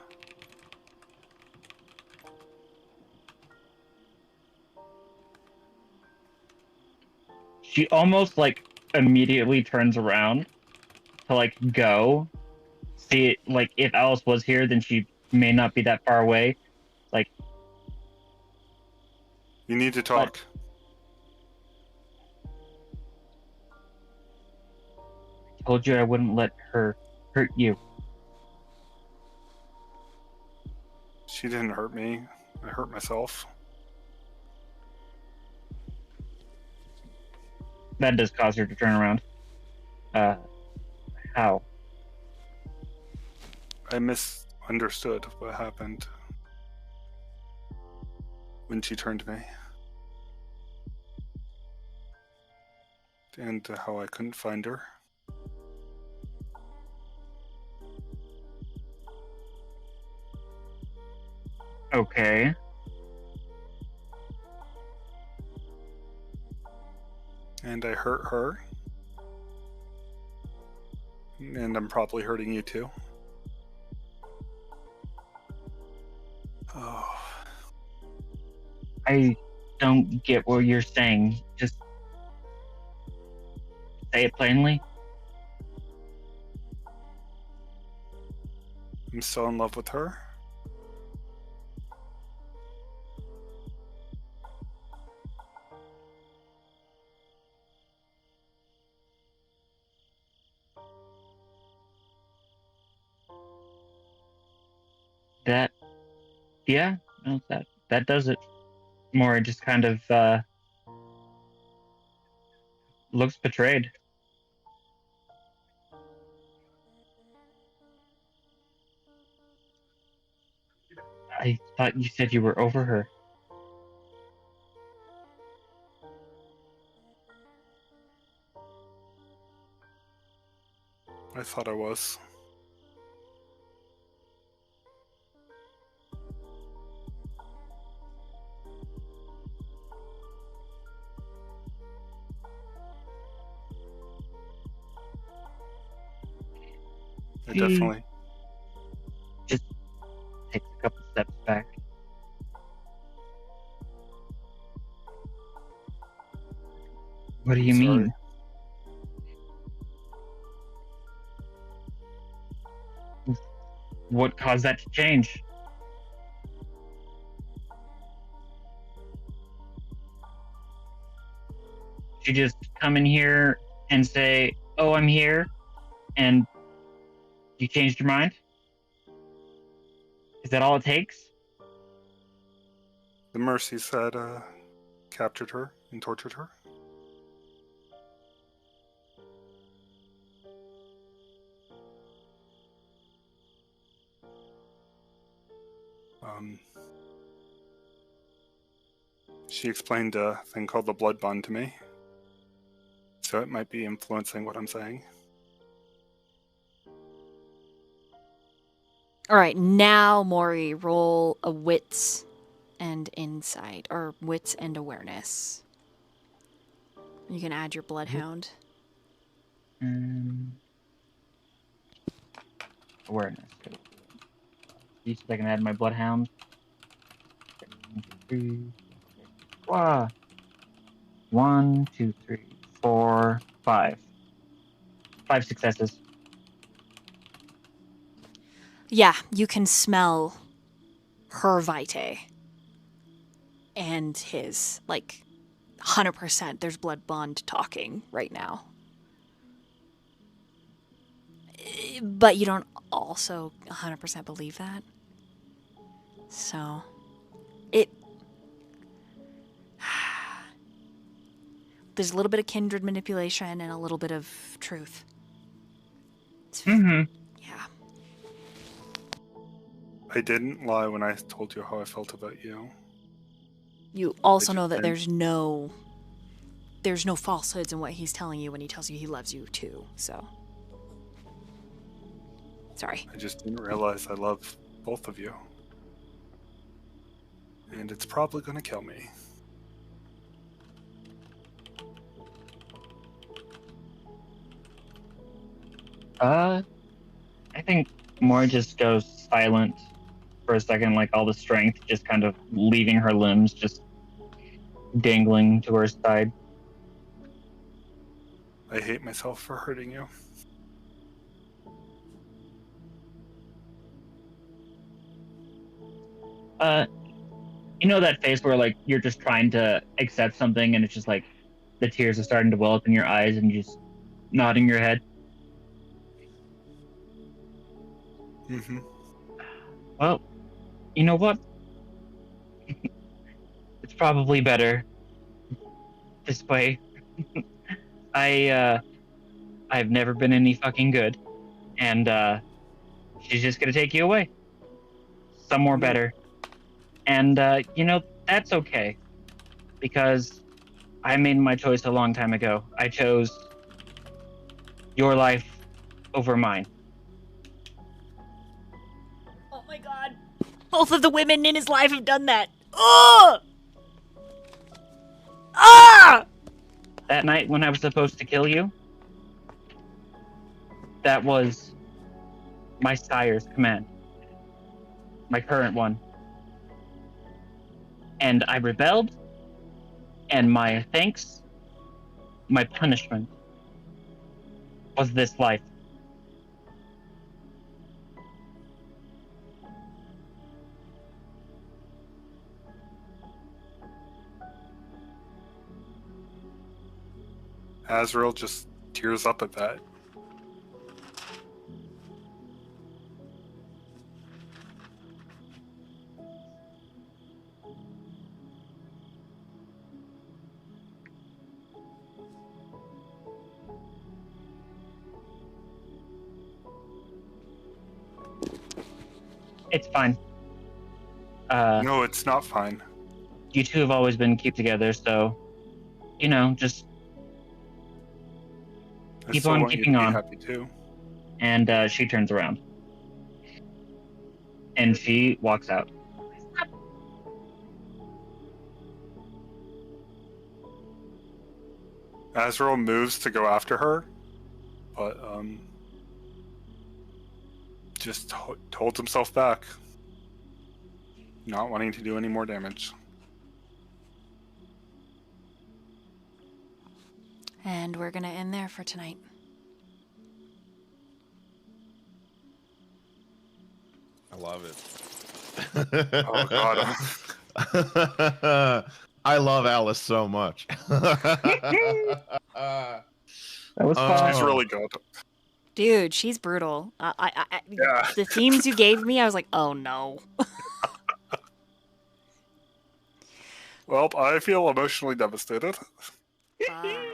She almost like immediately turns around to like go see it. Like if Alice was here, then she may not be that far away. Like, You need to talk. I told you I wouldn't let her hurt you. She didn't hurt me. I hurt myself. That does cause her to turn around. How? I misunderstood what happened when she turned to me. And how I couldn't find her. Okay. And I hurt her. And I'm probably hurting you too. Oh. I don't get what you're saying. Just say it plainly. I'm still in love with her. That, yeah, no, that does it. Mori just kind of looks betrayed. I thought you said you were over her. I thought I was. I definitely. Just takes a couple steps back. What do you Sorry. mean? What caused that to change? You just come in here and say, "Oh, I'm here," and you changed your mind? Is that all it takes? The Mercies had captured her and tortured her. She explained a thing called the blood bond to me. So it might be influencing what I'm saying. All right, now Mori, roll a wits and insight, or wits and awareness. You can add your bloodhound. Awareness. You said I can add my bloodhound. 1, 2, 3, 4, 5. 5 successes. Yeah, you can smell her vitae and his, like, 100%. There's blood bond talking right now. But you don't also 100% believe that. So, there's a little bit of kindred manipulation and a little bit of truth. Yeah. I didn't lie when I told you how I felt about you. You also know that there's no falsehoods in what he's telling you when he tells you he loves you too. So, sorry. I just didn't realize I love both of you. And it's probably going to kill me. I think Mori just goes silent for a second, like all the strength just kind of leaving her limbs, just dangling to her side. I hate myself for hurting you. You know that face where like you're just trying to accept something and it's just like the tears are starting to well up in your eyes and you just nodding your head? Mm-hmm. Well, you know what? It's probably better this way. I've never been any fucking good, and she's just gonna take you away somewhere better. And you know, that's okay, because I made my choice a long time ago. I chose your life over mine. Oh my god. Both of the women in his life have done that. Ugh! Ah! That night when I was supposed to kill you, that was my sire's command. My current one. And I rebelled, and my thanks, my punishment, was this life. Azriel just tears up at that. It's fine. No, it's not fine. You two have always been keep together, so, you know, just I keep still on want you keeping to be on. happy too. And she turns around. And she walks out. Azriel moves to go after her, but just holds himself back, not wanting to do any more damage. And we're gonna end there for tonight. I love it. Oh god. I love Alice so much. That was fun. She's really good. Dude, she's brutal. Yeah. The themes you gave me, I was like, oh no. Well, I feel emotionally devastated. Bye.